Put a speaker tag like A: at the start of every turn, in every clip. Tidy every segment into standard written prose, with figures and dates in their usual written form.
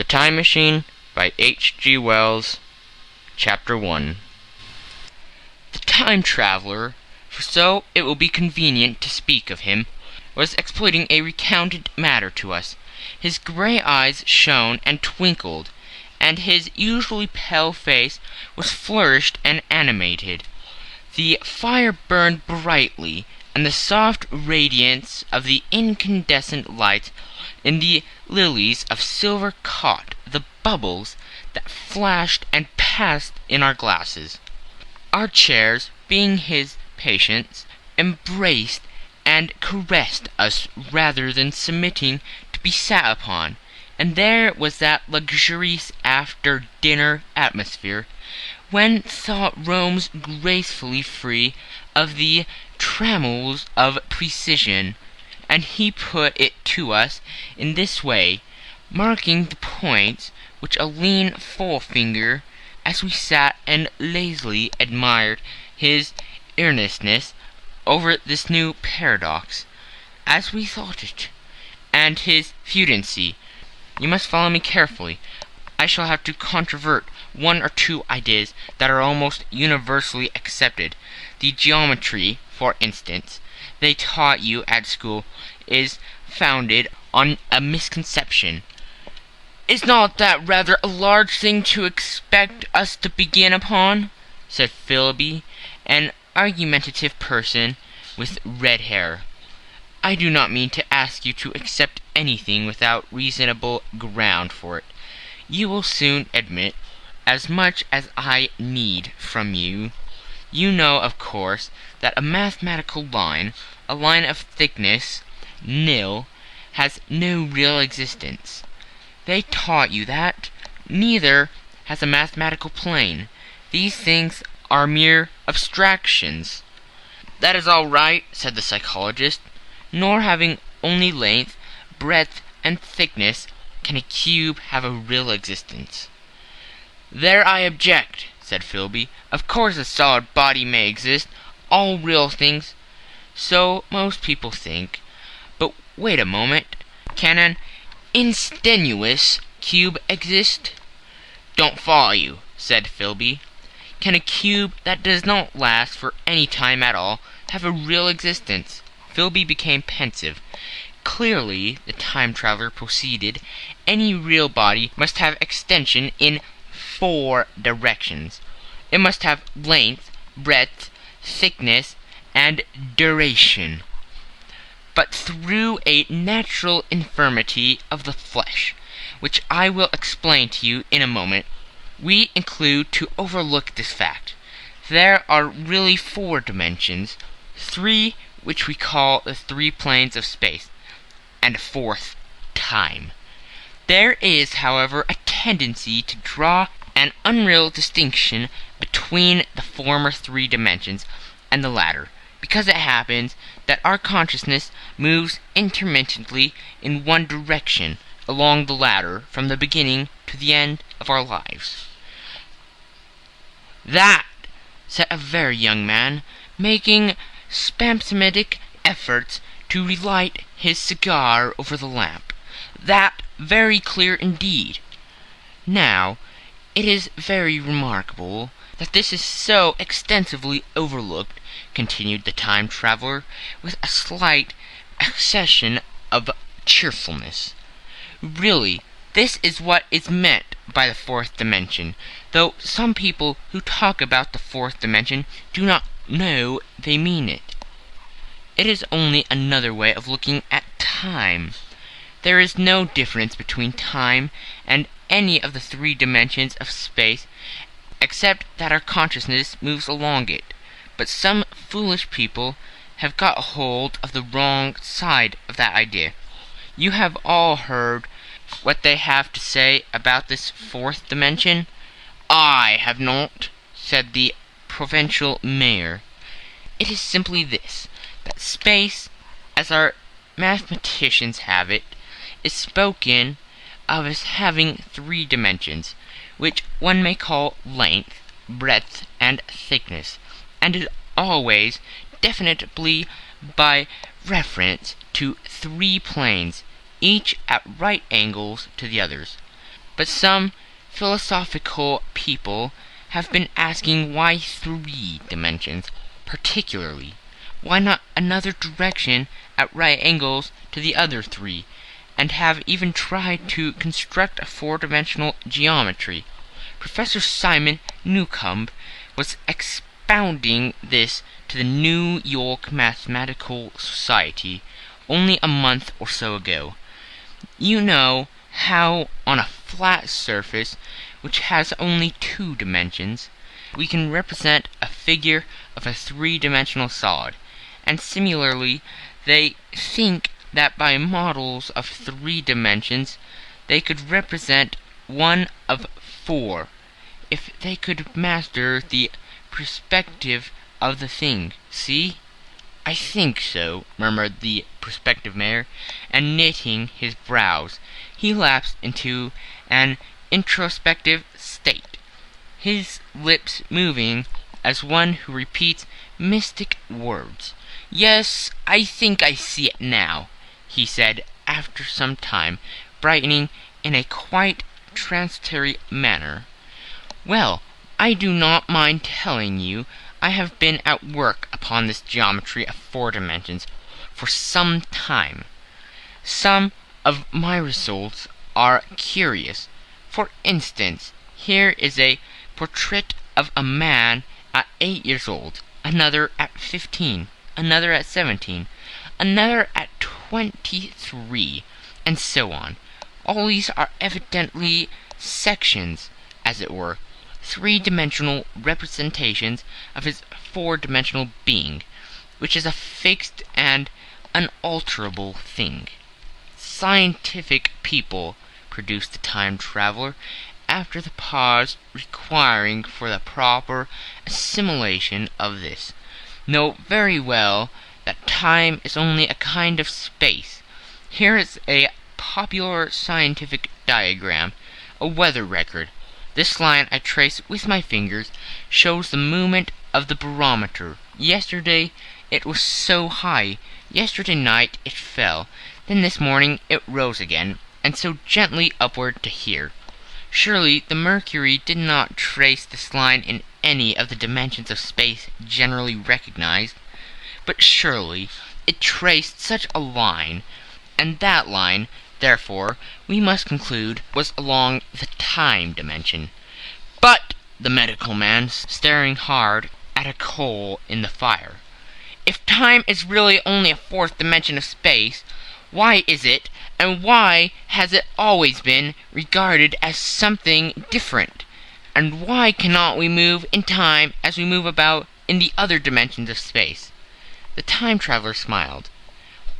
A: The Time Machine by H.G. Wells. Chapter 1. The time traveler, for so it will be convenient to speak of him, was explaining a recounted matter to us. His grey eyes shone and twinkled, and his usually pale face was flourished and animated. The fire burned brightly, and the soft radiance of the incandescent light in the lilies of silver caught the bubbles that flashed and passed in our glasses. Our chairs, being his patients, embraced and caressed us rather than submitting to be sat upon, and there was that luxurious after-dinner atmosphere when thought roams gracefully free of the trammels of precision, and he put it to us in this way, marking the points with a lean forefinger as we sat and lazily admired his earnestness over this new paradox, as we thought it, and his fudency. You must follow me carefully. I shall have to controvert one or two ideas that are almost universally accepted. The geometry, for instance, they taught you at school is founded on a misconception. "Is not that rather a large thing to expect us to begin upon?" said Philby, an argumentative person with red hair. "I do not mean to ask you to accept anything without reasonable ground for it. You will soon admit as much as I need from you. You know, of course, that a mathematical line, a line of thickness nil, has no real existence. They taught you that. Neither has a mathematical plane. These things are mere abstractions." "That is all right," said the psychologist. "Nor having only length, breadth, and thickness can a cube have a real existence." "There I object," said Philby. "Of course a solid body may exist, all real things. So most people think. But wait a moment. Can an instantaneous cube exist?" "Don't follow you," said Philby. "Can a cube that does not last for any time at all have a real existence?" Philby became pensive. "Clearly," the time traveler proceeded, "any real body must have extension in 4 directions. It must have length, breadth, thickness, and duration. But through a natural infirmity of the flesh, which I will explain to you in a moment, we conclude to overlook this fact. There are really 4 dimensions, 3 which we call the 3 planes of space, and a 4th, time. There is, however, a tendency to draw an unreal distinction between the former 3 dimensions and the latter, because it happens that our consciousness moves intermittently in one direction along the latter from the beginning to the end of our lives." "That," said a very young man, making spasmodic efforts to relight his cigar over the lamp, "that very clear indeed." "Now, it is very remarkable that this is so extensively overlooked," continued the time traveler, with a slight accession of cheerfulness. "Really, this is what is meant by the 4th dimension, though some people who talk about the 4th dimension do not know they mean it. It is only another way of looking at time. There is no difference between time and any of the 3 dimensions of space, except that our consciousness moves along it. But some foolish people have got hold of the wrong side of that idea. You have all heard what they have to say about this 4th dimension?" "I have not," said the provincial mayor. "It is simply this, that space, as our mathematicians have it, is spoken of as having 3 dimensions, which one may call length, breadth, and thickness, and is always definitely by reference to 3 planes, each at right angles to the others. But some philosophical people have been asking why 3 dimensions, particularly. Why not another direction at right angles to the other 3, and have even tried to construct a 4-dimensional geometry. Professor Simon Newcomb was expounding this to the New York Mathematical Society only a month or so ago. You know how on a flat surface, which has only 2 dimensions, we can represent a figure of a 3-dimensional solid, and similarly they think that by models of 3 dimensions they could represent one of 4, if they could master the perspective of the thing. See? I think so, murmured the prospective mayor, and knitting his brows, he lapsed into an introspective state, his lips moving as one who repeats mystic words. Yes, I think I see it now, he said after some time, brightening in a quite transitory manner. Well, I do not mind telling you I have been at work upon this geometry of 4 dimensions for some time. Some of my results are curious. For instance, here is a portrait of a man at 8 years old, another at 15, another at 17, another at 23, and so on. All these are evidently sections, as it were, 3-dimensional representations of his 4-dimensional being, which is a fixed and unalterable thing. Scientific people, produced the time traveler, after the pause requiring for the proper assimilation of this, know very well that time is only a kind of space. Here is a popular scientific diagram, a weather record. This line I trace with my fingers shows the movement of the barometer. Yesterday it was so high. Yesterday night it fell. Then this morning it rose again, and so gently upward to here. Surely the mercury did not trace this line in any of the dimensions of space generally recognized, but surely it traced such a line, and that line, therefore, we must conclude, was along the time dimension. But, the medical man, staring hard at a coal in the fire, if time is really only a 4th dimension of space, why is it, and why has it always been, regarded as something different? And why cannot we move in time as we move about in the other dimensions of space? The time traveler smiled.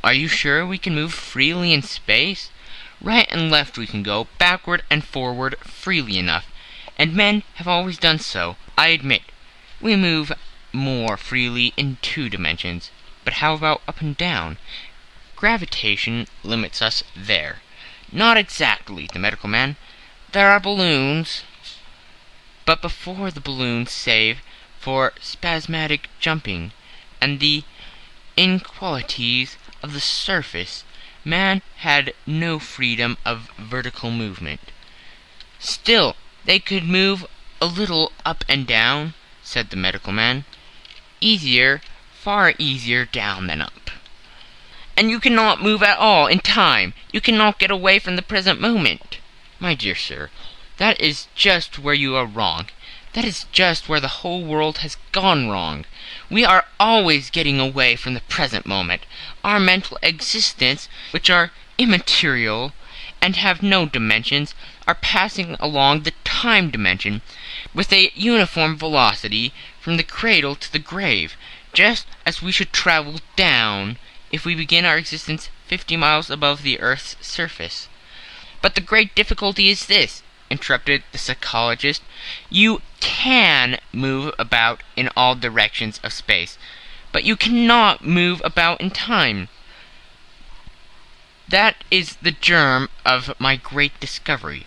A: Are you sure we can move freely in space? Right and left we can go, backward and forward, freely enough, and men have always done so, I admit. We move more freely in 2 dimensions, but how about up and down? Gravitation limits us there. Not exactly, the medical man. There are balloons, but before the balloons save for spasmodic jumping, and the inequalities of the surface, man had no freedom of vertical movement. Still, they could move a little up and down, said the medical man. Easier, far easier down than up. And you cannot move at all in time. You cannot get away from the present moment. My dear sir, that is just where you are wrong. That is just where the whole world has gone wrong. We are always getting away from the present moment. Our mental existence, which are immaterial and have no dimensions, are passing along the time dimension with a uniform velocity from the cradle to the grave, just as we should travel down if we begin our existence 50 miles above the earth's surface. But the great difficulty is this, interrupted the psychologist. You can move about in all directions of space, but you cannot move about in time. That is the germ of my great discovery.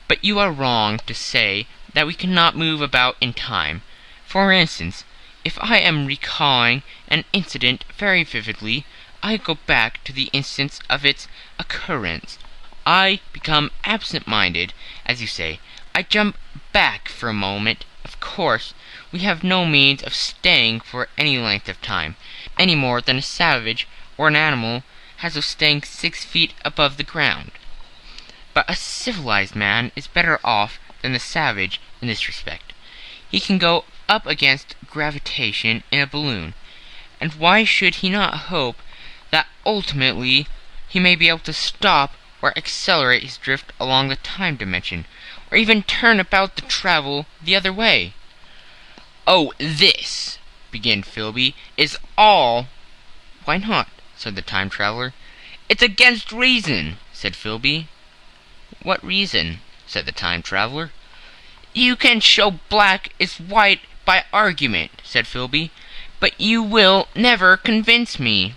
A: But you are wrong to say that we cannot move about in time. For instance, if I am recalling an incident very vividly, I go back to the instant of its occurrence. I become absent-minded, as you say. I jump back for a moment. Of course, we have no means of staying for any length of time, any more than a savage or an animal has of staying 6 feet above the ground. But a civilized man is better off than the savage in this respect. He can go up against gravitation in a balloon, and why should he not hope that ultimately he may be able to stop or accelerate his drift along the time dimension, or even turn about to travel the other way? "Oh, this," began Philby, "is all—" "Why not?" said the time traveler. "It's against reason," said Philby. "What reason?" said the time traveler. "You can show black is white by argument," said Philby, "but you will never convince me."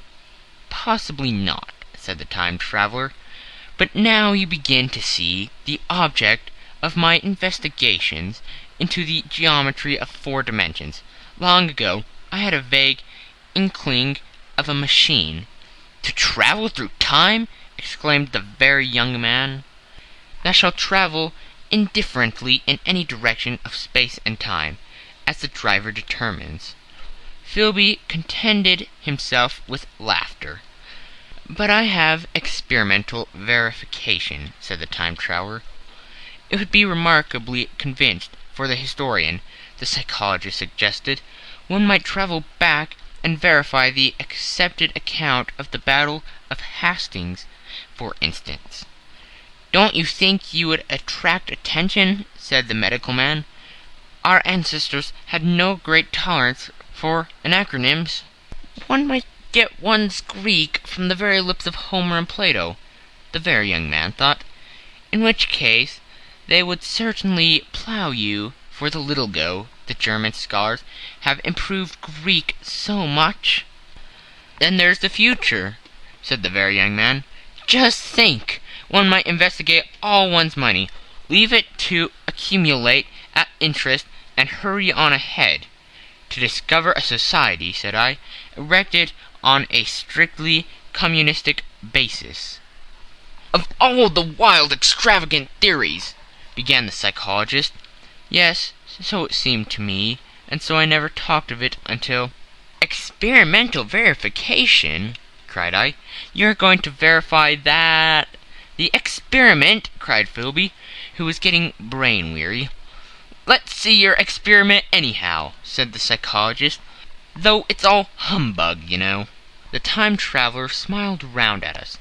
A: "Possibly not," said the time traveler, "but now you begin to see the object of my investigations into the geometry of 4 dimensions. Long ago I had a vague inkling of a machine—" "To travel through time?" exclaimed the very young man. "That shall travel indifferently in any direction of space and time, as the driver determines." Philby contented himself with laughter. "But I have experimental verification," said the time traveler. "It would be remarkably convinced for the historian," the psychologist suggested. "One might travel back and verify the accepted account of the Battle of Hastings, for instance." "Don't you think you would attract attention?" said the medical man. "Our ancestors had no great tolerance for anacronyms. One might get one's Greek from the very lips of Homer and Plato," the very young man thought, "in which case they would certainly plough you for the little go. The German scholars have improved Greek so much." "Then there's the future," said the very young man. "Just think! One might investigate all one's money, leave it to accumulate at interest, and hurry on ahead." "To discover a society," said I, "erected on a strictly communistic basis." "Of all the wild, extravagant theories—" began the psychologist. "Yes, so it seemed to me, and so I never talked of it until—" "Experimental verification!" cried I. "You're going to verify that—" "The experiment!" cried Philby, who was getting brain-weary. "Let's see your experiment anyhow," said the psychologist, "though it's all humbug, you know." The time traveler smiled round at us.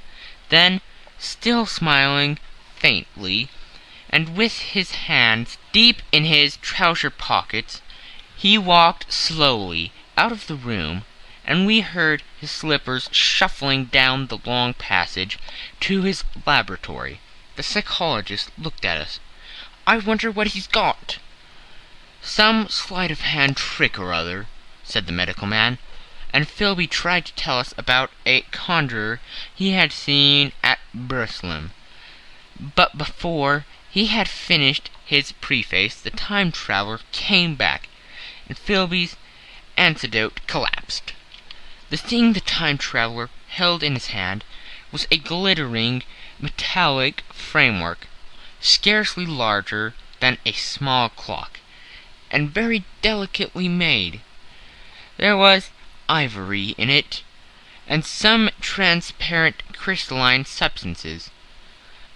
A: Then, still smiling faintly, and with his hands deep in his trouser pockets, he walked slowly out of the room, and we heard his slippers shuffling down the long passage to his laboratory. The psychologist looked at us. "I wonder what he's got." "Some sleight-of-hand trick or other," said the medical man, and Philby tried to tell us about a conjurer he had seen at Burslem. But before he had finished his preface, the time traveler came back, and Philby's antidote collapsed. The thing the time traveler held in his hand was a glittering metallic framework, scarcely larger than a small clock, and very delicately made. There was ivory in it, and some transparent crystalline substances.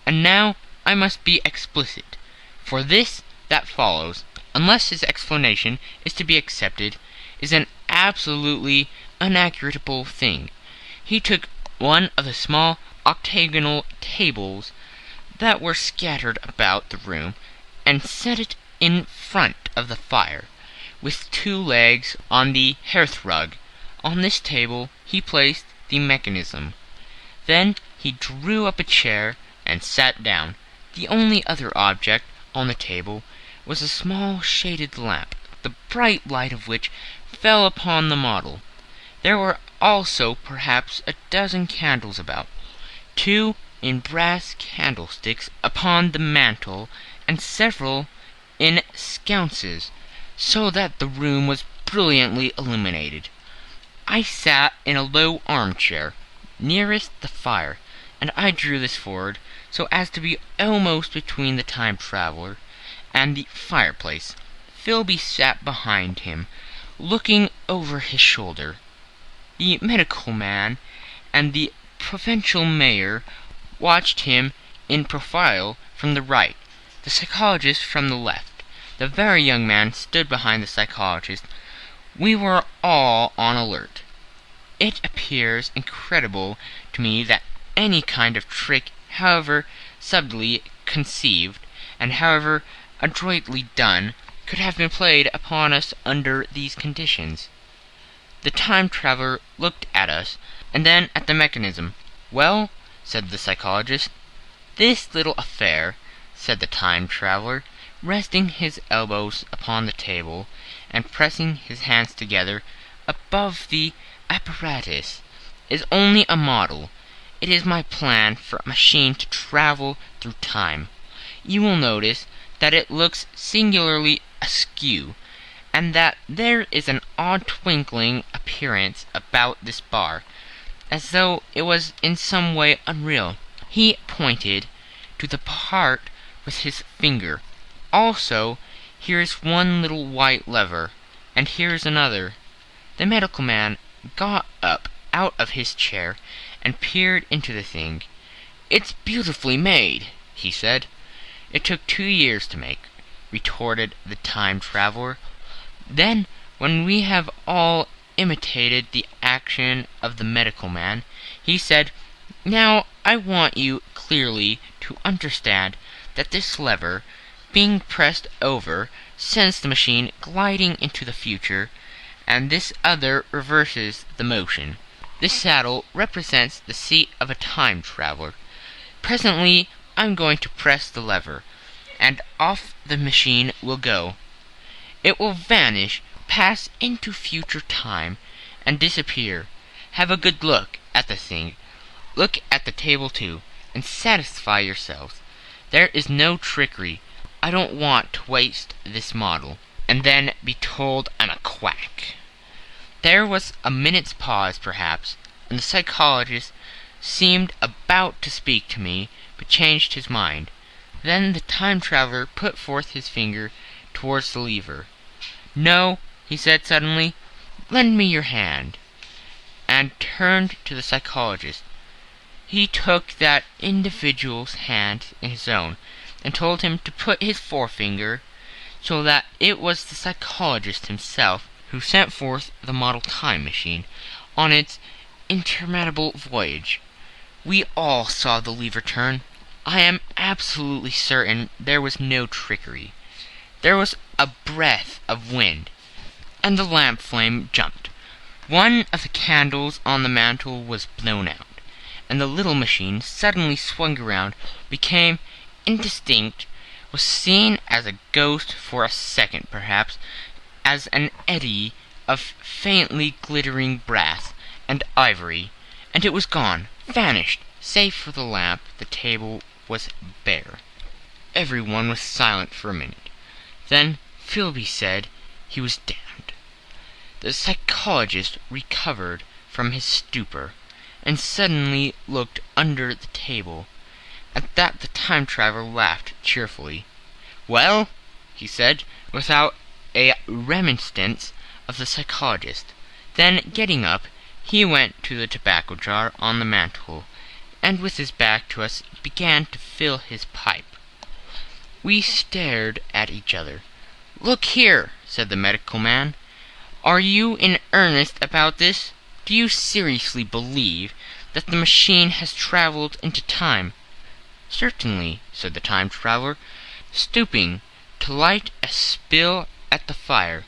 A: And now I must be explicit, for this that follows, unless his explanation is to be accepted, is an absolutely unaccountable thing. He took one of the small octagonal tables that were scattered about the room, and set it in front of the fire, with 2 legs on the hearthrug. On this table he placed the mechanism. Then he drew up a chair and sat down. The only other object on the table was a small shaded lamp, the bright light of which fell upon the model. There were also perhaps a dozen candles about, 2 in brass candlesticks upon the mantel, and several in sconces, so that the room was brilliantly illuminated. I sat in a low armchair nearest the fire, and I drew this forward so as to be almost between the time traveler and the fireplace. Philby sat behind him, looking over his shoulder. The medical man and the provincial mayor watched him in profile from the right, the psychologist from the left. The very young man stood behind the psychologist. We were all on alert. It appears incredible to me that any kind of trick, however subtly conceived, and however adroitly done, could have been played upon us under these conditions. The time traveler looked at us, and then at the mechanism. "Well," said the psychologist. "This little affair," said the time traveler, resting his elbows upon the table and pressing his hands together above the apparatus, "is only a model. It is my plan for a machine to travel through time. You will notice that it looks singularly askew, and that there is an odd twinkling appearance about this bar, as though it was in some way unreal." He pointed to the part with his finger. "Also, here is one little white lever, and here is another." The medical man got up out of his chair and peered into the thing. "It's beautifully made," he said. "It took 2 years to make," retorted the time traveler. Then, when we have all imitated the action of the medical man, he said, "Now I want you clearly to understand that this lever, being pressed over, sends the machine gliding into the future, and this other reverses the motion. This saddle represents the seat of a time traveler. Presently I'm going to press the lever, and off the machine will go. It will vanish, pass into future time, and disappear. Have a good look at the thing. Look at the table too, and satisfy yourselves. There is no trickery. I don't want to waste this model, and then be told I'm a quack." There was a minute's pause, perhaps, and the psychologist seemed about to speak to me, but changed his mind. Then the time traveler put forth his finger towards the lever. "No," he said suddenly, "lend me your hand," and turned to the psychologist. He took that individual's hand in his own, and told him to put his forefinger, so that it was the psychologist himself who sent forth the model time machine on its interminable voyage. We all saw the lever turn. I am absolutely certain there was no trickery. There was a breath of wind, and the lamp flame jumped. One of the candles on the mantel was blown out, and the little machine suddenly swung around, became indistinct, was seen as a ghost for a second, perhaps, as an eddy of faintly glittering brass and ivory, and it was gone, vanished. Save for the lamp, the table was bare. Everyone was silent for a minute. Then Philby said he was damned. The psychologist recovered from his stupor, and suddenly looked under the table. At that the time traveler laughed cheerfully. "Well," he said, without a remonstrance of the psychologist. Then, getting up, he went to the tobacco jar on the mantel, and with his back to us began to fill his pipe. We stared at each other. "Look here," said the medical man. "Are you in earnest about this? Do you seriously believe that the machine has traveled into time?" "Certainly," said the time traveler, stooping to light a spill at the fire.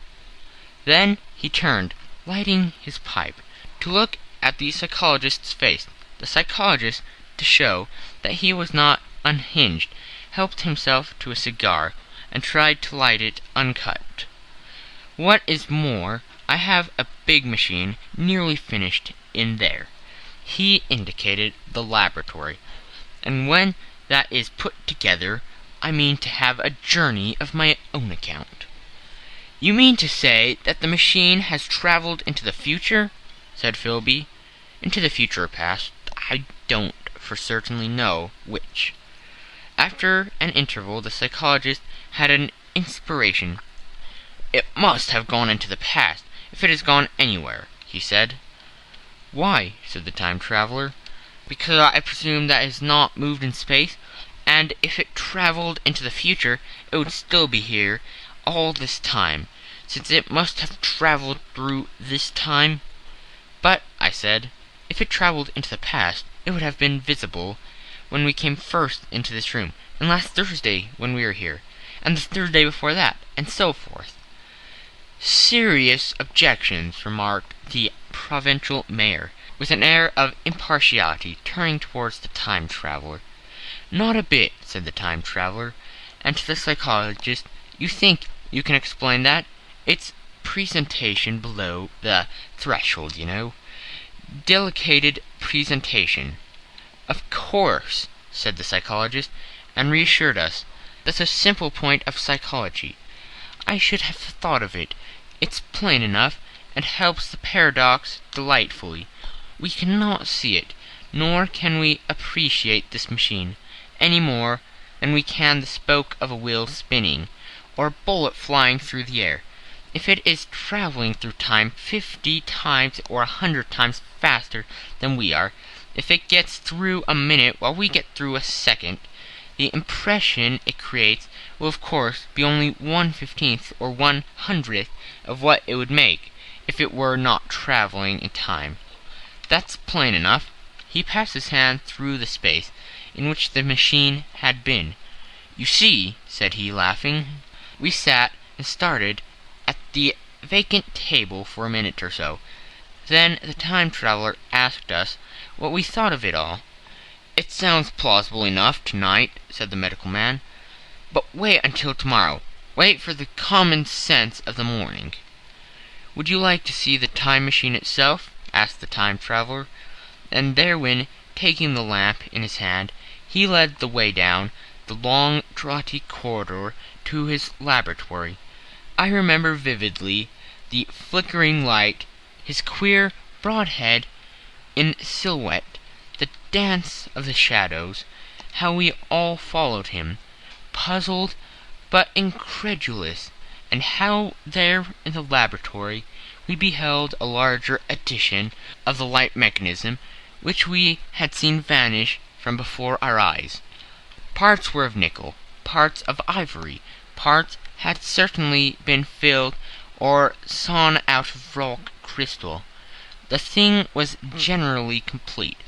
A: Then he turned, lighting his pipe, to look at the psychologist's face. The psychologist, to show that he was not unhinged, helped himself to a cigar, and tried to light it uncut. "What is more, I have a big machine nearly finished in there." He indicated the laboratory. "And when that is put together, I mean to have a journey of my own account." "You mean to say that the machine has traveled into the future?" said Philby. "Into the future or past, I don't for certainly know which." After an interval, the psychologist had an inspiration. "It must have gone into the past, if it has gone anywhere," he said. "Why?" said the time traveler. "Because I presume that it has not moved in space, and if it traveled into the future, it would still be here all this time, since it must have traveled through this time." "But," I said, "if it traveled into the past, it would have been visible when we came first into this room, and last Thursday when we were here, and the Thursday before that, and so forth." "Serious objections," remarked the provincial mayor, with an air of impartiality, turning towards the time traveler. "Not a bit," said the time traveler, and to the psychologist, "You think you can explain that? It's presentation below the threshold, you know. Delicated presentation." "Of course," said the psychologist, and reassured us. "That's a simple point of psychology. I should have thought of it. It's plain enough, and helps the paradox delightfully. We cannot see it, nor can we appreciate this machine, any more than we can the spoke of a wheel spinning, or a bullet flying through the air. If it is traveling through time 50 times or 100 times faster than we are, if it gets through a minute while we get through a second, the impression it creates will of course be only 1/15th or 1/100th of what it would make if it were not traveling in time. That's plain enough." He passed his hand through the space in which the machine had been. "You see," said he, laughing. We sat and started at the vacant table for a minute or so. Then the time traveler asked us what we thought of it all. "It sounds plausible enough tonight," said the medical man. "But wait until tomorrow. Wait for the common sense of the morning." "Would you like to see the time machine itself?" asked the time traveler. And therewith, taking the lamp in his hand, he led the way down the long draughty corridor to his laboratory. I remember vividly the flickering light, his queer broad head in silhouette, the dance of the shadows, how we all followed him, puzzled but incredulous, and how there in the laboratory we beheld a larger edition of the light mechanism which we had seen vanish from before our eyes. Parts were of nickel, parts of ivory, parts had certainly been filled or sawn out of rock crystal. The thing was generally complete,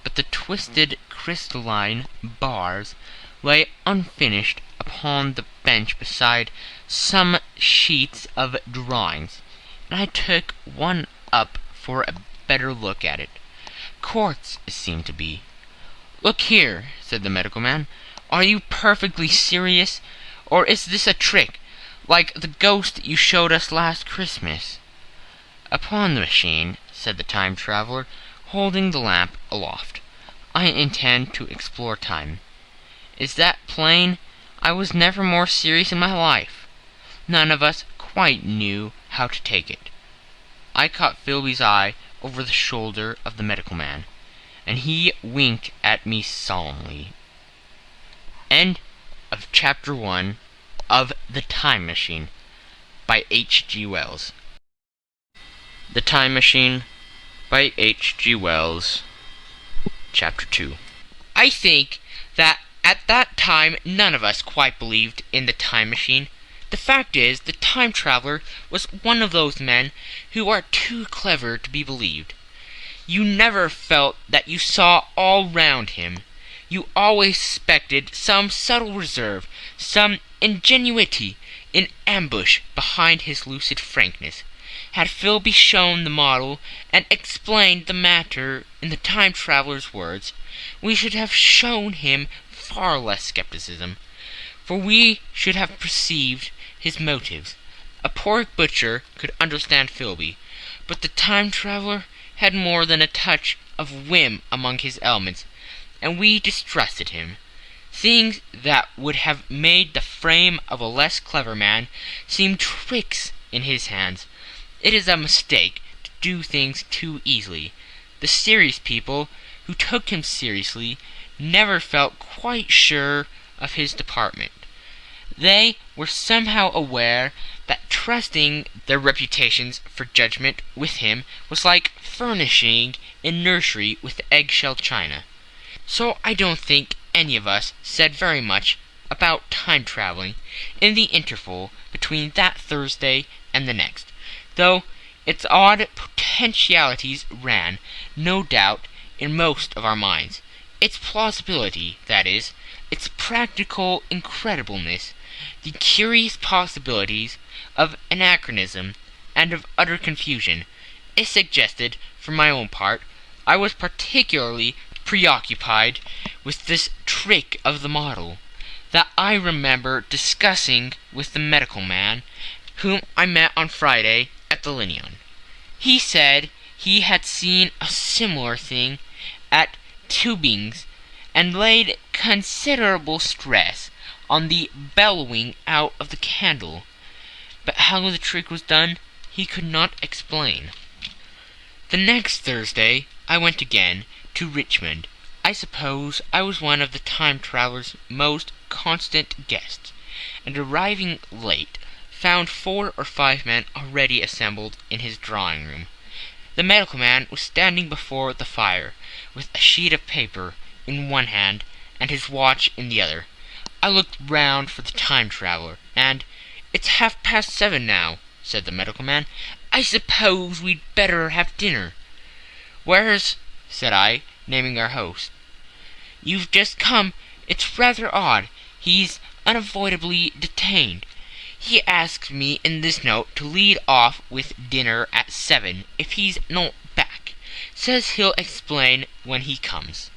A: but the twisted crystalline bars lay unfinished upon the bench beside some sheets of drawings, and I took one up for a better look at it. Quartz it seemed to be. "Look here," said the medical man. "Are you perfectly serious, or is this a trick, like the ghost you showed us last Christmas?" "Upon the machine," said the time traveler, holding the lamp aloft, "I intend to explore time. Is that plain? I was never more serious in my life. None of us quite knew how to take it." I caught Philby's eye over the shoulder of the medical man, and he winked at me solemnly. End of Chapter 1 of The Time Machine by H.G. Wells. The Time Machine by H.G. Wells. Chapter 2. I think that at that time none of us quite believed in the time machine. The fact is, the time traveler was one of those men who are too clever to be believed. You never felt that you saw all round him. You always suspected some subtle reserve, some ingenuity in ambush behind his lucid frankness. Had Philby shown the model and explained the matter in the time traveler's words, we should have shown him far less skepticism, for we should have perceived his motives. A pork butcher could understand Philby, but the time traveler had more than a touch of whim among his elements, and we distrusted him. Things that would have made the frame of a less clever man seem tricks in his hands. It is a mistake to do things too easily. The serious people who took him seriously never felt quite sure of his department. They were somehow aware that trusting their reputations for judgment with him was like furnishing a nursery with eggshell china. So I don't think any of us said very much about time traveling in the interval between that Thursday and the next, though its odd potentialities ran, no doubt, in most of our minds. Its plausibility, that is, its practical incredibleness, the curious possibilities of anachronism and of utter confusion, is suggested. For my own part, I was particularly preoccupied with this trick of the model, that I remember discussing with the medical man whom I met on Friday at the Lineon. He said he had seen a similar thing at Tubing's, and laid considerable stress on the bellowing out of the candle, but how the trick was done he could not explain. The next Thursday I went again to Richmond. I suppose I was one of the time traveler's most constant guests, and arriving late, found 4 or 5 men already assembled in his drawing-room. The medical man was standing before the fire, with a sheet of paper in one hand and his watch in the other. I looked round for the time traveler, and "It's 7:30 now," said the medical man. "I suppose we'd better have dinner." "Where's—" said I, naming our host. "You've just come. It's rather odd. He's unavoidably detained. He asks me in this note to lead off with dinner at 7 if he's not back. Says he'll explain when he comes."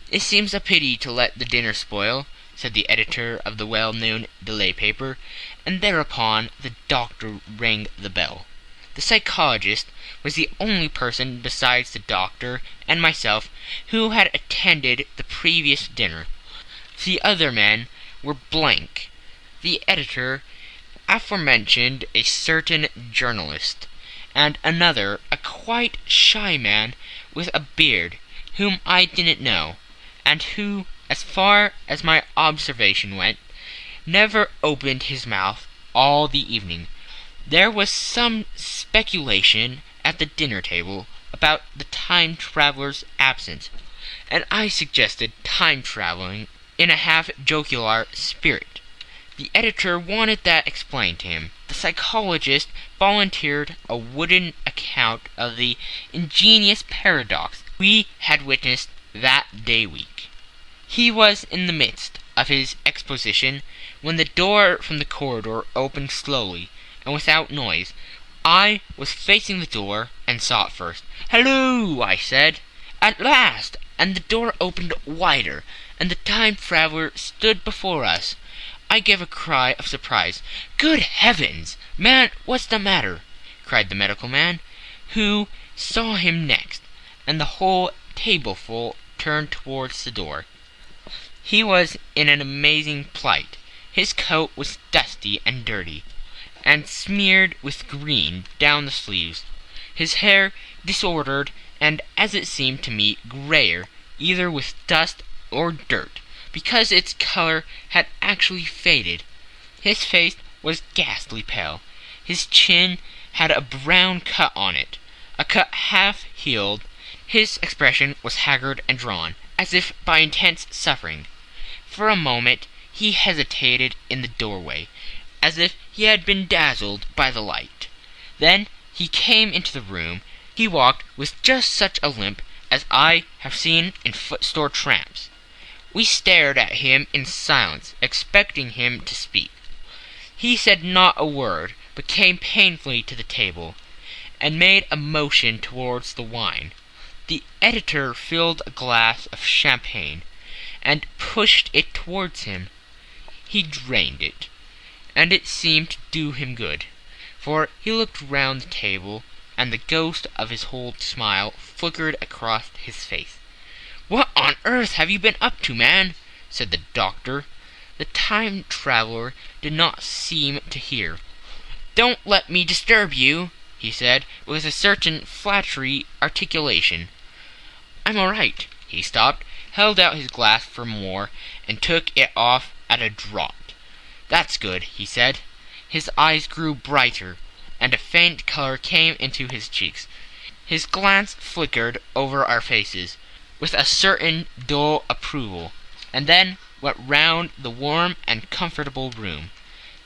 A: "It seems a pity to let the dinner spoil," said the editor of the well-known delay paper, and thereupon the doctor rang the bell. The psychologist was the only person besides the doctor and myself who had attended the previous dinner. The other men were blank. The editor, aforementioned, a certain journalist, and another, a quite shy man with a beard, whom I didn't know, and who, as far as my observation went, never opened his mouth all the evening. There was some speculation at the dinner table about the time traveler's absence, and I suggested time traveling in a half-jocular spirit. The editor wanted that explained to him. The psychologist volunteered a wooden account of the ingenious paradox we had witnessed that day week. He was in the midst of his exposition when the door from the corridor opened slowly and without noise. I was facing the door and saw it first. "Hello!" I said. "At last!" And the door opened wider, and the time traveler stood before us. I gave a cry of surprise. "Good heavens! Man, what's the matter?" cried the medical man, who saw him next, and the whole tableful turned towards the door. He was in an amazing plight. His coat was dusty and dirty, and smeared with green down the sleeves. His hair disordered, and, as it seemed to me, grayer, either with dust or dirt, because its color had actually faded. His face was ghastly pale. His chin had a brown cut on it, a cut half healed. His expression was haggard and drawn, as if by intense suffering. For a moment he hesitated in the doorway, as if he had been dazzled by the light. Then he came into the room. He walked with just such a limp as I have seen in foot-store tramps. We stared at him in silence, expecting him to speak. He said not a word, but came painfully to the table, and made a motion towards the wine. The editor filled a glass of champagne, and pushed it towards him. He drained it, and it seemed to do him good, for he looked round the table, and the ghost of his old smile flickered across his face. "What on earth have you been up to, man?" said the doctor. The time traveler did not seem to hear. "Don't let me disturb you," he said, with a certain flattery articulation. "I'm all right." He stopped, held out his glass for more, and took it off at a draught. "That's good," he said. His eyes grew brighter, and a faint color came into his cheeks. His glance flickered over our faces with a certain dull approval, and then went round the warm and comfortable room.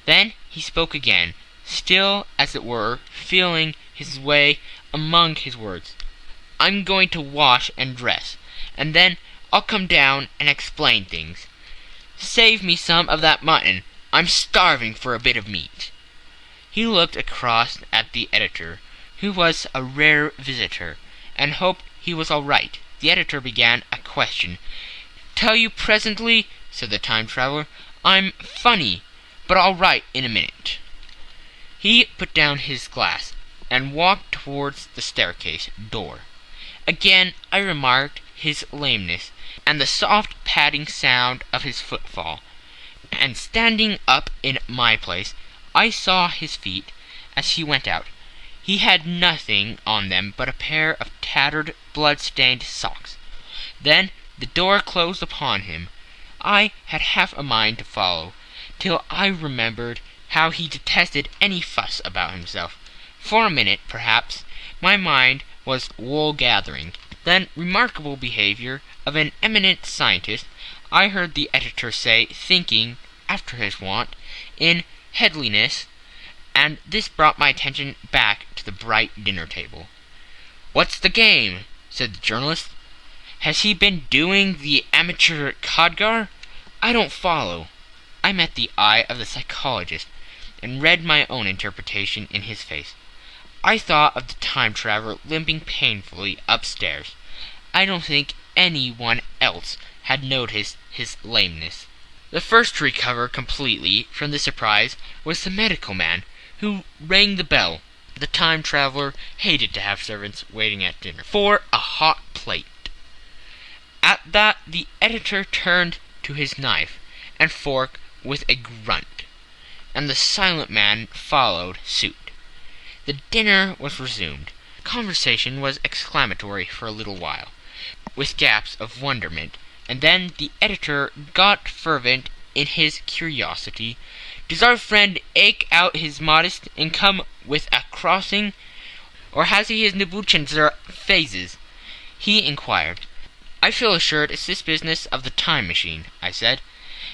A: Then he spoke again, still, as it were, feeling his way among his words. "I'm going to wash and dress, and then I'll come down and explain things. Save me some of that mutton. I'm starving for a bit of meat." He looked across at the editor, who was a rare visitor, and hoped he was all right. The editor began a question. "Tell you presently," said the time traveler. "I'm funny, but I'll write in a minute." He put down his glass and walked towards the staircase door. Again I remarked his lameness and the soft padding sound of his footfall, and standing up in my place, I saw his feet as he went out. He had nothing on them but a pair of tattered, blood-stained socks. Then the door closed upon him. I had half a mind to follow, till I remembered how he detested any fuss about himself. For a minute, perhaps, my mind was wool-gathering. Then, remarkable behavior of an eminent scientist, I heard the editor say, thinking, after his wont, in headliness, and this brought my attention back to the bright dinner table. "What's the game?" said the journalist. "Has he been doing the amateur codgar? I don't follow." I met the eye of the psychologist, and read my own interpretation in his face. I thought of the time traveler limping painfully upstairs. I don't think anyone else had noticed his lameness. The first to recover completely from the surprise was the medical man, who rang the bell. The time traveler hated to have servants waiting at dinner for a hot plate. At that the editor turned to his knife and fork with a grunt, and the silent man followed suit. The dinner was resumed. Conversation was exclamatory for a little while, with gaps of wonderment, and then the editor got fervent in his curiosity. "Does our friend ache out his modest and come with a crossing, or has he his Nebuchadnezzar phases?" he inquired. "I feel assured it's this business of the time machine," I said,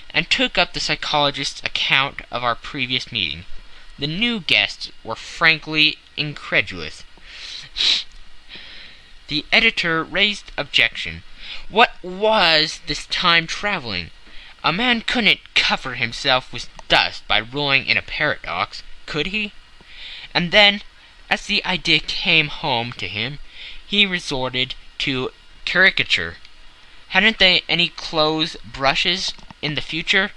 A: and took up the psychologist's account of our previous meeting. The new guests were frankly incredulous. The editor raised objection. What was this time traveling? A man couldn't cover himself with dust by rolling in a paradox, could he? And then, as the idea came home to him, he resorted to caricature. Hadn't they any clothes brushes in the future?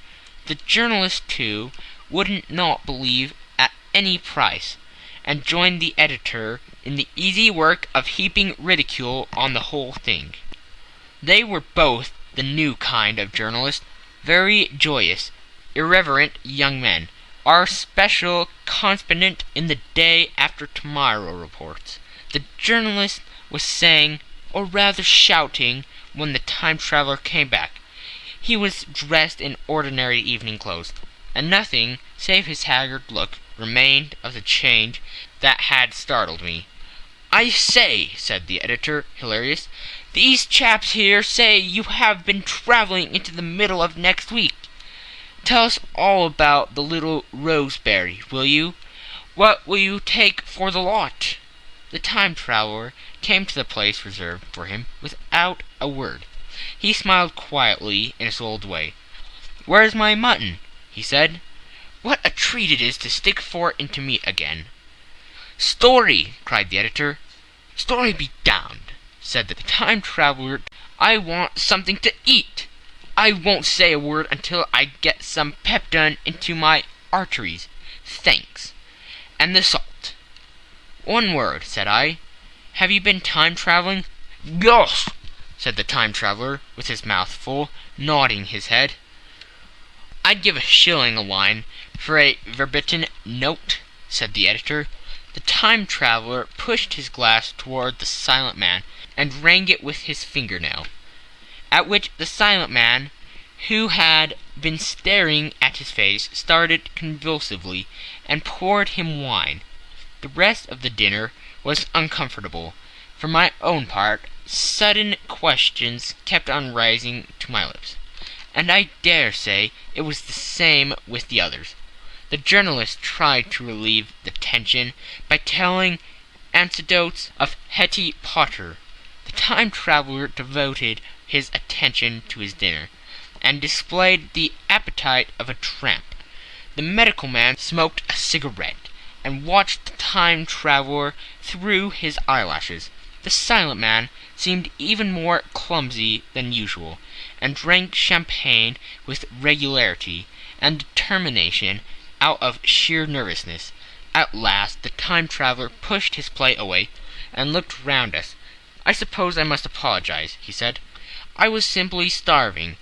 A: The journalist, too, wouldn't not believe at any price, and joined the editor in the easy work of heaping ridicule on the whole thing. They were both the new kind of journalist, very joyous, irreverent young men, our special correspondent in the Day After Tomorrow reports. The journalist was saying, or rather shouting, when the time traveler came back. He was dressed in ordinary evening clothes, and nothing save his haggard look remained of the change that had startled me. "I say," said the editor, hilarious, "these chaps here say you have been travelling into the middle of next week. Tell us all about the little Roseberry, will you? What will you take for the lot?" The time traveler came to the place reserved for him without a word. He smiled quietly in his old way. "Where's my mutton?" he said. "What a treat it is to stick for into meat again." "Story!" cried the editor. "Story be damned," said the time traveler. "I want something to eat. I won't say a word until I get some pepton into my arteries. Thanks. And the salt." "One word," said I. "Have you been time traveling?" "Yes," said the time traveler, with his mouth full, nodding his head. "I'd give a shilling a line for a verbatim note," said the editor. The time traveler pushed his glass toward the silent man and rang it with his fingernail. at which the silent man, who had been staring at his face, started convulsively and poured him wine. The rest of the dinner was uncomfortable. For my own part, sudden questions kept on rising to my lips, and I dare say it was the same with the others. The journalist tried to relieve the tension by telling anecdotes of Hetty Potter. The time traveler devoted his attention to his dinner, and displayed the appetite of a tramp. The medical man smoked a cigarette, and watched the time traveler through his eyelashes. The silent man seemed even more clumsy than usual, and drank champagne with regularity and determination out of sheer nervousness. At last the time traveler pushed his plate away and looked round us. "I suppose I must apologize," he said. "I was simply starving.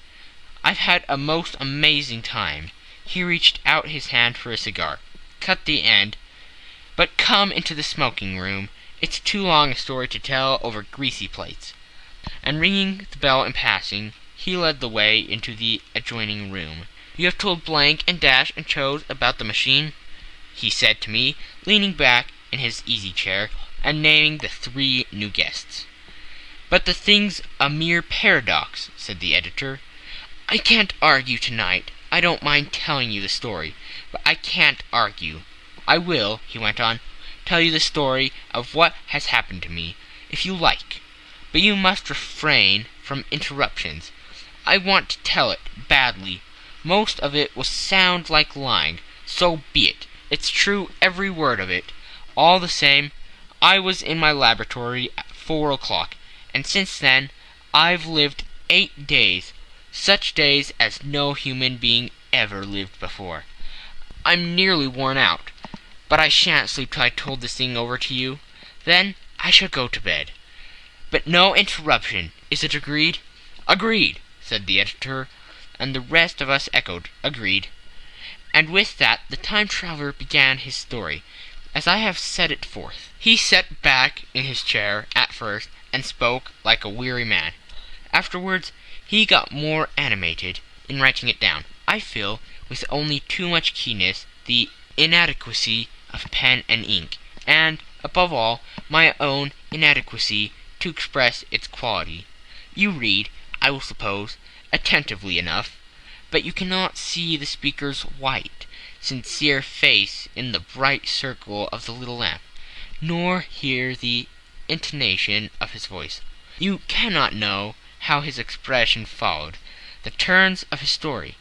A: I've had a most amazing time." He reached out his hand for a cigar. "Cut the end, but come into the smoking room. It's too long a story to tell over greasy plates." And ringing the bell in passing, he led the way into the adjoining room. "You have told Blank and Dash and Chose about the machine?" he said to me, leaning back in his easy-chair and naming the 3 new guests. "But the thing's a mere paradox," said the editor. "I can't argue tonight. I don't mind telling you the story, but I can't argue. I will," he went on, "tell you the story of what has happened to me, if you like. But you must refrain from interruptions. I want to tell it badly. Most of it will sound like lying. So be it. It's true, every word of it. All the same, I was in my laboratory at 4 o'clock, and since then I've lived 8 days, such days as no human being ever lived before. I'm nearly worn out, but I shan't sleep till I told this thing over to you. Then I shall go to bed. But no interruption. Is it agreed?" "Agreed," said the editor, and the rest of us echoed, "Agreed." And with that the time traveler began his story, as I have set it forth. He sat back in his chair at first and spoke like a weary man. Afterwards he got more animated in writing it down. I feel, with only too much keenness, the inadequacy of pen and ink, and, above all, my own inadequacy to express its quality. You read, I will suppose, attentively enough, but you cannot see the speaker's white, sincere face in the bright circle of the little lamp, nor hear the intonation of his voice. You cannot know how his expression followed the turns of his story.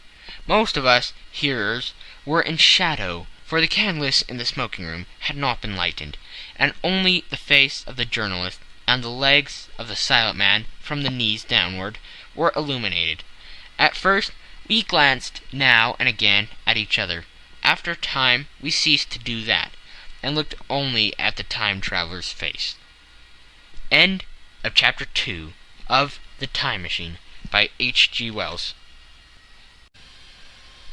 A: Most of us hearers were in shadow, for the candles in the smoking room had not been lighted, and only the face of the journalist and the legs of the silent man, from the knees downward, were illuminated. At first we glanced now and again at each other. After a time we ceased to do that, and looked only at the time traveler's face. End of Chapter 2 of The Time Machine by H.G. Wells.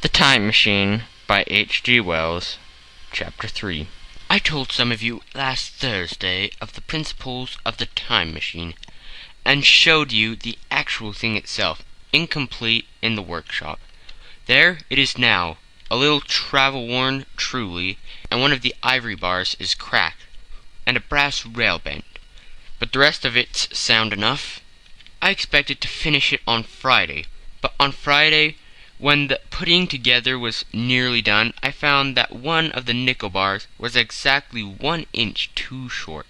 A: The Time Machine by H.G. Wells, Chapter 3. I told some of you last Thursday of the principles of the time machine, and showed you the actual thing itself, incomplete, in the workshop. There it is now, a little travel-worn truly, and one of the ivory bars is cracked, and a brass rail bent. But the rest of it's sound enough. I expected to finish it on Friday, but on Friday, when the putting together was nearly done, I found that one of the nickel bars was exactly 1 inch too short,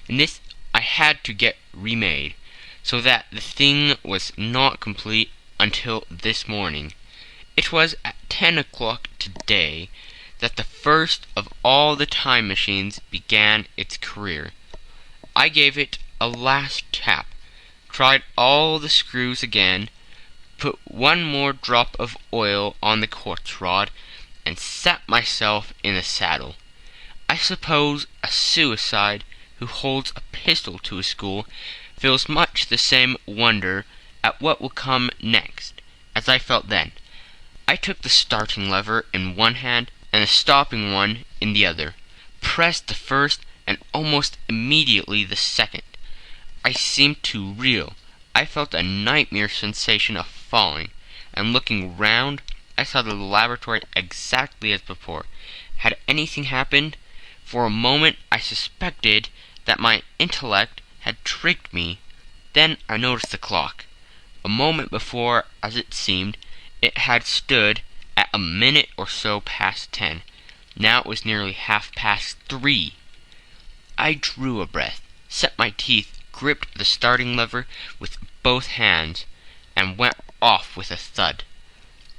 A: and this I had to get remade, so that the thing was not complete until this morning. It was at 10 o'clock today that the first of all the time machines began its career. I gave it a last tap, tried all the screws again, put one more drop of oil on the quartz rod, and sat myself in the saddle. I suppose a suicide who holds a pistol to his skull feels much the same wonder at what will come next as I felt then. I took the starting lever in one hand and the stopping one in the other, pressed the first and almost immediately the second. I seemed to reel. I felt a nightmare sensation of falling, and looking round, I saw the laboratory exactly as before. Had anything happened? For a moment I suspected that my intellect had tricked me. Then I noticed the clock. A moment before, as it seemed, it had stood at a minute or so past 10. Now it was nearly 3:30. I drew a breath, set my teeth, gripped the starting lever with both hands, and went off with a thud.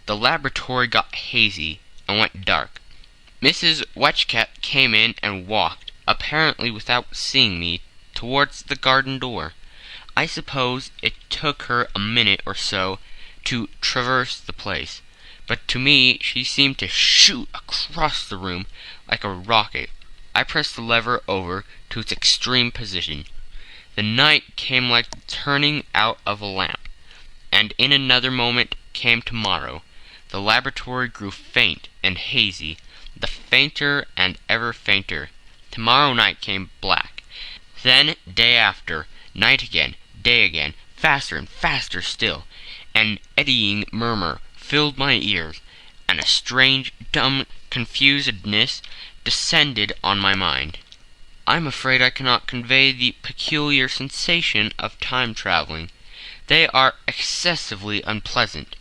A: The laboratory got hazy and went dark. Mrs. Wetchket came in and walked, apparently without seeing me, towards the garden door. I suppose it took her a minute or so to traverse the place, but to me she seemed to shoot across the room like a rocket. I pressed the lever over to its extreme position. The night came like the turning out of a lamp, and in another moment came tomorrow. The laboratory grew faint and hazy, the fainter and ever fainter. Tomorrow night came black. Then day after, night again, day again, faster and faster still. An eddying murmur filled my ears, and a strange, dumb confusedness descended on my mind. I'm afraid I cannot convey the peculiar sensation of time traveling. They are excessively unpleasant.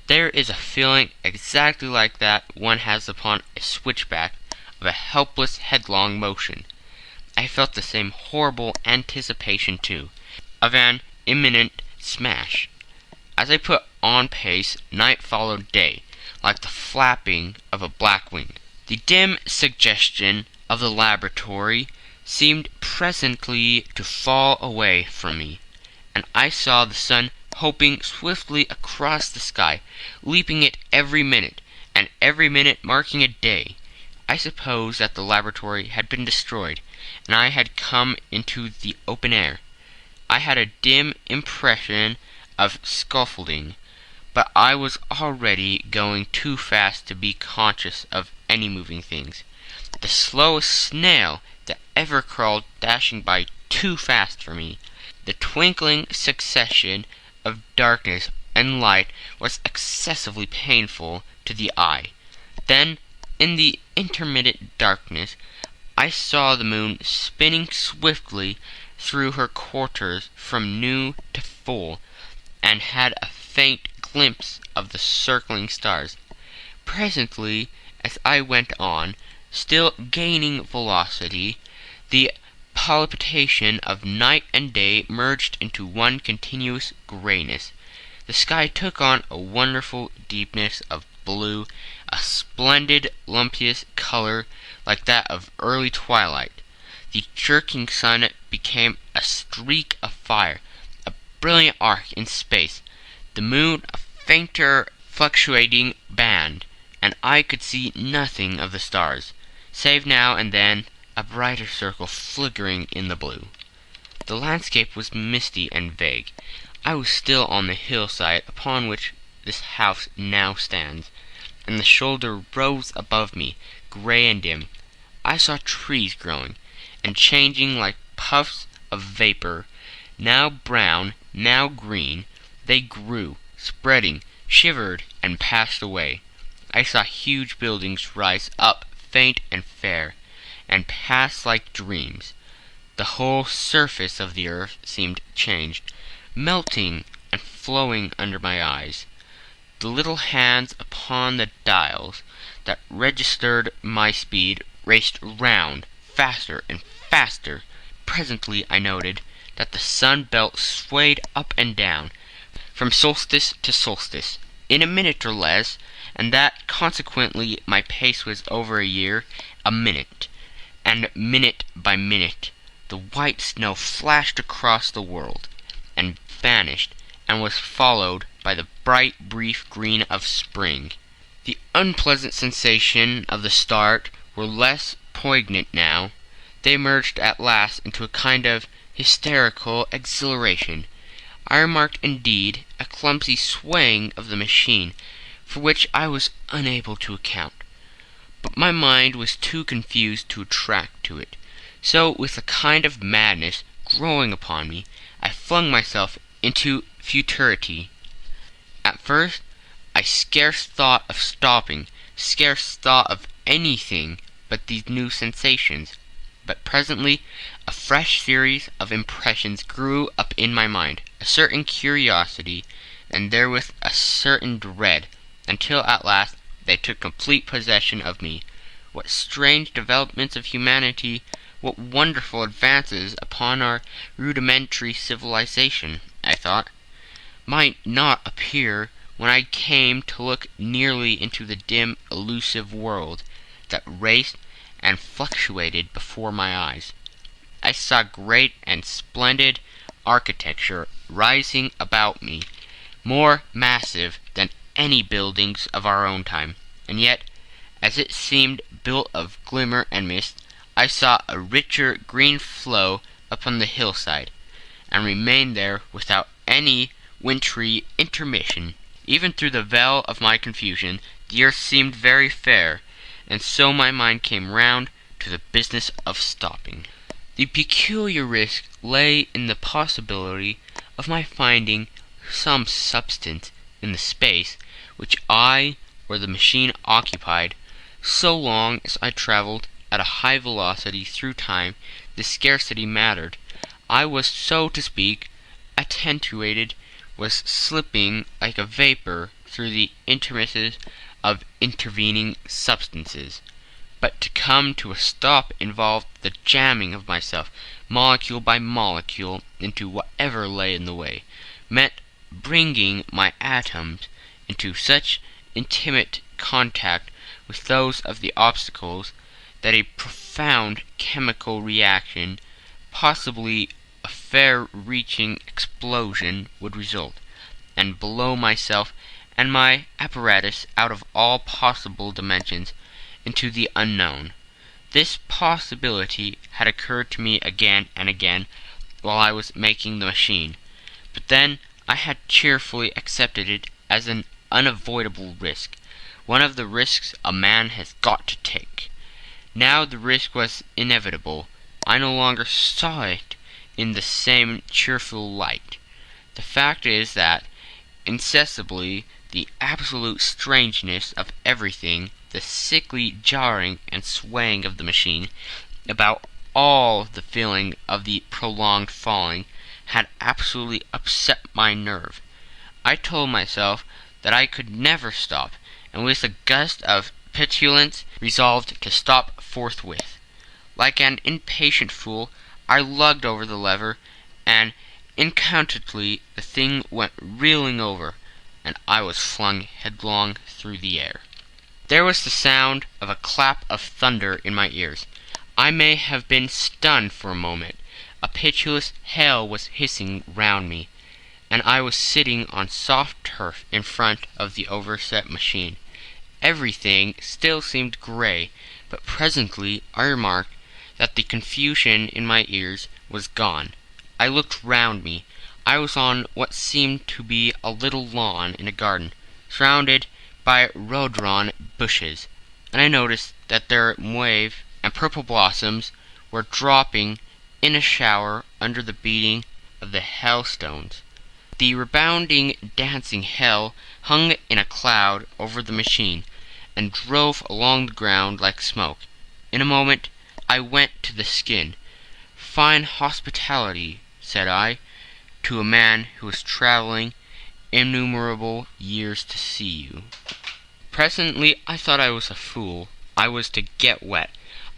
A: There is a feeling exactly like that one has upon a switchback of a helpless headlong motion. I felt the same horrible anticipation, too, of an imminent smash. As I put on pace, night followed day, like the flapping of a black wing. The dim suggestion of the laboratory seemed presently to fall away from me, and I saw the sun hoping swiftly across the sky, leaping it every minute, and every minute marking a day. I suppose that the laboratory had been destroyed, and I had come into the open air. I had a dim impression of scaffolding, but I was already going too fast to be conscious of any moving things. The slowest snail that ever crawled dashing by too fast for me. The twinkling succession of darkness and light was excessively painful to the eye. Then, in the intermittent darkness, I saw the moon spinning swiftly through her quarters from new to full, and had a faint glimpse of the circling stars. Presently, as I went on, still gaining velocity, the palpitation of night and day merged into one continuous grayness. The sky took on a wonderful deepness of blue, a splendid luminous color like that of early twilight. The jerking sun became a streak of fire, a brilliant arc in space, the moon a fainter fluctuating band, and I could see nothing of the stars, save now and then a brighter circle flickering in the blue. The landscape was misty and vague. I was still on the hillside upon which this house now stands, and the shoulder rose above me, grey and dim. I saw trees growing, and changing like puffs of vapor, now brown, now green. They grew, spreading, shivered, and passed away. I saw huge buildings rise up, faint and fair, and pass like dreams. The whole surface of the earth seemed changed, melting and flowing under my eyes. The little hands upon the dials that registered my speed raced round, faster and faster. Presently I noted that the sun belt swayed up and down, from solstice to solstice, in a minute or less, and that consequently my pace was over a year, a minute, and minute by minute the white snow flashed across the world, and vanished, and was followed by the bright brief green of spring. The unpleasant sensation of the start were less poignant now. They merged at last into a kind of hysterical exhilaration. I remarked indeed a clumsy swaying of the machine, for which I was unable to account, but my mind was too confused to attract to it. So, with a kind of madness growing upon me, I flung myself into futurity. At first, I scarce thought of stopping, scarce thought of anything but these new sensations. But presently a fresh series of impressions grew up in my mind, a certain curiosity, and therewith a certain dread, until at last they took complete possession of me. What strange developments of humanity, what wonderful advances upon our rudimentary civilization, I thought, might not appear when I came to look nearly into the dim, elusive world that raced and fluctuated before my eyes. I saw great and splendid architecture rising about me, more massive than any buildings of our own time, and yet, as it seemed built of glimmer and mist, I saw a richer green flow upon the hillside, and remained there without any wintry intermission. Even through the veil of my confusion, the earth seemed very fair, and so my mind came round to the business of stopping. The peculiar risk lay in the possibility of my finding some substance in the space which I or the machine occupied. So long as I travelled at a high velocity through time, the scarcity mattered. I was, so to speak, attenuated, was slipping like a vapour through the interstices of intervening substances. But to come to a stop involved the jamming of myself, molecule by molecule, into whatever lay in the way, meant bringing my atoms into such intimate contact with those of the obstacles that a profound chemical reaction, possibly a far-reaching explosion, would result, and blow myself and my apparatus out of all possible dimensions into the unknown. This possibility had occurred to me again and again while I was making the machine, but then I had cheerfully accepted it as an unavoidable risk, one of the risks a man has got to take. Now the risk was inevitable. I no longer saw it in the same cheerful light. The fact is that, insensibly, the absolute strangeness of everything, the sickly jarring and swaying of the machine, about all the feeling of the prolonged falling, had absolutely upset my nerve. I told myself that I could never stop, and with a gust of petulance resolved to stop forthwith. Like an impatient fool, I lugged over the lever, and incontinently the thing went reeling over, and I was flung headlong through the air. There was the sound of a clap of thunder in my ears. I may have been stunned for a moment. A pitiless hail was hissing round me, and I was sitting on soft turf in front of the overset machine. Everything still seemed grey, but presently I remarked that the confusion in my ears was gone. I looked round me. I was on what seemed to be a little lawn in a garden, surrounded by rhododendron bushes, and I noticed that their mauve and purple blossoms were dropping in a shower under the beating of the hailstones. The rebounding, dancing hail hung in a cloud over the machine, and drove along the ground like smoke. In a moment I went to the skin. "Fine hospitality," said I, "to a man who was travelling innumerable years to see you." Presently I thought I was a fool. I was to get wet.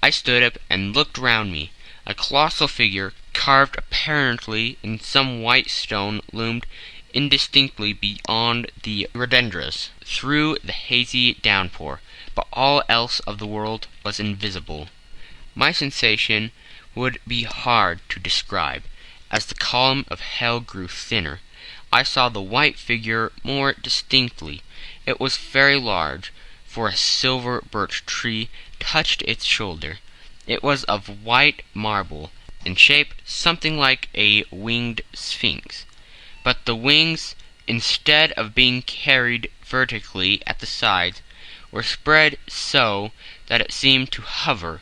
A: I stood up and looked round me. A colossal figure, carved apparently in some white stone, loomed indistinctly beyond the rhododendrons through the hazy downpour, but all else of the world was invisible. My sensation would be hard to describe. As the column of hail grew thinner, I saw the white figure more distinctly. It was very large, for a silver birch tree touched its shoulder. It was of white marble, in shape something like a winged sphinx, but the wings, instead of being carried vertically at the sides, were spread so that it seemed to hover.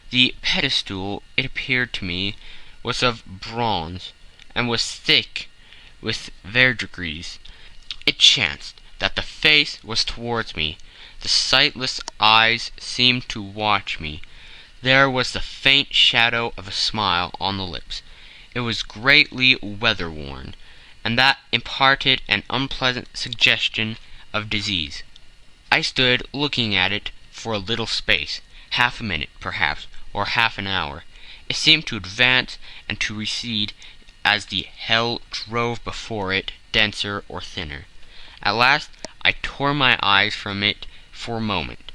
A: The pedestal, it appeared to me, was of bronze, and was thick with verdigris. It chanced that the face was towards me. The sightless eyes seemed to watch me. There was the faint shadow of a smile on the lips. It was greatly weather-worn, and that imparted an unpleasant suggestion of disease. I stood looking at it for a little space, half a minute, perhaps, or half an hour. It seemed to advance and to recede as the hell drove before it, denser or thinner. At last I tore my eyes from it for a moment,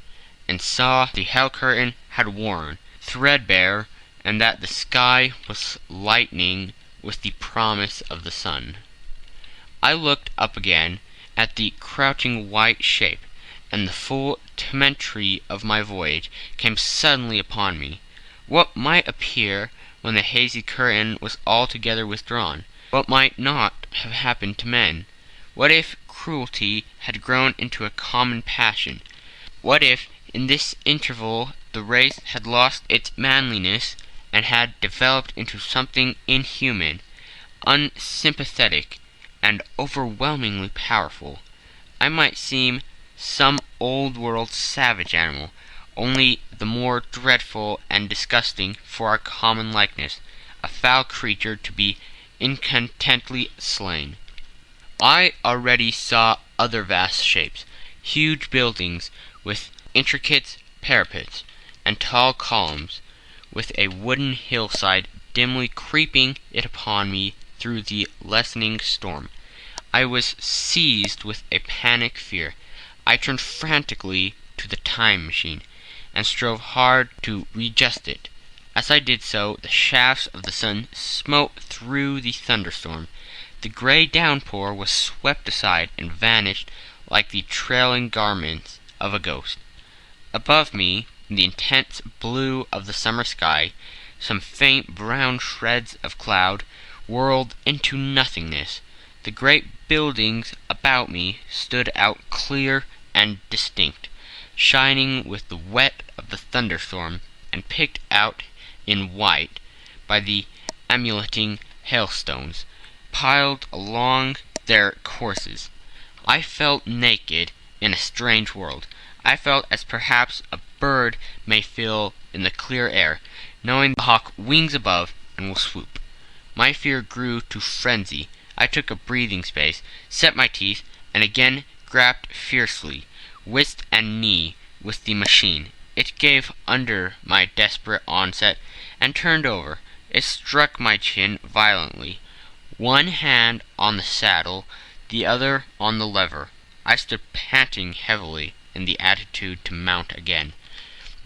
A: and saw the hell curtain had worn threadbare, and that the sky was lightening with the promise of the sun. I looked up again at the crouching white shape, and the full temerity of my voyage came suddenly upon me. What might appear when the hazy curtain was altogether withdrawn? What might not have happened to men? What if cruelty had grown into a common passion? What if in this interval the race had lost its manliness and had developed into something inhuman, unsympathetic, and overwhelmingly powerful? I might seem some old-world savage animal, only the more dreadful and disgusting for our common likeness, a foul creature to be incontinently slain. I already saw other vast shapes, huge buildings with intricate parapets and tall columns, with a wooden hillside dimly creeping it upon me through the lessening storm. I was seized with a panic fear. I turned frantically to the time machine, and strove hard to readjust it. As I did so, the shafts of the sun smote through the thunderstorm. The grey downpour was swept aside and vanished like the trailing garments of a ghost. Above me, in the intense blue of the summer sky, some faint brown shreds of cloud whirled into nothingness. The great buildings about me stood out clear and distinct, shining with the wet of the thunderstorm, and picked out in white by the amuleting hailstones piled along their courses. I felt naked in a strange world. I felt as perhaps a bird may feel in the clear air, knowing the hawk wings above and will swoop. My fear grew to frenzy. I took a breathing space, set my teeth, and again grabbed fiercely, wrist and knee, with the machine. It gave under my desperate onset and turned over. It struck my chin violently. One hand on the saddle, the other on the lever. I stood panting heavily in the attitude to mount again.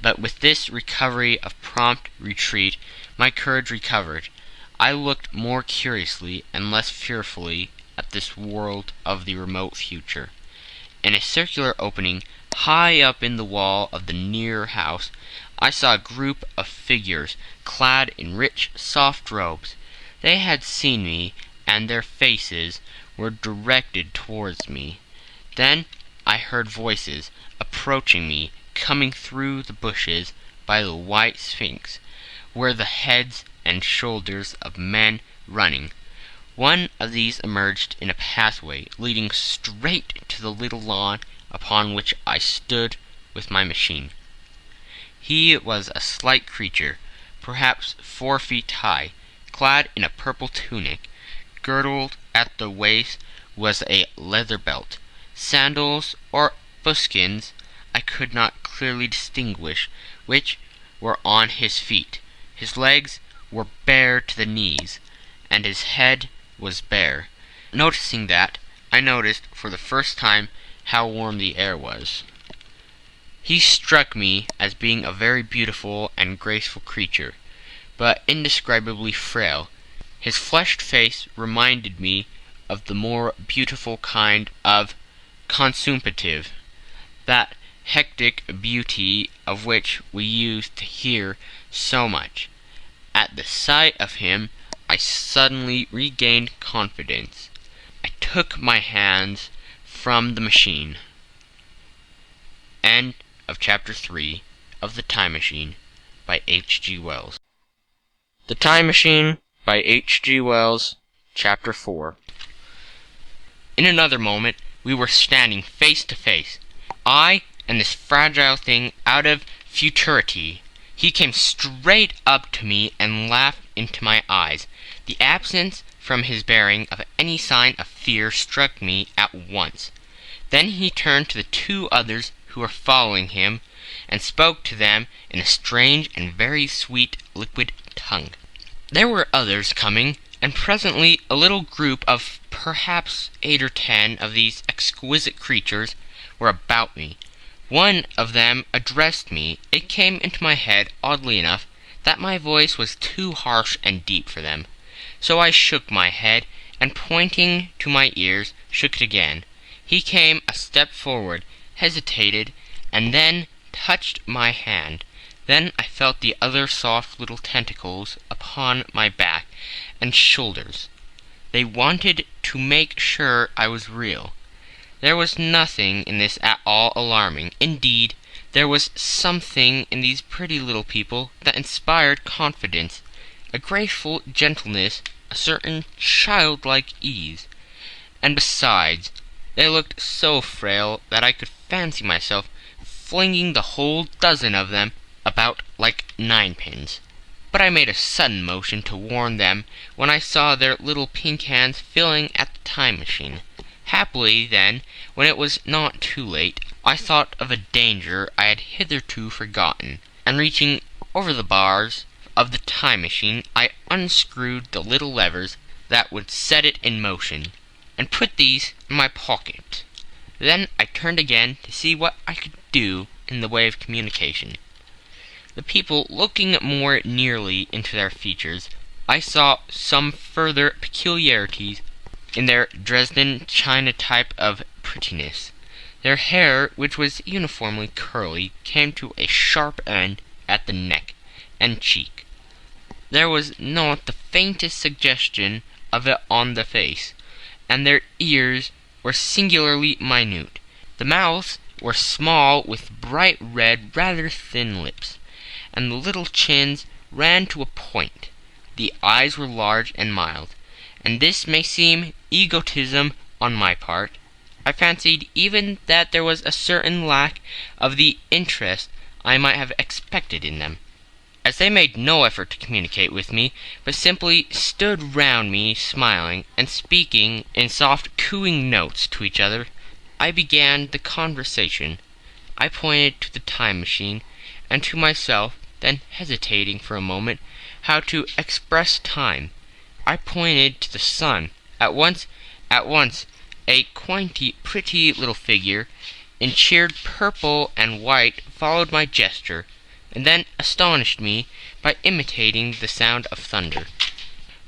A: But with this recovery of prompt retreat, my courage recovered. I looked more curiously and less fearfully at this world of the remote future. In a circular opening high up in the wall of the near house, I saw a group of figures clad in rich, soft robes. They had seen me, and their faces were directed towards me. Then I heard voices approaching me, coming through the bushes by the white sphinx, where the heads and shoulders of men running. One of these emerged in a pathway leading straight to the little lawn upon which I stood with my machine. He was a slight creature, perhaps 4 feet high, clad in a purple tunic. Girdled at the waist was a leather belt. Sandals or buskins, I could not clearly distinguish, which were on his feet. His legs were bare to the knees, and his head was bare. Noticing that, I noticed for the first time how warm the air was. He struck me as being a very beautiful and graceful creature, but indescribably frail. His flushed face reminded me of the more beautiful kind of consumptive, that hectic beauty of which we used to hear so much. At the sight of him, I suddenly regained confidence. I took my hands from the machine. End of Chapter 3 of The Time Machine by H.G. Wells. The Time Machine by H.G. Wells, Chapter 4. In another moment we were standing face to face, I and this fragile thing out of futurity. He came straight up to me and laughed into my eyes. The absence from his bearing of any sign of fear struck me at once. Then he turned to the two others who were following him, and spoke to them in a strange and very sweet liquid tongue. There were others coming, and presently a little group of perhaps 8 or 10 of these exquisite creatures were about me. One of them addressed me. It came into my head, oddly enough, that my voice was too harsh and deep for them. So I shook my head, and pointing to my ears, shook it again. He came a step forward, hesitated, and then touched my hand. Then I felt the other soft little tentacles upon my back and shoulders. They wanted to make sure I was real. There was nothing in this at all alarming. Indeed, there was something in these pretty little people that inspired confidence, a graceful gentleness, a certain childlike ease. And besides, they looked so frail that I could fancy myself flinging the whole dozen of them about like ninepins. But I made a sudden motion to warn them when I saw their little pink hands filling at the time machine. Happily, then, when it was not too late, I thought of a danger I had hitherto forgotten, and reaching over the bars of the time machine, I unscrewed the little levers that would set it in motion, and put these in my pocket. Then I turned again to see what I could do in the way of communication. The people looking more nearly into their features, I saw some further peculiarities in their Dresden china type of prettiness. Their hair, which was uniformly curly, came to a sharp end at the neck and cheek. There was not the faintest suggestion of it on the face, and their ears were singularly minute. The mouths were small, with bright red, rather thin lips, and the little chins ran to a point. The eyes were large and mild, and this may seem egotism on my part. I fancied even that there was a certain lack of the interest I might have expected in them, as they made no effort to communicate with me, but simply stood round me smiling and speaking in soft cooing notes to each other. I began the conversation. I pointed to the time machine and to myself, then hesitating for a moment how to express time, I pointed to the sun. At once, a quainty, pretty little figure in cheered purple and white followed my gesture, and then astonished me by imitating the sound of thunder.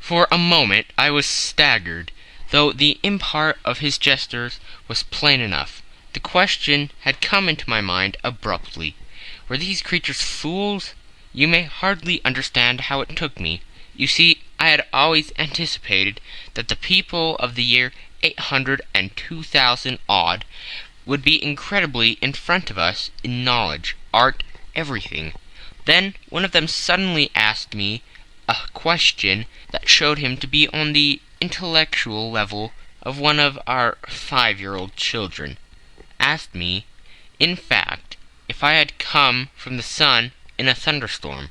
A: For a moment I was staggered, though the import of his gestures was plain enough. The question had come into my mind abruptly. Were these creatures fools? You may hardly understand how it took me. You see, I had always anticipated that the people of the year 800 and 2000 odd would be incredibly in front of us in knowledge, art, everything. Then one of them suddenly asked me a question that showed him to be on the intellectual level of one of our 5-year-old children. Asked me, in fact, if I had come from the sun in a thunderstorm.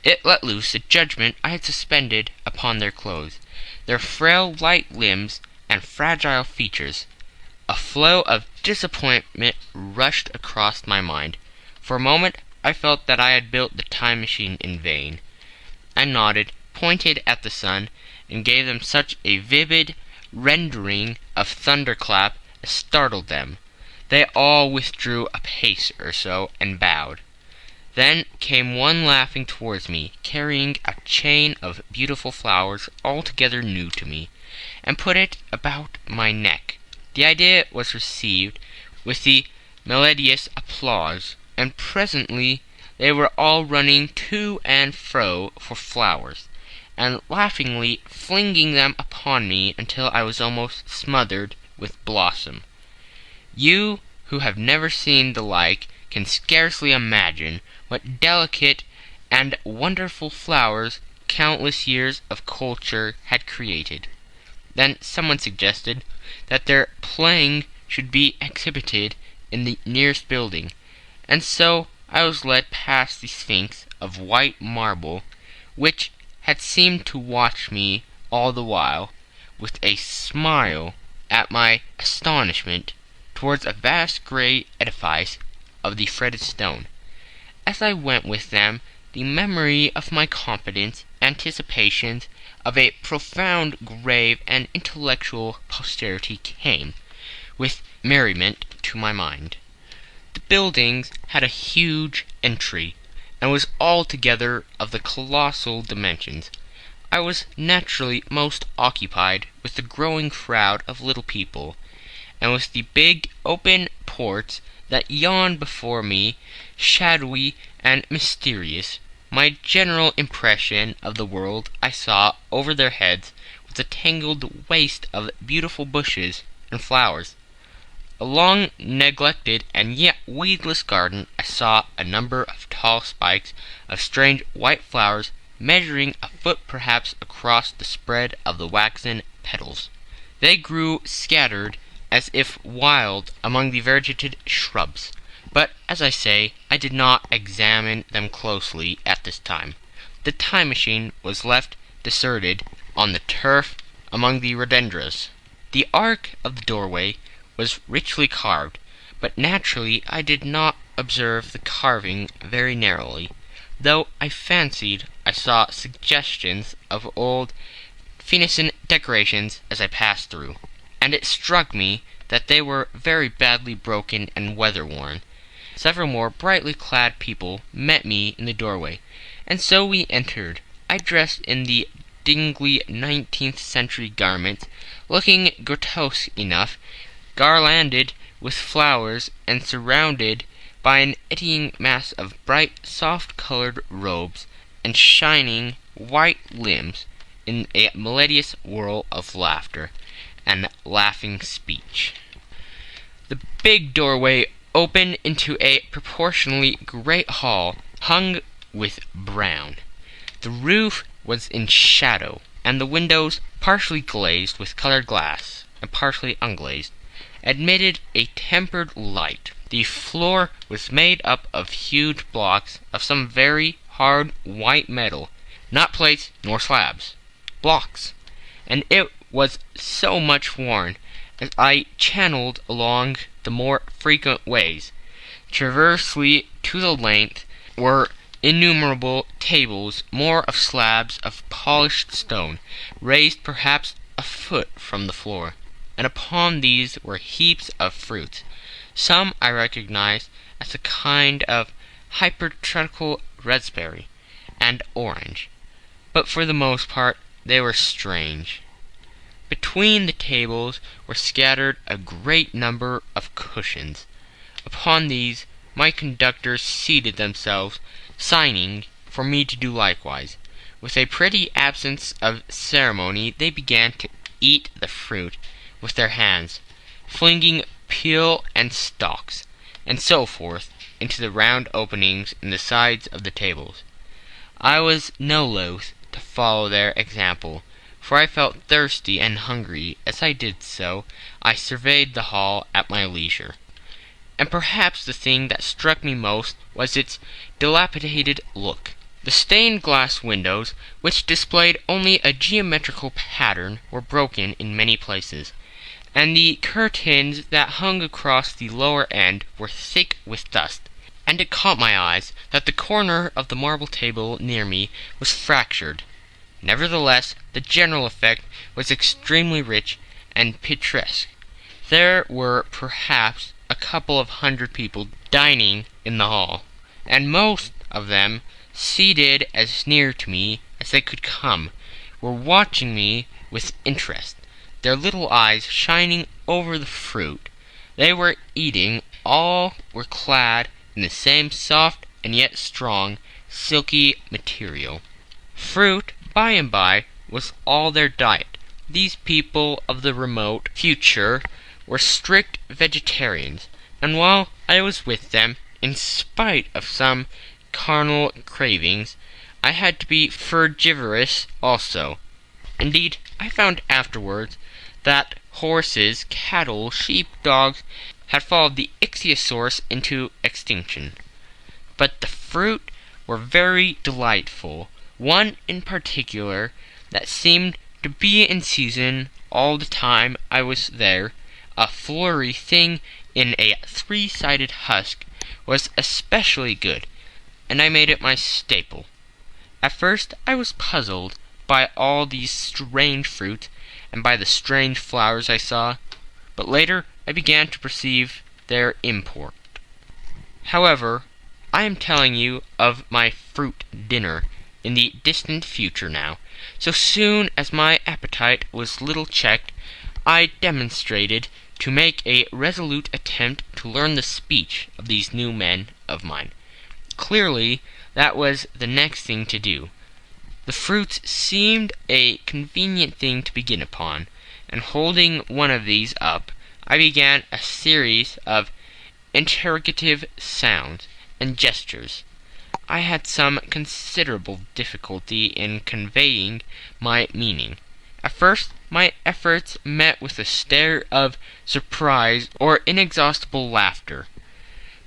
A: It let loose a judgment I had suspended upon their clothes, their frail light limbs and fragile features. A flow of disappointment rushed across my mind. For a moment I felt that I had built the time machine in vain. I nodded, pointed at the sun, and gave them such a vivid rendering of thunderclap as startled them. They all withdrew a pace or so and bowed. Then came one laughing towards me, carrying a chain of beautiful flowers altogether new to me, and put it about my neck. The idea was received with the melodious applause, and presently they were all running to and fro for flowers, and laughingly flinging them upon me until I was almost smothered with blossom. You who have never seen the like can scarcely imagine what delicate and wonderful flowers countless years of culture had created. Then someone suggested that their playing should be exhibited in the nearest building, and so I was led past the Sphinx of white marble, which had seemed to watch me all the while, with a smile at my astonishment, towards a vast grey edifice of the fretted stone. As I went with them, the memory of my confident anticipations of a profound, grave, and intellectual posterity came, with merriment, to my mind. The buildings had a huge entry, and was altogether of the colossal dimensions. I was naturally most occupied with the growing crowd of little people, and with the big open ports that yawned before me, shadowy and mysterious. My general impression of the world I saw over their heads was a tangled waste of beautiful bushes and flowers. A long neglected and yet weedless garden. I saw a number of tall spikes of strange white flowers measuring a foot perhaps across the spread of the waxen petals. They grew scattered as if wild among the variegated shrubs, but, as I say, I did not examine them closely at this time. The time machine was left deserted on the turf among the rhododendrons. The arch of the doorway was richly carved, but naturally I did not observe the carving very narrowly, though I fancied I saw suggestions of old Phoenician decorations as I passed through, and it struck me that they were very badly broken and weather-worn. Several more brightly clad people met me in the doorway, and so we entered. I dressed in the dingy 19th century garments, looking grotesque enough, garlanded with flowers and surrounded by an eddying mass of bright, soft-colored robes and shining white limbs, in a melodious whirl of laughter and laughing speech. The big doorway opened into a proportionally great hall hung with brown. The roof was in shadow, and the windows, partially glazed with colored glass and partially unglazed, admitted a tempered light. The floor was made up of huge blocks of some very hard white metal, not plates nor slabs, blocks, and it was so much worn as I channeled along the more frequent ways. Transversely to the length were innumerable tables, more of slabs of polished stone, raised perhaps a foot from the floor, and upon these were heaps of fruits. Some I recognized as a kind of hypertropical raspberry and orange, but for the most part they were strange. Between the tables were scattered a great number of cushions. Upon these my conductors seated themselves, signing for me to do likewise. With a pretty absence of ceremony they began to eat the fruit with their hands, flinging peel and stalks, and so forth, into the round openings in the sides of the tables. I was no loath to follow their example, for I felt thirsty and hungry. As I did so, I surveyed the hall at my leisure, and perhaps the thing that struck me most was its dilapidated look. The stained glass windows, which displayed only a geometrical pattern, were broken in many places, and the curtains that hung across the lower end were thick with dust, and it caught my eyes that the corner of the marble table near me was fractured. Nevertheless, the general effect was extremely rich and picturesque. There were perhaps a couple of hundred people dining in the hall, and most of them, seated as near to me as they could come, were watching me with interest, their little eyes shining over the fruit they were eating. All were clad in the same soft and yet strong, silky material. Fruit, by and by, was all their diet. These people of the remote future were strict vegetarians, and while I was with them, in spite of some carnal cravings, I had to be frugivorous also. Indeed, I found afterwards that horses, cattle, sheep, dogs had followed the ichthyosaurs into extinction. But the fruit were very delightful. One in particular that seemed to be in season all the time I was there, a floury thing in a three-sided husk, was especially good, and I made it my staple. At first I was puzzled by all these strange fruits and by the strange flowers I saw, but later I began to perceive their import. However, I am telling you of my fruit dinner in the distant future now. So soon as my appetite was little checked, I demonstrated to make a resolute attempt to learn the speech of these new men of mine. Clearly, that was the next thing to do. The fruits seemed a convenient thing to begin upon, and holding one of these up, I began a series of interrogative sounds and gestures. I had some considerable difficulty in conveying my meaning. At first, my efforts met with a stare of surprise or inexhaustible laughter.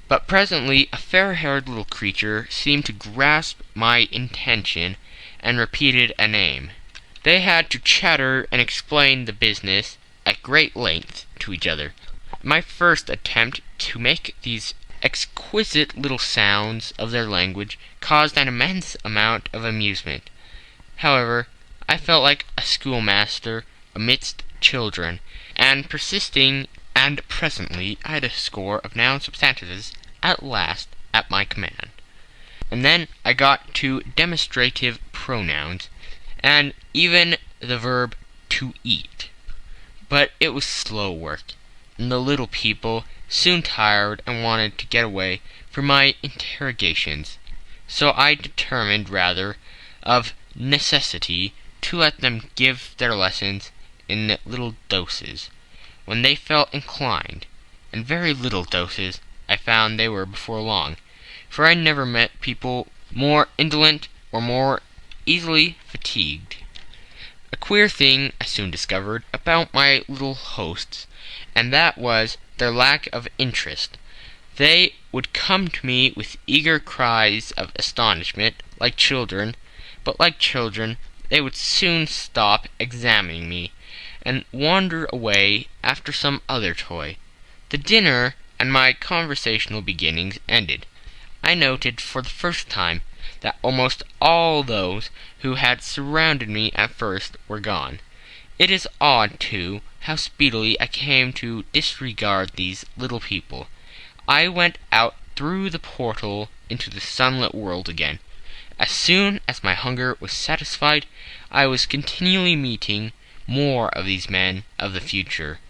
A: But presently a fair-haired little creature seemed to grasp my intention and repeated a name. They had to chatter and explain the business at great length to each other. My first attempt to make these exquisite little sounds of their language caused an immense amount of amusement. However, I felt like a schoolmaster amidst children, and presently I had a score of noun substantives at last at my command. And then I got to demonstrative pronouns, and even the verb to eat. But it was slow work, and the little people soon tired and wanted to get away from my interrogations. So I determined rather, of necessity, to let them give their lessons in little doses, when they felt inclined, and very little doses I found they were before long, for I never met people more indolent or more easily fatigued. A queer thing I soon discovered about my little hosts, and that was their lack of interest. They would come to me with eager cries of astonishment, like children, but like children they would soon stop examining me, and wander away after some other toy. The dinner and my conversational beginnings ended, I noted for the first time that almost all those who had surrounded me at first were gone. It is odd, too, how speedily I came to disregard these little people. I went out through the portal into the sunlit world again. As soon as my hunger was satisfied, I was continually meeting more of these men of the future,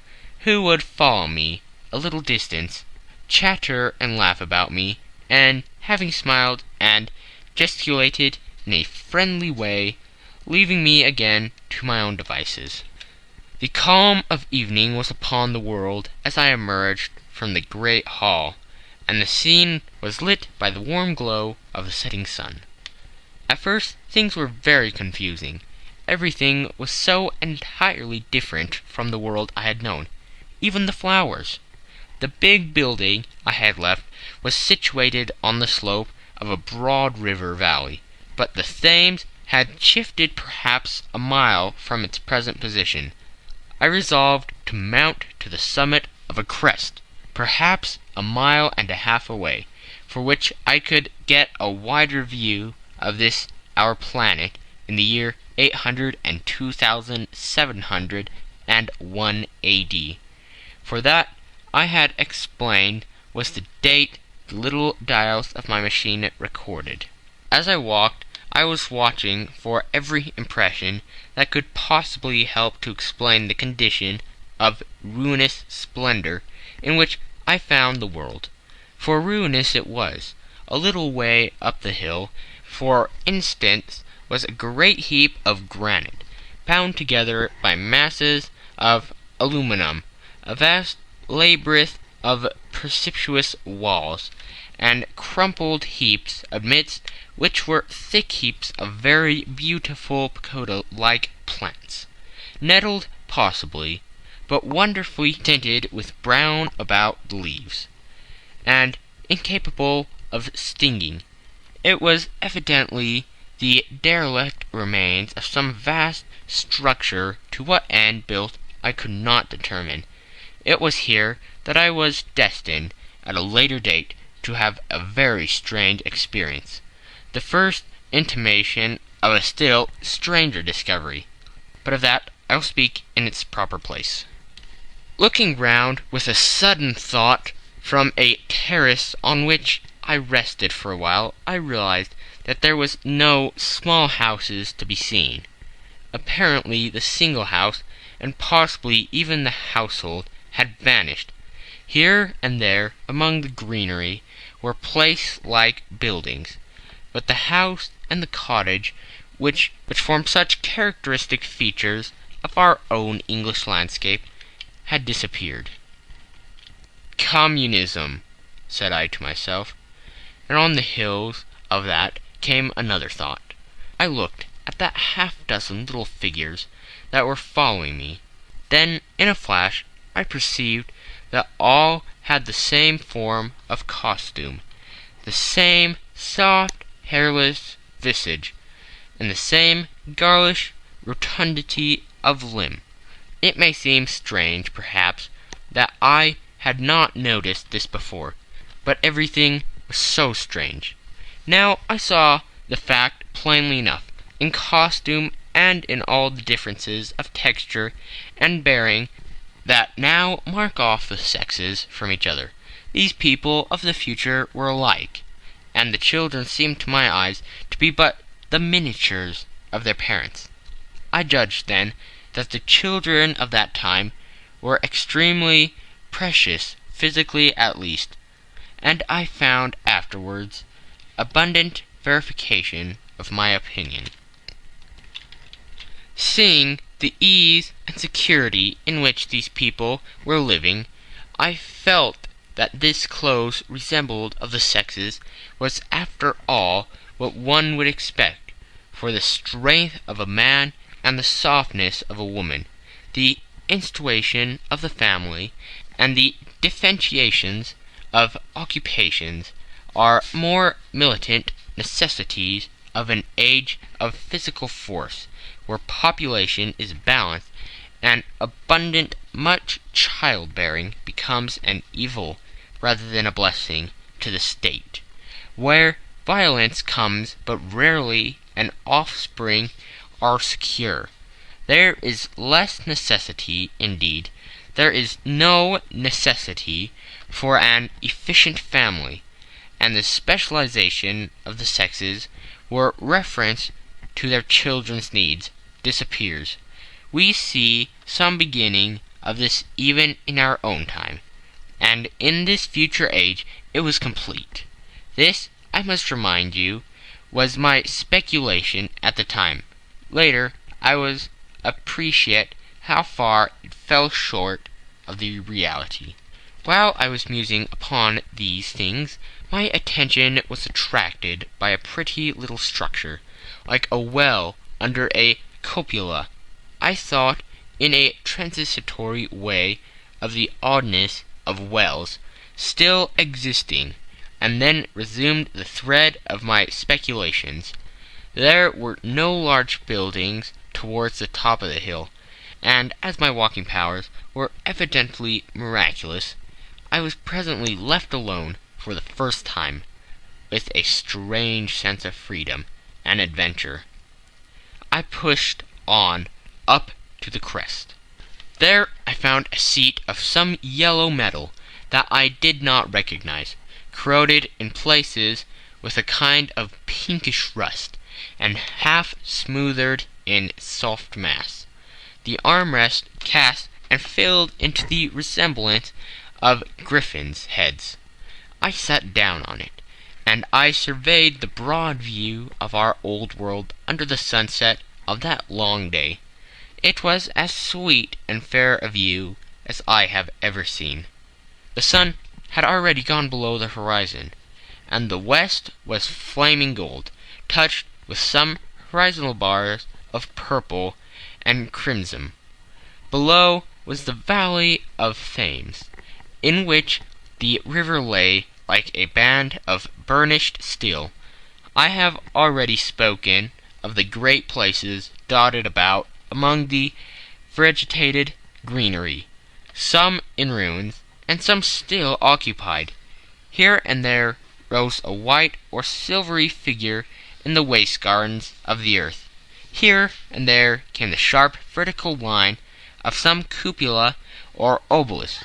A: who would follow me a little distance, chatter and laugh about me, and, having smiled and gesticulated in a friendly way, leaving me again to my own devices. The calm of evening was upon the world as I emerged from the great hall, and the scene was lit by the warm glow of the setting sun. At first things were very confusing. Everything was so entirely different from the world I had known, even the flowers. The big building I had left was situated on the slope of a broad river valley, but the Thames had shifted perhaps a mile from its present position. I resolved to mount to the summit of a crest, perhaps a mile and a half away, for which I could get a wider view of this our planet in the year 802,701 A.D. For that, I had explained, was the date the little dials of my machine recorded. As I walked, I was watching for every impression that could possibly help to explain the condition of ruinous splendor in which I found the world. For ruinous it was. A little way up the hill, for instance, was a great heap of granite, bound together by masses of aluminum, a vast labyrinth of precipitous walls, and crumpled heaps amidst which were thick heaps of very beautiful pagoda-like plants, nettled possibly, but wonderfully tinted with brown about the leaves, and incapable of stinging. It was evidently the derelict remains of some vast structure, to what end built I could not determine. It was here that I was destined, at a later date, to have a very strange experience, the first intimation of a still stranger discovery. But of that I will speak in its proper place. Looking round with a sudden thought from a terrace on which I rested for a while, I realized that there was no small houses to be seen. Apparently the single house, and possibly even the household, had vanished. Here and there among the greenery were place-like buildings, but the house and the cottage, which form such characteristic features of our own English landscape, had disappeared. Communism, said I to myself, and on the heels of that came another thought. I looked at that half-dozen little figures that were following me. Then, in a flash, I perceived that all had the same form of costume, the same soft, hairless visage, and the same girlish rotundity of limb. It may seem strange, perhaps, that I had not noticed this before, but everything was so strange. Now I saw the fact plainly enough, in costume and in all the differences of texture and bearing that now mark off the sexes from each other. These people of the future were alike, and the children seemed to my eyes to be but the miniatures of their parents. I judged then that the children of that time were extremely precious, physically at least, and I found afterwards abundant verification of my opinion. Seeing the ease and security in which these people were living, I felt that this close resemblance of the sexes was after all what one would expect, for the strength of a man and the softness of a woman, the institution of the family, and the differentiations of occupations are more militant necessities of an age of physical force, where population is balanced and abundant. Much childbearing becomes an evil rather than a blessing to the state, where violence comes but rarely and offspring are secure. There is less necessity, indeed, there is no necessity for an efficient family, and the specialization of the sexes, where reference to their children's needs disappears. We see some beginning of this even in our own time, and in this future age it was complete. This, I must remind you, was my speculation at the time. Later, I was appreciate how far it fell short of the reality. While I was musing upon these things, my attention was attracted by a pretty little structure, like a well under a cupola. I thought in a transitory way of the oddness of wells still existing, and then resumed the thread of my speculations. There were no large buildings towards the top of the hill, and as my walking powers were evidently miraculous, I was presently left alone for the first time, with a strange sense of freedom and adventure. I pushed on up to the crest. There I found a seat of some yellow metal that I did not recognize, corroded in places with a kind of pinkish rust, and half smothered in soft mass. The armrest cast and filled into the resemblance of griffins' heads. I sat down on it, and I surveyed the broad view of our old world under the sunset of that long day. It was as sweet and fair a view as I have ever seen. The sun had already gone below the horizon, and the west was flaming gold, touched with some horizontal bars of purple, and crimson. Below was the valley of Thames, in which the river lay like a band of burnished steel. I have already spoken of the great places dotted about among the vegetated greenery, some in ruins, and some still occupied. Here and there rose a white or silvery figure in the waste gardens of the earth. Here and there came the sharp vertical line of some cupola or obelisk.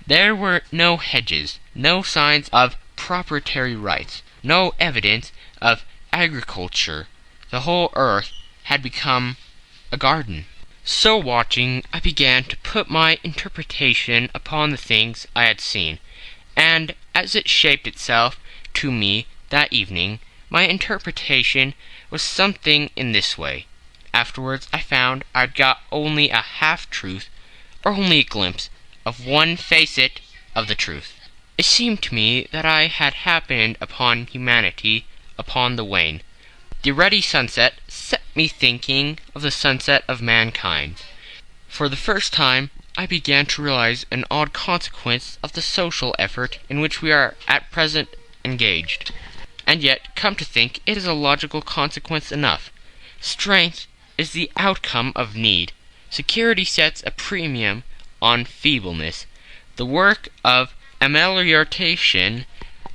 A: There were no hedges, no signs of proprietary rights, no evidence of agriculture. The whole earth had become a garden. So watching, I began to put my interpretation upon the things I had seen, and as it shaped itself to me that evening, my interpretation was something in this way. Afterwards I found I'd got only a half-truth, or only a glimpse of one facet of the truth. It seemed to me that I had happened upon humanity upon the wane. The ruddy sunset set me thinking of the sunset of mankind. For the first time I began to realize an odd consequence of the social effort in which we are at present engaged. And yet, come to think, it is a logical consequence enough. Strength is the outcome of need. Security sets a premium on feebleness. The work of amelioration,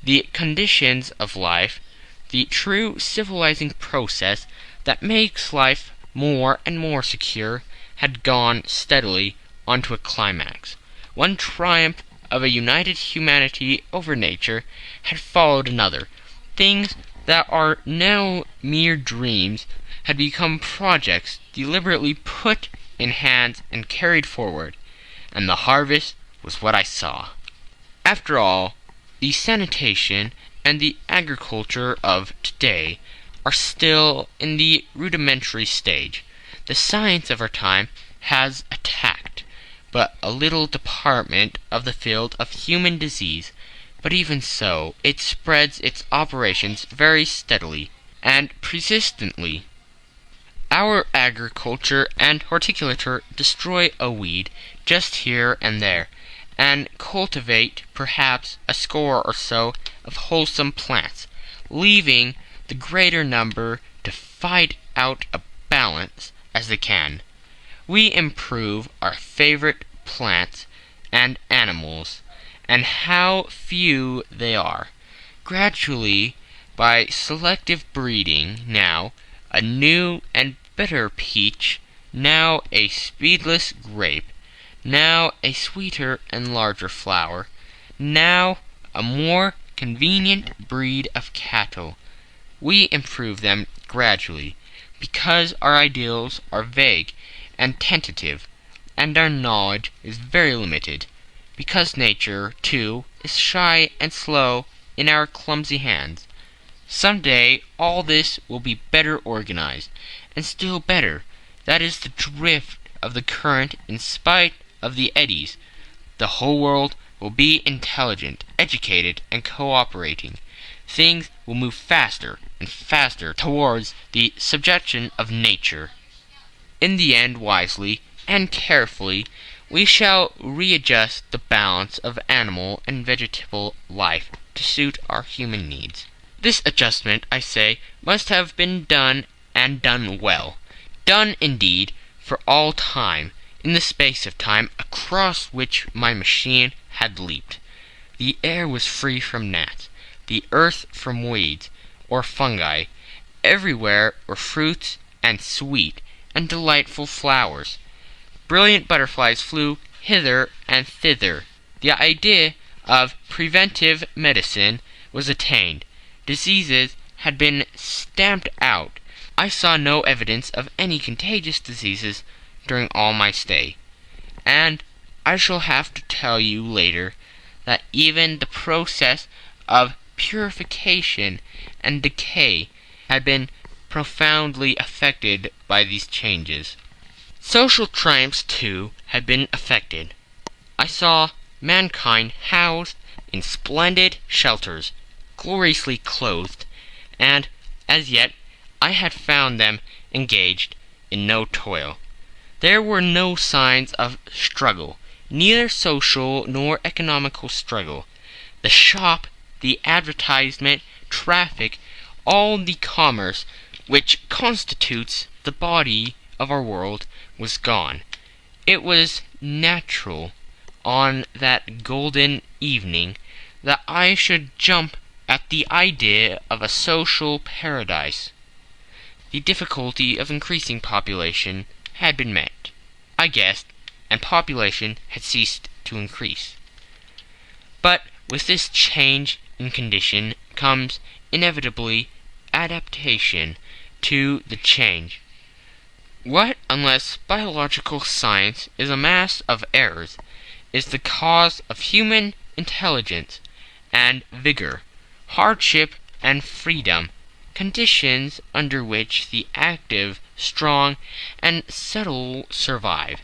A: the conditions of life, the true civilizing process that makes life more and more secure, had gone steadily on to a climax. One triumph of a united humanity over nature had followed another. Things that are now mere dreams had become projects deliberately put in hands and carried forward, and the harvest was what I saw. After all, the sanitation and the agriculture of today are still in the rudimentary stage. The science of our time has attacked but a little department of the field of human disease, but even so it spreads its operations very steadily and persistently. Our agriculture and horticulture destroy a weed just here and there, and cultivate perhaps a score or so of wholesome plants, leaving the greater number to fight out a balance as they can. We improve our favorite plants and animals, and how few they are. Gradually, by selective breeding, now a new and better peach, now a speedless grape, now a sweeter and larger flower, now a more convenient breed of cattle. We improve them gradually, because our ideals are vague and tentative, and our knowledge is very limited, because nature, too, is shy and slow in our clumsy hands. Some day all this will be better organized, and still better. That is the drift of the current in spite of the eddies. The whole world will be intelligent, educated, and cooperating. Things will move faster and faster towards the subjection of nature. In the end, wisely and carefully, we shall readjust the balance of animal and vegetable life to suit our human needs. This adjustment, I say, must have been done, and done well. Done, indeed, for all time, in the space of time across which my machine had leaped. The air was free from gnats, the earth from weeds or fungi. Everywhere were fruits and sweet and delightful flowers. Brilliant butterflies flew hither and thither. The idea of preventive medicine was attained. Diseases had been stamped out. I saw no evidence of any contagious diseases during all my stay. And I shall have to tell you later that even the process of purification and decay had been profoundly affected by these changes. Social triumphs, too, had been effected. I saw mankind housed in splendid shelters, gloriously clothed, and as yet I had found them engaged in no toil. There were no signs of struggle, neither social nor economical struggle. The shop, the advertisement, traffic, all the commerce which constitutes the body of our world was gone. It was natural, on that golden evening, that I should jump at the idea of a social paradise. The difficulty of increasing population had been met, I guessed, and population had ceased to increase. But with this change in condition comes inevitably adaptation to the change. What, unless biological science is a mass of errors, is the cause of human intelligence and vigor, hardship and freedom, conditions under which the active, strong, and subtle survive,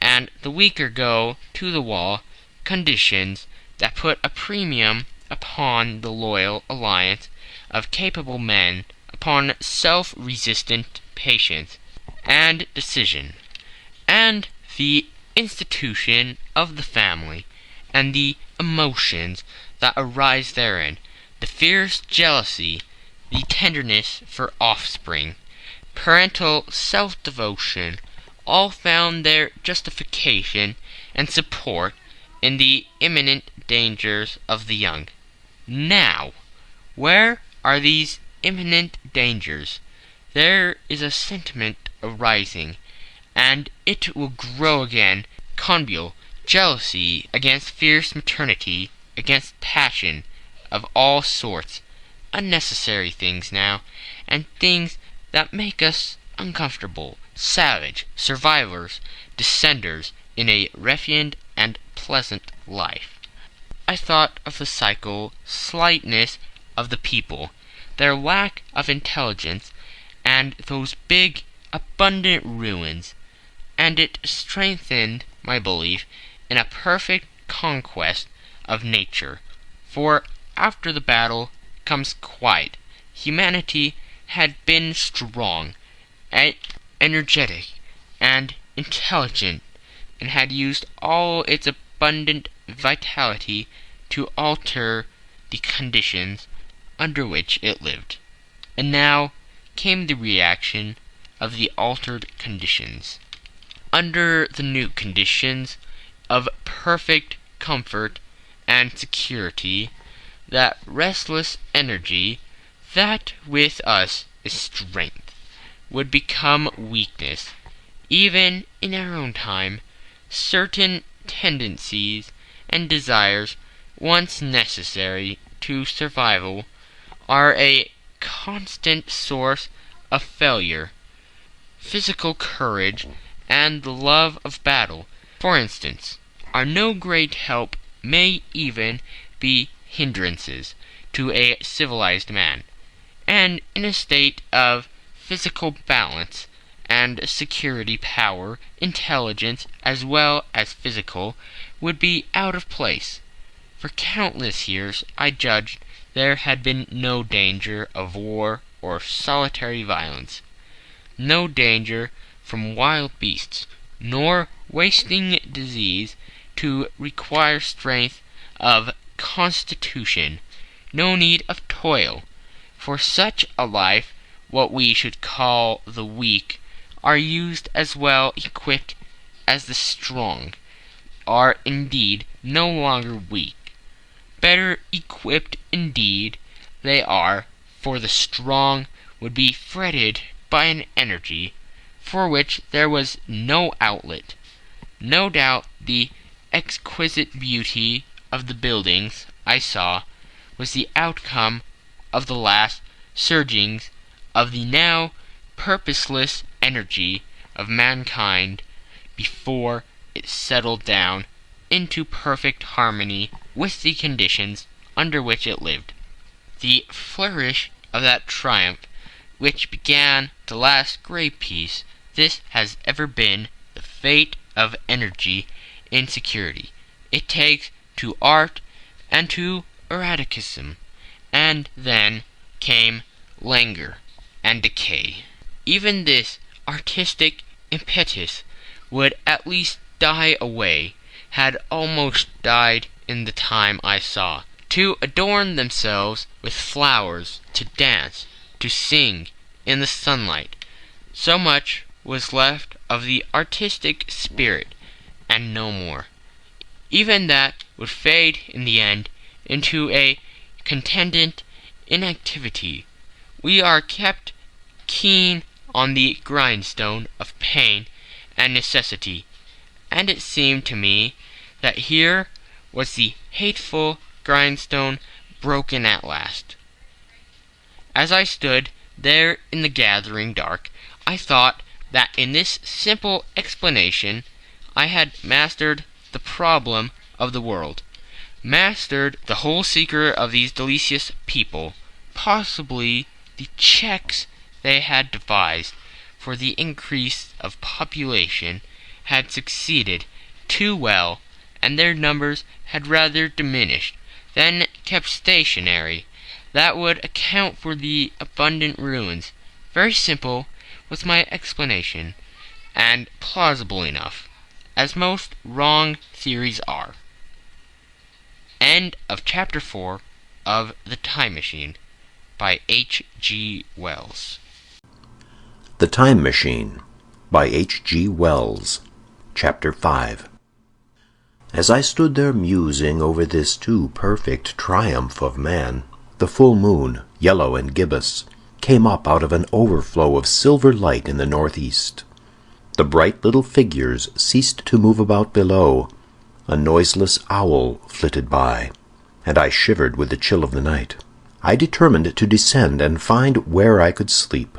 A: and the weaker go to the wall, conditions that put a premium upon the loyal alliance of capable men, upon self-resistant patience and decision, and the institution of the family, and the emotions that arise therein, the fierce jealousy, the tenderness for offspring, parental self-devotion, all found their justification and support in the imminent dangers of the young. Now, where are these imminent dangers? There is a sentiment arising, and it will grow again, connubial, jealousy against fierce maternity, against passion of all sorts, unnecessary things now, and things that make us uncomfortable, savage, survivors, descenders in a refined and pleasant life. I thought of the cycle slightness of the people, their lack of intelligence, and those big, abundant ruins, and it strengthened my belief in a perfect conquest of nature, for after the battle comes quiet. Humanity had been strong, energetic, and intelligent, and had used all its abundant vitality to alter the conditions under which it lived. And now came the reaction of the altered conditions. Under the new conditions of perfect comfort and security, that restless energy that with us is strength would become weakness. Even in our own time, certain tendencies and desires once necessary to survival are a constant source of failure. Physical courage and the love of battle, for instance, are no great help, may even be hindrances to a civilized man, and in a state of physical balance and security power, intelligence as well as physical, would be out of place. For countless years I judged there had been no danger of war or solitary violence, no danger from wild beasts, nor wasting disease to require strength of constitution, no need of toil. For such a life, what we should call the weak are used as well equipped as the strong, are indeed no longer weak. Better equipped indeed they are, for the strong would be fretted by an energy for which there was no outlet. No doubt the exquisite beauty of the buildings I saw was the outcome of the last surgings of the now purposeless energy of mankind before it settled down into perfect harmony with the conditions under which it lived. The flourish of that triumph which began the last great peace, this has ever been the fate of energy in security. It takes to art and to erraticism, and then came languor and decay. Even this artistic impetus would at least die away, had almost died in the time I saw, to adorn themselves with flowers, to dance, to sing in the sunlight. So much was left of the artistic spirit, and no more. Even that would fade in the end into a contented inactivity. We are kept keen on the grindstone of pain and necessity, and it seemed to me that here was the hateful grindstone broken at last. As I stood there in the gathering dark, I thought that in this simple explanation I had mastered the problem of the world, mastered the whole secret of these delicious people, possibly the checks they had devised for the increase of population had succeeded too well, and their numbers had rather diminished than kept stationary. That would account for the abundant ruins. Very simple was my explanation, and plausible enough, as most wrong theories are. End of Chapter 4 of The Time Machine by H.G. Wells.
B: The Time Machine by H.G. Wells. Chapter 5. As I stood there musing over this too perfect triumph of man, the full moon, yellow and gibbous, came up out of an overflow of silver light in the northeast. The bright little figures ceased to move about below. A noiseless owl flitted by, and I shivered with the chill of the night. I determined to descend and find where I could sleep.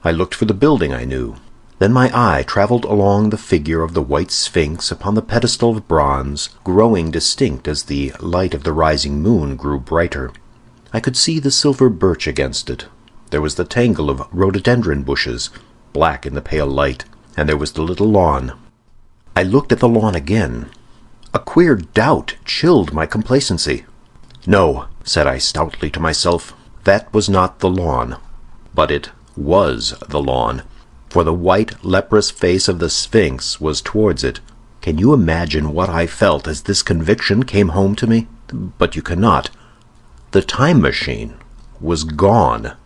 B: I looked for the building I knew. Then my eye traveled along the figure of the white sphinx upon the pedestal of bronze, growing distinct as the light of the rising moon grew brighter. I could see the silver birch against it. There was the tangle of rhododendron bushes, black in the pale light, and there was the little lawn. I looked at the lawn again. A queer doubt chilled my complacency. No, said I stoutly to myself, that was not the lawn. But it was the lawn, for the white, leprous face of the Sphinx was towards it. Can you imagine what I felt as this conviction came home to me? But you cannot. The time machine was gone.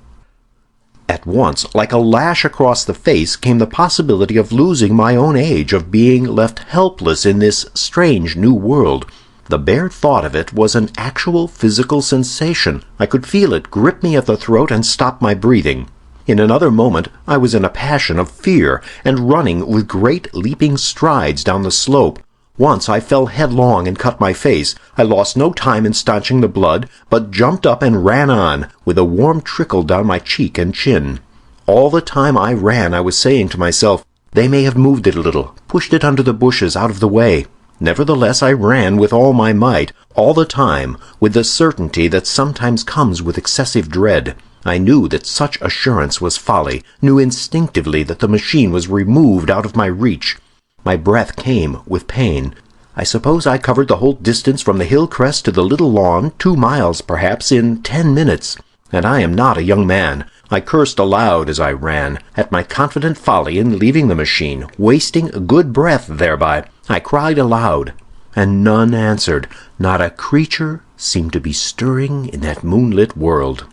B: At once, like a lash across the face, came the possibility of losing my own age, of being left helpless in this strange new world. The bare thought of it was an actual physical sensation. I could feel it grip me at the throat and stop my breathing. In another moment I was in a passion of fear, and running with great leaping strides down the slope. Once I fell headlong and cut my face. I lost no time in staunching the blood, but jumped up and ran on, with a warm trickle down my cheek and chin. All the time I ran I was saying to myself, they may have moved it a little, pushed it under the bushes out of the way. Nevertheless I ran with all my might, all the time, with the certainty that sometimes comes with excessive dread. I knew that such assurance was folly, knew instinctively that the machine was removed out of my reach. My breath came with pain. I suppose I covered the whole distance from the hill crest to the little lawn, 2 miles perhaps, in 10 minutes. And I am not a young man. I cursed aloud as I ran, at my confident folly in leaving the machine, wasting a good breath thereby. I cried aloud, and none answered. Not a creature seemed to be stirring in that moonlit world.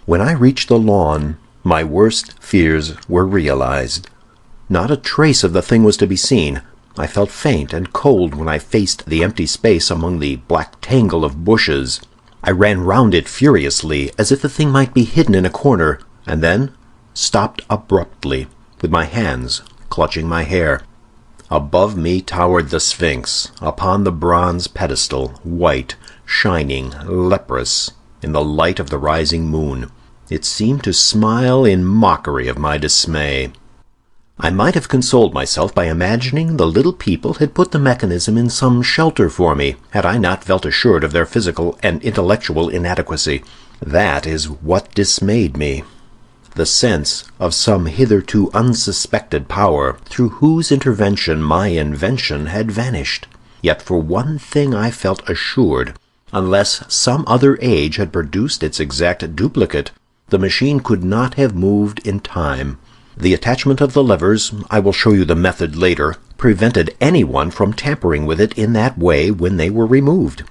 B: When I reached the lawn, my worst fears were realized. Not a trace of the thing was to be seen. I felt faint and cold when I faced the empty space among the black tangle of bushes. I ran round it furiously, as if the thing might be hidden in a corner, and then stopped abruptly, with my hands clutching my hair. Above me towered the Sphinx, upon the bronze pedestal, white, shining, leprous, in the light of the rising moon. It seemed to smile in mockery of my dismay. I might have consoled myself by imagining the little people had put the mechanism in some shelter for me, had I not felt assured of their physical and intellectual inadequacy. That is what dismayed me. The sense of some hitherto unsuspected power, through whose intervention my invention had vanished. Yet for one thing I felt assured. Unless some other age had produced its exact duplicate, the machine could not have moved in time. The attachment of the levers, I will show you the method later, prevented anyone from tampering with it in that way when they were removed.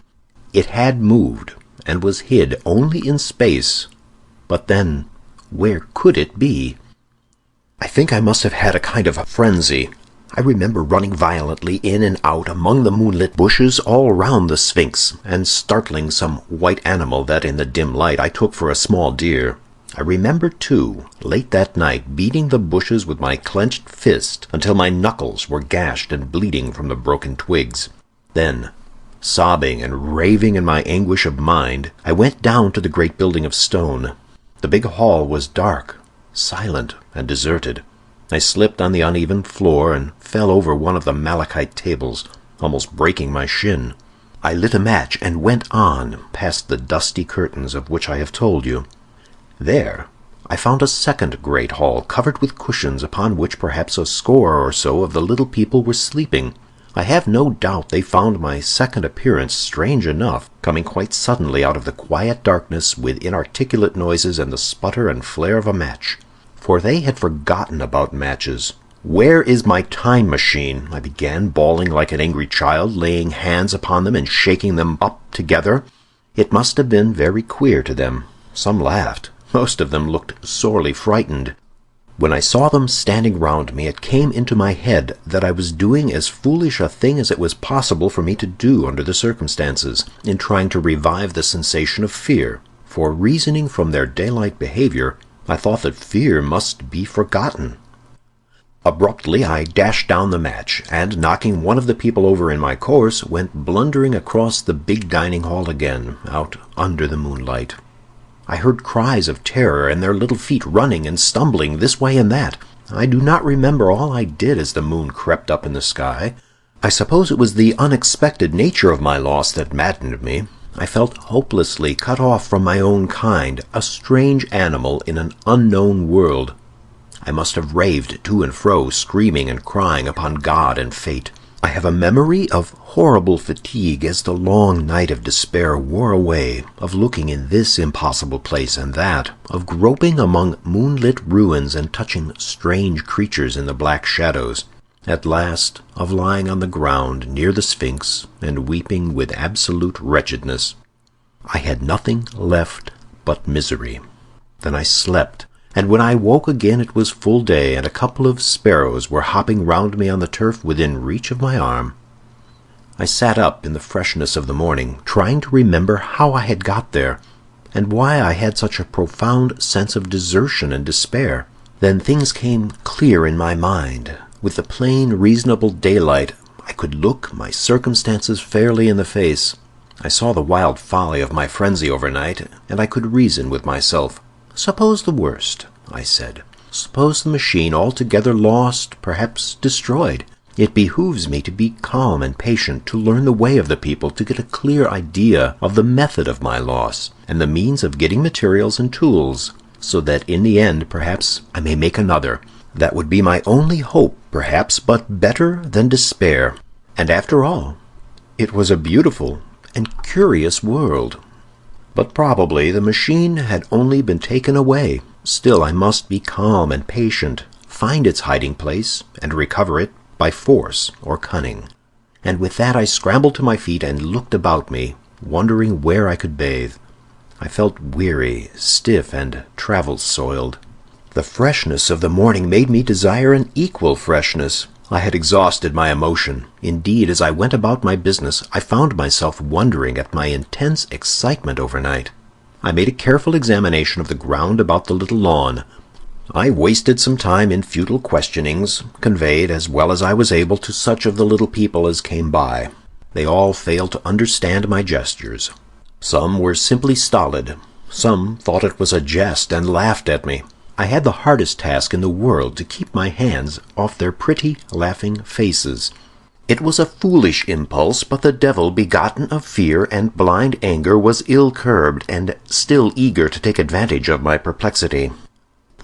B: It had moved, and was hid only in space. But then, where could it be? I think I must have had a kind of frenzy. I remember running violently in and out among the moonlit bushes all round the Sphinx, and startling some white animal that in the dim light I took for a small deer. I remember, too, late that night, beating the bushes with my clenched fist until my knuckles were gashed and bleeding from the broken twigs. Then, sobbing and raving in my anguish of mind, I went down to the great building of stone. The big hall was dark, silent, and deserted. I slipped on the uneven floor and fell over one of the malachite tables, almost breaking my shin. I lit a match and went on past the dusty curtains of which I have told you. There I found a second great hall covered with cushions upon which perhaps a score or so of the little people were sleeping. I have no doubt they found my second appearance strange enough, coming quite suddenly out of the quiet darkness with inarticulate noises and the sputter and flare of a match. For they had forgotten about matches. "Where is my time machine?" I began, bawling like an angry child, laying hands upon them and shaking them up together. It must have been very queer to them. Some laughed. Most of them looked sorely frightened. When I saw them standing round me, it came into my head that I was doing as foolish a thing as it was possible for me to do under the circumstances, in trying to revive the sensation of fear. For reasoning from their daylight behavior, I thought that fear must be forgotten. Abruptly I dashed down the match, and knocking one of the people over in my course, went blundering across the big dining hall again, out under the moonlight. I heard cries of terror and their little feet running and stumbling this way and that. I do not remember all I did as the moon crept up in the sky. I suppose it was the unexpected nature of my loss that maddened me. I felt hopelessly cut off from my own kind, a strange animal in an unknown world. I must have raved to and fro, screaming and crying upon God and fate. I have a memory of horrible fatigue as the long night of despair wore away, of looking in this impossible place and that, of groping among moonlit ruins and touching strange creatures in the black shadows. At last, of lying on the ground near the Sphinx and weeping with absolute wretchedness. I had nothing left but misery. Then I slept, and when I woke again it was full day, and a couple of sparrows were hopping round me on the turf within reach of my arm. I sat up in the freshness of the morning, trying to remember how I had got there, and why I had such a profound sense of desertion and despair. Then things came clear in my mind. With the plain, reasonable daylight, I could look my circumstances fairly in the face. I saw the wild folly of my frenzy overnight, and I could reason with myself. "Suppose the worst," I said. "Suppose the machine altogether lost, perhaps destroyed. It behooves me to be calm and patient, to learn the way of the people, to get a clear idea of the method of my loss, and the means of getting materials and tools, so that in the end, perhaps, I may make another. That would be my only hope, perhaps, but better than despair." And after all, it was a beautiful and curious world. But probably the machine had only been taken away. Still, I must be calm and patient, find its hiding place, and recover it by force or cunning. And with that I scrambled to my feet and looked about me, wondering where I could bathe. I felt weary, stiff, and travel-soiled. The freshness of the morning made me desire an equal freshness. I had exhausted my emotion. Indeed, as I went about my business, I found myself wondering at my intense excitement overnight. I made a careful examination of the ground about the little lawn. I wasted some time in futile questionings, conveyed as well as I was able to such of the little people as came by. They all failed to understand my gestures. Some were simply stolid. Some thought it was a jest and laughed at me. I had the hardest task in the world to keep my hands off their pretty, laughing faces. It was a foolish impulse, but the devil begotten of fear and blind anger was ill-curbed and still eager to take advantage of my perplexity.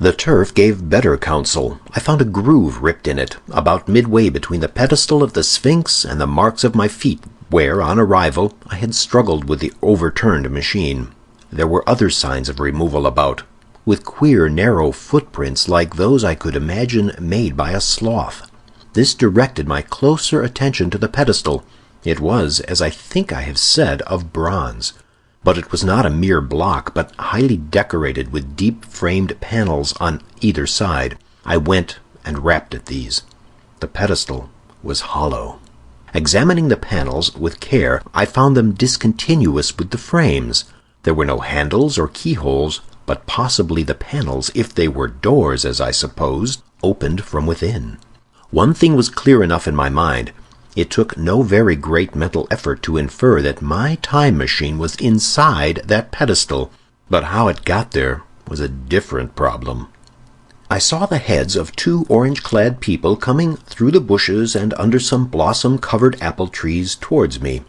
B: The turf gave better counsel. I found a groove ripped in it, about midway between the pedestal of the Sphinx and the marks of my feet, where, on arrival, I had struggled with the overturned machine. There were other signs of removal about. with queer, narrow footprints like those I could imagine made by a sloth. This directed my closer attention to the pedestal. It was, as I think I have said, of bronze. But it was not a mere block, but highly decorated with deep-framed panels on either side. I went and rapped at these. The pedestal was hollow. Examining the panels with care, I found them discontinuous with the frames. There were no handles or keyholes, but possibly the panels, if they were doors, as I supposed, opened from within. One thing was clear enough in my mind. It took no very great mental effort to infer that my time machine was inside that pedestal, but how it got there was a different problem. I saw the heads of 2 orange-clad people coming through the bushes and under some blossom-covered apple trees towards me.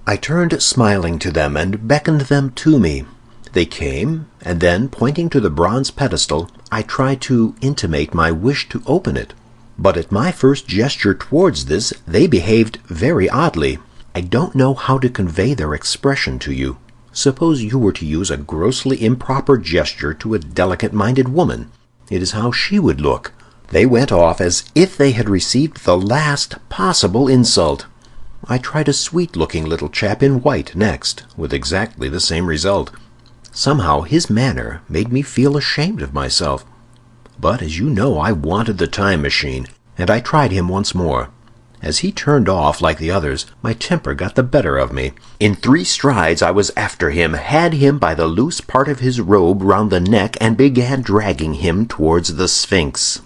B: I turned smiling to them and beckoned them to me. They came, and then, pointing to the bronze pedestal, I tried to intimate my wish to open it. But at my first gesture towards this, they behaved very oddly. I don't know how to convey their expression to you. Suppose you were to use a grossly improper gesture to a delicate-minded woman. It is how she would look. They went off as if they had received the last possible insult. I tried a sweet-looking little chap in white next, with exactly the same result. Somehow his manner made me feel ashamed of myself. But as you know, I wanted the time machine, and I tried him once more. As he turned off like the others, my temper got the better of me. In 3 strides I was after him, had him by the loose part of his robe round the neck, and began dragging him towards the Sphinx.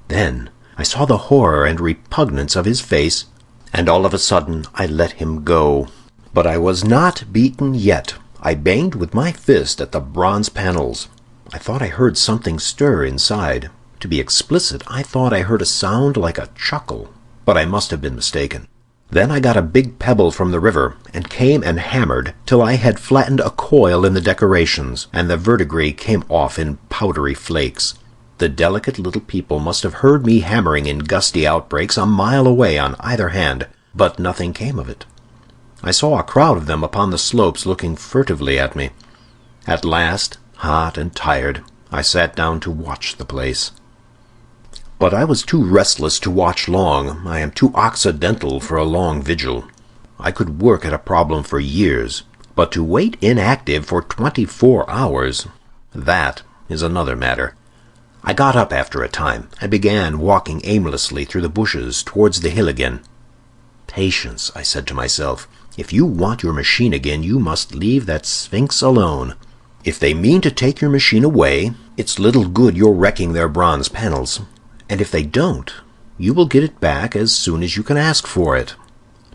B: Then I saw the horror and repugnance of his face, and all of a sudden I let him go. But I was not beaten yet. I banged with my fist at the bronze panels. I thought I heard something stir inside. To be explicit, I thought I heard a sound like a chuckle, but I must have been mistaken. Then I got a big pebble from the river, and came and hammered till I had flattened a coil in the decorations, and the verdigris came off in powdery flakes. The delicate little people must have heard me hammering in gusty outbreaks a mile away on either hand, but nothing came of it. I saw a crowd of them upon the slopes looking furtively at me. At last, hot and tired, I sat down to watch the place. But I was too restless to watch long. I am too occidental for a long vigil. I could work at a problem for years, but to wait inactive for 24 hours, that is another matter. I got up after a time, and began walking aimlessly through the bushes towards the hill again. "Patience," I said to myself. "If you want your machine again, you must leave that Sphinx alone. If they mean to take your machine away, it's little good your wrecking their bronze panels. And if they don't, you will get it back as soon as you can ask for it.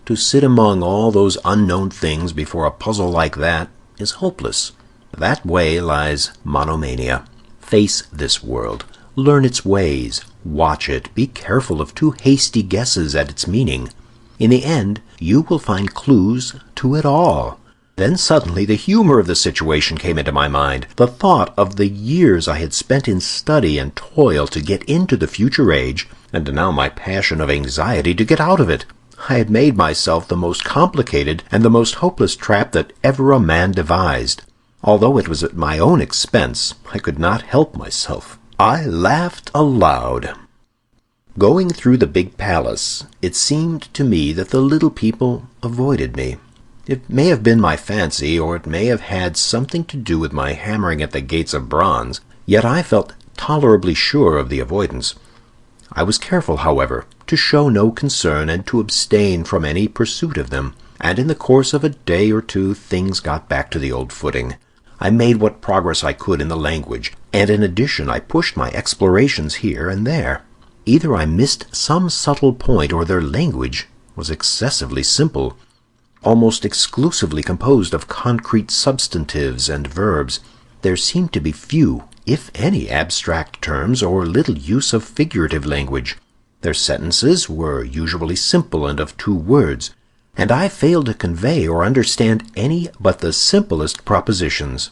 B: To sit among all those unknown things before a puzzle like that is hopeless. That way lies monomania. Face this world. Learn its ways. Watch it. Be careful of too hasty guesses at its meaning. In the end, you will find clues to it all." Then suddenly the humor of the situation came into my mind. The thought of the years I had spent in study and toil to get into the future age, and now my passion of anxiety to get out of it. I had made myself the most complicated and the most hopeless trap that ever a man devised. Although it was at my own expense, I could not help myself. I laughed aloud. Going through the big palace, it seemed to me that the little people avoided me. It may have been my fancy, or it may have had something to do with my hammering at the gates of bronze, yet I felt tolerably sure of the avoidance. I was careful, however, to show no concern and to abstain from any pursuit of them, and in the course of a day or two things got back to the old footing. I made what progress I could in the language, and in addition I pushed my explorations here and there. Either I missed some subtle point, or their language was excessively simple, almost exclusively composed of concrete substantives and verbs. There seemed to be few, if any, abstract terms, or little use of figurative language. Their sentences were usually simple and of 2 words, and I failed to convey or understand any but the simplest propositions.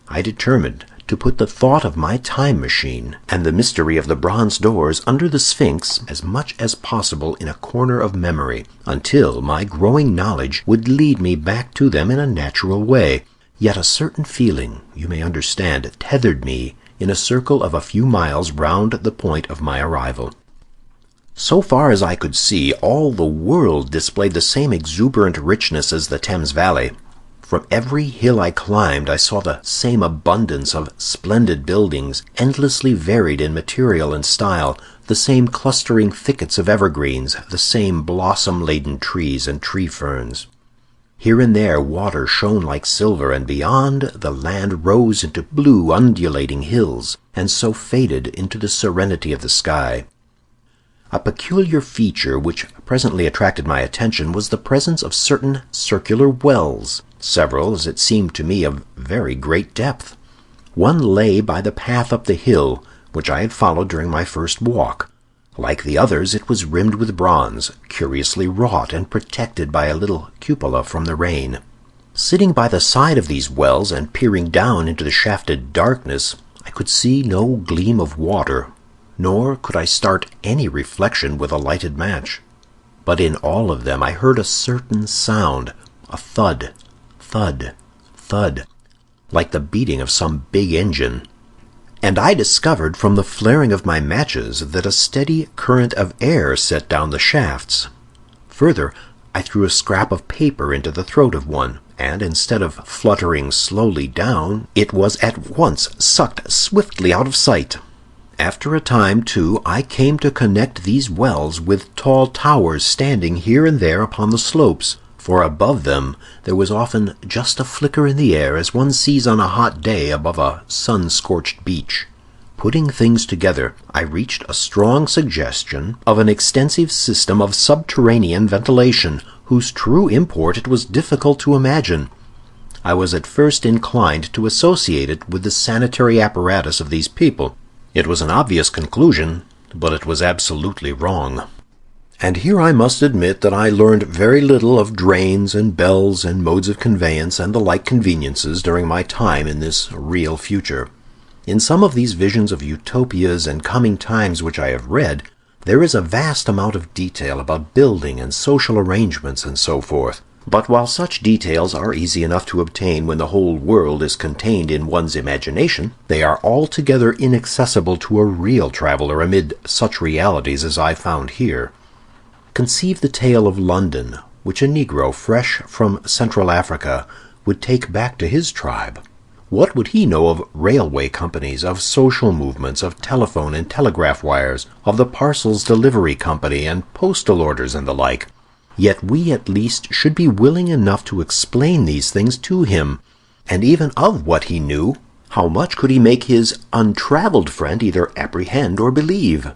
B: I determined to put the thought of my time machine and the mystery of the bronze doors under the Sphinx as much as possible in a corner of memory, until my growing knowledge would lead me back to them in a natural way. Yet a certain feeling, you may understand, tethered me in a circle of a few miles round the point of my arrival. So far as I could see, all the world displayed the same exuberant richness as the Thames Valley. From every hill I climbed, I saw the same abundance of splendid buildings, endlessly varied in material and style, the same clustering thickets of evergreens, the same blossom-laden trees and tree ferns. Here and there water shone like silver, and beyond the land rose into blue, undulating hills, and so faded into the serenity of the sky. A peculiar feature which presently attracted my attention was the presence of certain circular wells, several, as it seemed to me, of very great depth. One lay by the path up the hill, which I had followed during my first walk. Like the others, it was rimmed with bronze, curiously wrought and protected by a little cupola from the rain. Sitting by the side of these wells and peering down into the shafted darkness, I could see no gleam of water, nor could I start any reflection with a lighted match. But in all of them I heard a certain sound, a thud, thud, thud, like the beating of some big engine. And I discovered from the flaring of my matches that a steady current of air set down the shafts. Further, I threw a scrap of paper into the throat of one, and instead of fluttering slowly down, it was at once sucked swiftly out of sight. After a time, too, I came to connect these wells with tall towers standing here and there upon the slopes, for above them there was often just a flicker in the air as one sees on a hot day above a sun-scorched beach. Putting things together, I reached a strong suggestion of an extensive system of subterranean ventilation, whose true import it was difficult to imagine. I was at first inclined to associate it with the sanitary apparatus of these people. It was an obvious conclusion, but it was absolutely wrong. And here I must admit that I learned very little of drains and bells and modes of conveyance and the like conveniences during my time in this real future. In some of these visions of utopias and coming times which I have read, there is a vast amount of detail about building and social arrangements and so forth. But while such details are easy enough to obtain when the whole world is contained in one's imagination, they are altogether inaccessible to a real traveler amid such realities as I found here. Conceive the tale of London, which a Negro fresh from Central Africa would take back to his tribe. What would he know of railway companies, of social movements, of telephone and telegraph wires, of the parcels delivery company and postal orders and the like? Yet we at least should be willing enough to explain these things to him. And even of what he knew, how much could he make his untraveled friend either apprehend or believe?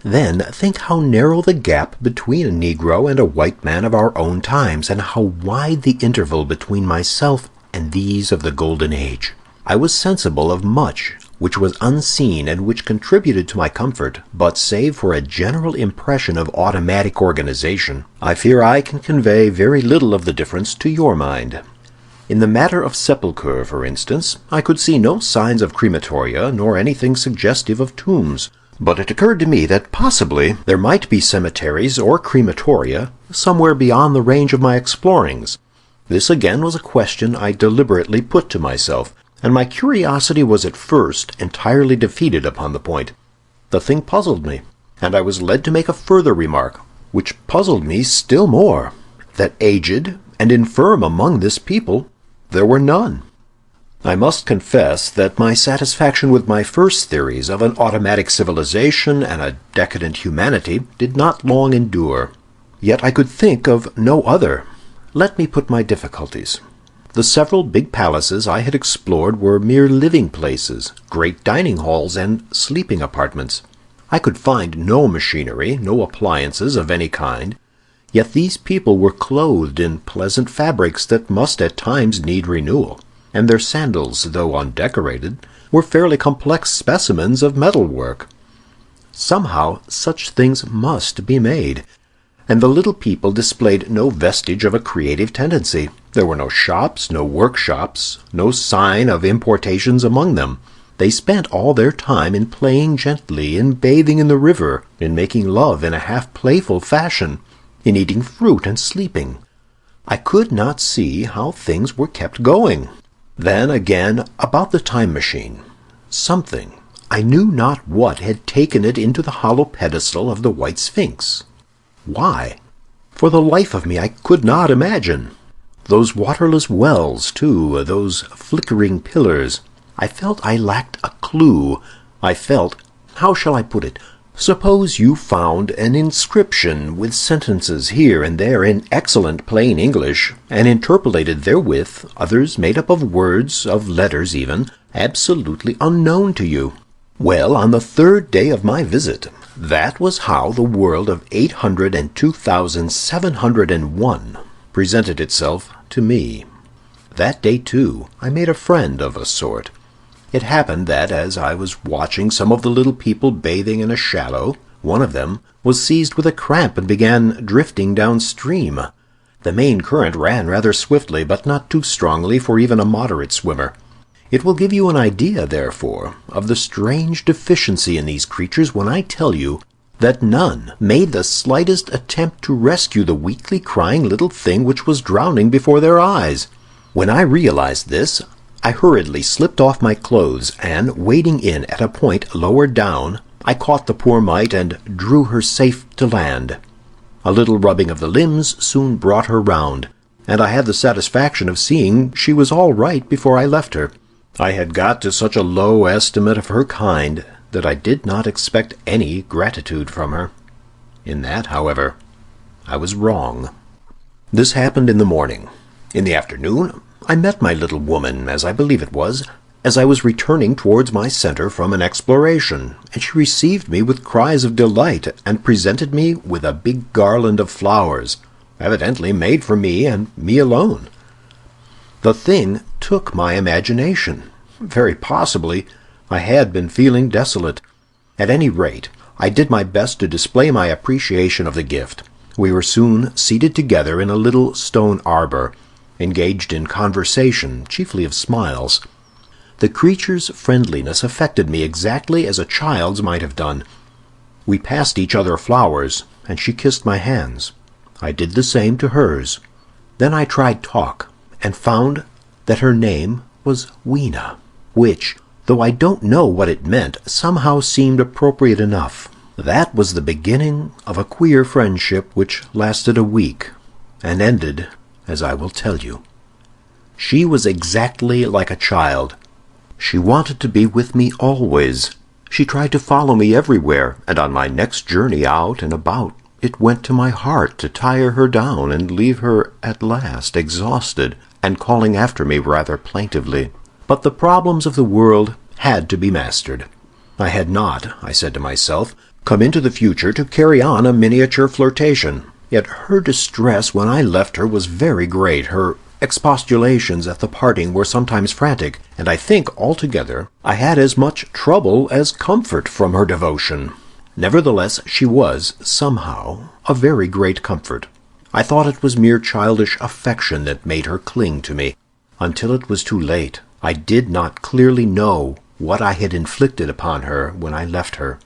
B: Then think how narrow the gap between a Negro and a white man of our own times, and how wide the interval between myself and these of the Golden Age. I was sensible of much which was unseen and which contributed to my comfort, but save for a general impression of automatic organization, I fear I can convey very little of the difference to your mind. In the matter of sepulchre, for instance, I could see no signs of crematoria, nor anything suggestive of tombs. But it occurred to me that possibly there might be cemeteries or crematoria somewhere beyond the range of my explorings. This again was a question I deliberately put to myself, and my curiosity was at first entirely defeated upon the point. The thing puzzled me, and I was led to make a further remark, which puzzled me still more, that aged and infirm among this people there were none. I must confess that my satisfaction with my first theories of an automatic civilization and a decadent humanity did not long endure. Yet I could think of no other. Let me put my difficulties. The several big palaces I had explored were mere living places, great dining halls, and sleeping apartments. I could find no machinery, no appliances of any kind, yet these people were clothed in pleasant fabrics that must at times need renewal, and their sandals, though undecorated, were fairly complex specimens of metalwork. Somehow such things must be made, and the little people displayed no vestige of a creative tendency. There were no shops, no workshops, no sign of importations among them. They spent all their time in playing gently, in bathing in the river, in making love in a half-playful fashion, in eating fruit and sleeping. I could not see how things were kept going. Then again, about the time machine. Something, I knew not what, had taken it into the hollow pedestal of the White Sphinx. Why? For the life of me I could not imagine. Those waterless wells, too, those flickering pillars. I felt I lacked a clue. I felt, how shall I put it? Suppose you found an inscription with sentences here and there in excellent plain English, and interpolated therewith others made up of words, of letters even, absolutely unknown to you. Well, on the third day of my visit, that was how the world of 802,701 presented itself to me. That day, too, I made a friend of a sort. It happened that as I was watching some of the little people bathing in a shallow, one of them was seized with a cramp and began drifting downstream. The main current ran rather swiftly, but not too strongly for even a moderate swimmer. It will give you an idea, therefore, of the strange deficiency in these creatures when I tell you that none made the slightest attempt to rescue the weakly crying little thing which was drowning before their eyes. When I realized this, I hurriedly slipped off my clothes, and, wading in at a point lower down, I caught the poor mite and drew her safe to land. A little rubbing of the limbs soon brought her round, and I had the satisfaction of seeing she was all right before I left her. I had got to such a low estimate of her kind that I did not expect any gratitude from her. In that, however, I was wrong. This happened in the morning. In the afternoon, I met my little woman, as I believe it was, as I was returning towards my center from an exploration, and she received me with cries of delight and presented me with a big garland of flowers, evidently made for me and me alone. The thing took my imagination. Very possibly I had been feeling desolate. At any rate, I did my best to display my appreciation of the gift. We were soon seated together in a little stone arbor, engaged in conversation, chiefly of smiles. The creature's friendliness affected me exactly as a child's might have done. We passed each other flowers, and she kissed my hands. I did the same to hers. Then I tried talk, and found that her name was Weena, which, though I don't know what it meant, somehow seemed appropriate enough. That was the beginning of a queer friendship which lasted a week, and ended as I will tell you. She was exactly like a child. She wanted to be with me always. She tried to follow me everywhere, and on my next journey out and about, it went to my heart to tire her down and leave her at last exhausted and calling after me rather plaintively. But the problems of the world had to be mastered. I had not, I said to myself, come into the future to carry on a miniature flirtation. Yet her distress when I left her was very great. Her expostulations at the parting were sometimes frantic, and I think altogether I had as much trouble as comfort from her devotion. Nevertheless, she was, somehow, a very great comfort. I thought it was mere childish affection that made her cling to me. Until it was too late, I did not clearly know what I had inflicted upon her when I left her.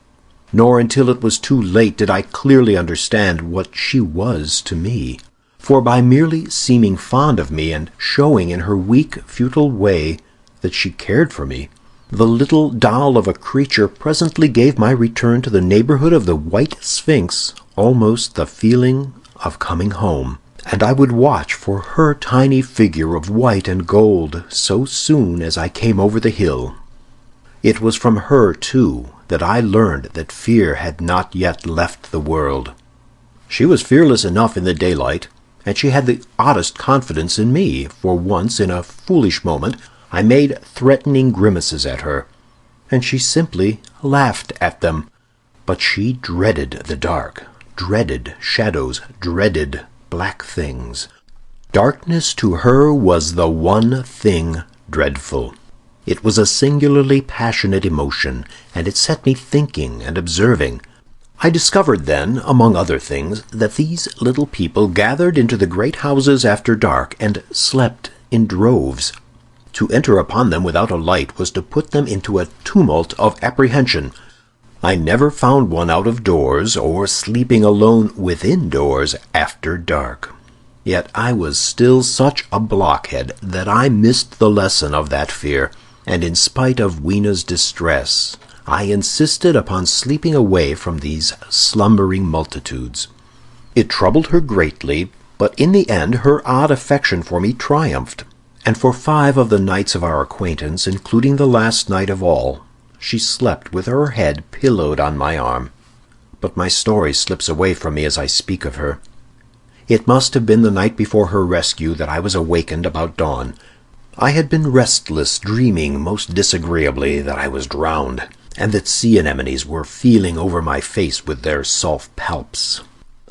B: Nor until it was too late did I clearly understand what she was to me. For by merely seeming fond of me and showing in her weak, futile way that she cared for me, the little doll of a creature presently gave my return to the neighborhood of the White Sphinx almost the feeling of coming home, and I would watch for her tiny figure of white and gold so soon as I came over the hill. It was from her, too, that I learned that fear had not yet left the world. She was fearless enough in the daylight, and she had the oddest confidence in me, for once in a foolish moment I made threatening grimaces at her, and she simply laughed at them. But she dreaded the dark, dreaded shadows, dreaded black things. Darkness to her was the one thing dreadful. It was a singularly passionate emotion, and it set me thinking and observing. I discovered then, among other things, that these little people gathered into the great houses after dark and slept in droves. To enter upon them without a light was to put them into a tumult of apprehension. I never found one out of doors or sleeping alone within doors after dark. Yet I was still such a blockhead that I missed the lesson of that fear, and in spite of Weena's distress, I insisted upon sleeping away from these slumbering multitudes. It troubled her greatly, but in the end her odd affection for me triumphed, and for 5 of the nights of our acquaintance, including the last night of all, she slept with her head pillowed on my arm. But my story slips away from me as I speak of her. It must have been the night before her rescue that I was awakened about dawn. I had been restless, dreaming most disagreeably that I was drowned, and that sea anemones were feeling over my face with their soft palps.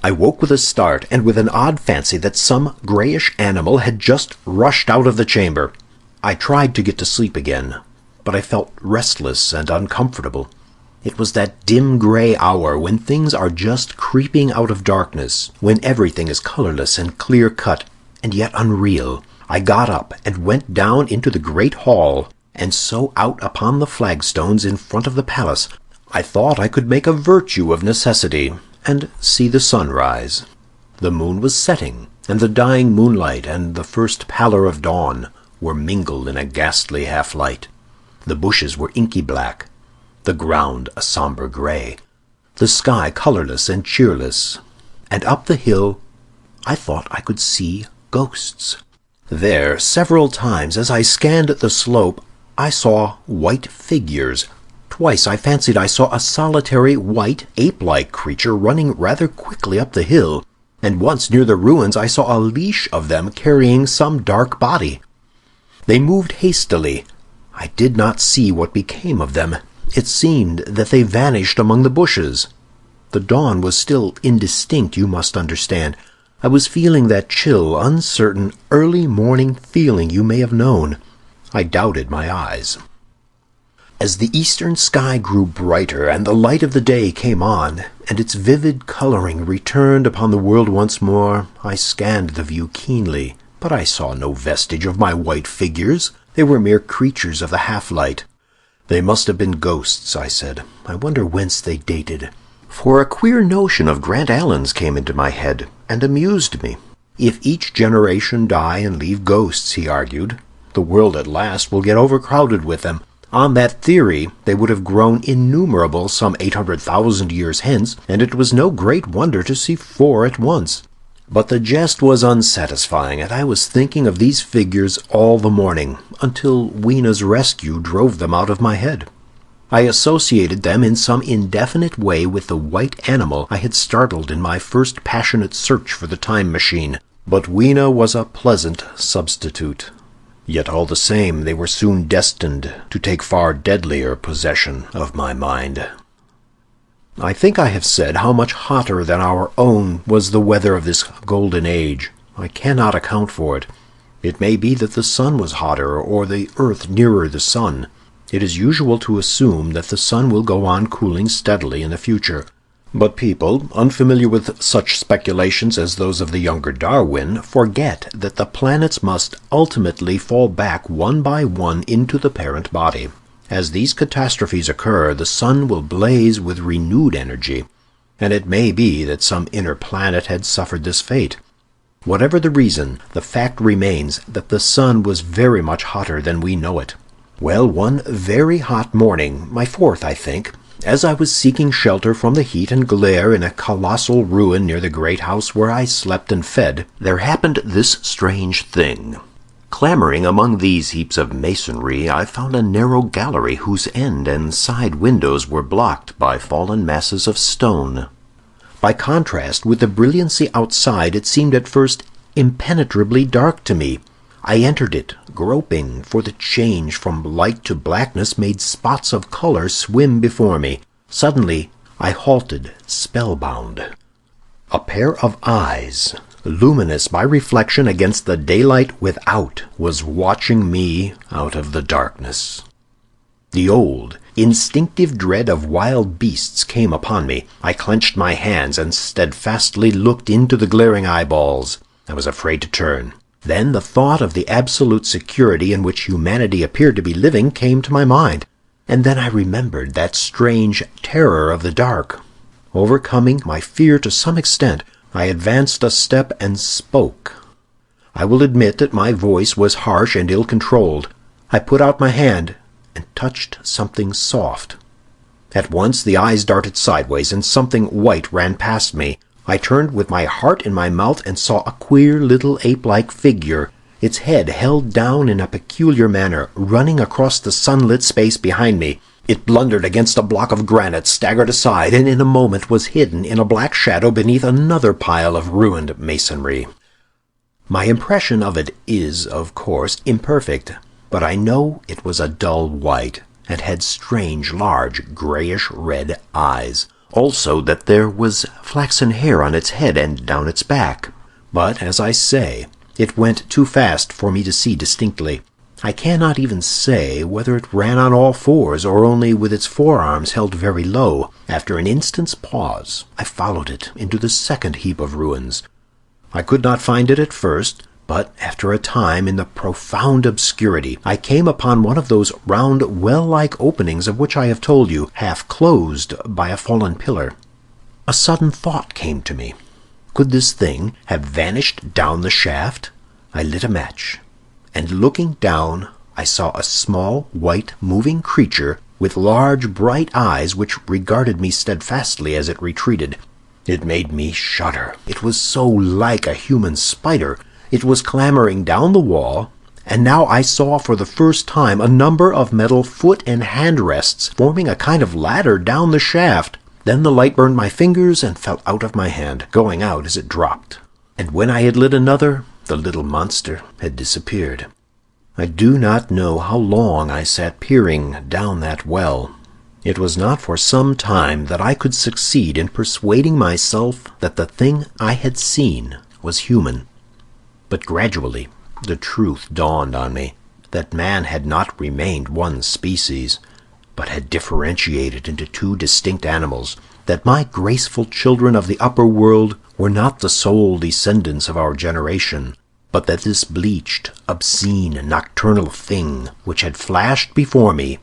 B: I woke with a start, and with an odd fancy that some grayish animal had just rushed out of the chamber. I tried to get to sleep again, but I felt restless and uncomfortable. It was that dim gray hour when things are just creeping out of darkness, when everything is colorless and clear-cut, and yet unreal. I got up and went down into the great hall, and so out upon the flagstones in front of the palace. I thought I could make a virtue of necessity, and see the sun rise. The moon was setting, and the dying moonlight and the first pallor of dawn were mingled in a ghastly half-light. The bushes were inky black, the ground a somber gray, the sky colorless and cheerless, and up the hill I thought I could see ghosts. There, several times as I scanned the slope, I saw white figures. Twice I fancied I saw a solitary, white, ape-like creature running rather quickly up the hill, and once near the ruins I saw a leash of them carrying some dark body. They moved hastily. I did not see what became of them. It seemed that they vanished among the bushes. The dawn was still indistinct, you must understand. I was feeling that chill, uncertain, early morning feeling you may have known. I doubted my eyes. As the eastern sky grew brighter and the light of the day came on, and its vivid coloring returned upon the world once more, I scanned the view keenly, but I saw no vestige of my white figures. They were mere creatures of the half-light. They must have been ghosts, I said. I wonder whence they dated. For a queer notion of Grant Allen's came into my head, and amused me. If each generation die and leave ghosts, he argued, the world at last will get overcrowded with them. On that theory, they would have grown innumerable some 800,000 years hence, and it was no great wonder to see 4 at once. But the jest was unsatisfying, and I was thinking of these figures all the morning, until Weena's rescue drove them out of my head. I associated them in some indefinite way with the white animal I had startled in my first passionate search for the time machine. But Weena was a pleasant substitute. Yet all the same, they were soon destined to take far deadlier possession of my mind. I think I have said how much hotter than our own was the weather of this golden age. I cannot account for it. It may be that the sun was hotter, or the earth nearer the sun. It is usual to assume that the sun will go on cooling steadily in the future. But people, unfamiliar with such speculations as those of the younger Darwin, forget that the planets must ultimately fall back one by one into the parent body. As these catastrophes occur, the sun will blaze with renewed energy, and it may be that some inner planet had suffered this fate. Whatever the reason, the fact remains that the sun was very much hotter than we know it. Well, one very hot morning, my 4th, I think, as I was seeking shelter from the heat and glare in a colossal ruin near the great house where I slept and fed, there happened this strange thing. Clambering among these heaps of masonry, I found a narrow gallery whose end and side windows were blocked by fallen masses of stone. By contrast with the brilliancy outside, it seemed at first impenetrably dark to me. I entered it, groping, for the change from light to blackness made spots of color swim before me. Suddenly, I halted, spellbound. A pair of eyes, luminous by reflection against the daylight without, was watching me out of the darkness. The old, instinctive dread of wild beasts came upon me. I clenched my hands and steadfastly looked into the glaring eyeballs. I was afraid to turn. Then the thought of the absolute security in which humanity appeared to be living came to my mind, and then I remembered that strange terror of the dark. Overcoming my fear to some extent, I advanced a step and spoke, I will admit that my voice was harsh and ill-controlled. I put out my hand and touched something soft. At once the eyes darted sideways, and something white ran past me. I turned with my heart in my mouth and saw a queer little ape-like figure, its head held down in a peculiar manner, running across the sunlit space behind me. It blundered against a block of granite, staggered aside, and in a moment was hidden in a black shadow beneath another pile of ruined masonry. My impression of it is, of course, imperfect, but I know it was a dull white, and had strange, large, grayish-red eyes. Also that there was flaxen hair on its head and down its back. But, as I say, it went too fast for me to see distinctly. I cannot even say whether it ran on all fours or only with its forearms held very low. After an instant's pause, I followed it into the second heap of ruins. I could not find it at first, but after a time, in the profound obscurity, I came upon one of those round well-like openings of which I have told you, half closed by a fallen pillar. A sudden thought came to me. Could this thing have vanished down the shaft? I lit a match, and looking down, I saw a small, white, moving creature with large, bright eyes which regarded me steadfastly as it retreated. It made me shudder. It was so like a human spider. It was clambering down the wall, and now I saw for the first time a number of metal foot and hand rests forming a kind of ladder down the shaft. Then the light burned my fingers and fell out of my hand, going out as it dropped. And when I had lit another, the little monster had disappeared. I do not know how long I sat peering down that well. It was not for some time that I could succeed in persuading myself that the thing I had seen was human. But gradually the truth dawned on me, that man had not remained one species, but had differentiated into two distinct animals, that my graceful children of the upper world were not the sole descendants of our generation, but that this bleached, obscene, nocturnal thing which had flashed before me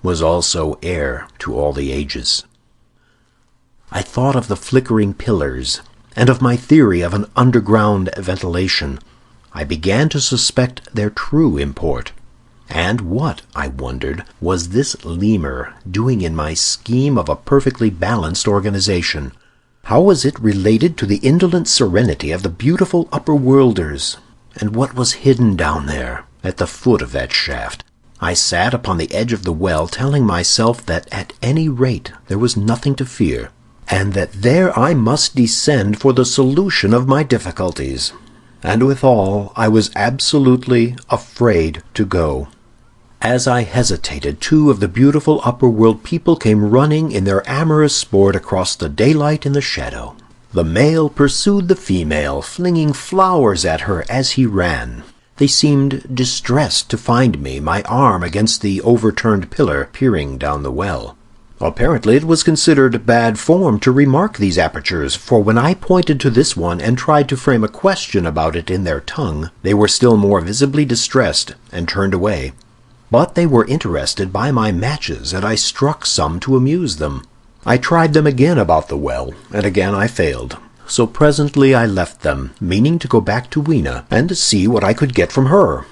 B: was also heir to all the ages. I thought of the flickering pillars, and of my theory of an underground ventilation. I began to suspect their true import. And what, I wondered, was this lemur doing in my scheme of a perfectly balanced organization? How was it related to the indolent serenity of the beautiful upper-worlders? And what was hidden down there, at the foot of that shaft? I sat upon the edge of the well, telling myself that at any rate there was nothing to fear, and that there I must descend for the solution of my difficulties. And withal, I was absolutely afraid to go. As I hesitated, two of the beautiful upper-world people came running in their amorous sport across the daylight and the shadow. The male pursued the female, flinging flowers at her as he ran. They seemed distressed to find me, my arm against the overturned pillar, peering down the well. Apparently it was considered bad form to remark these apertures, for when I pointed to this one and tried to frame a question about it in their tongue, they were still more visibly distressed and turned away. But they were interested by my matches, and I struck some to amuse them. I tried them again about the well, and again I failed. So presently I left them, meaning to go back to Weena and to see what I could get from her.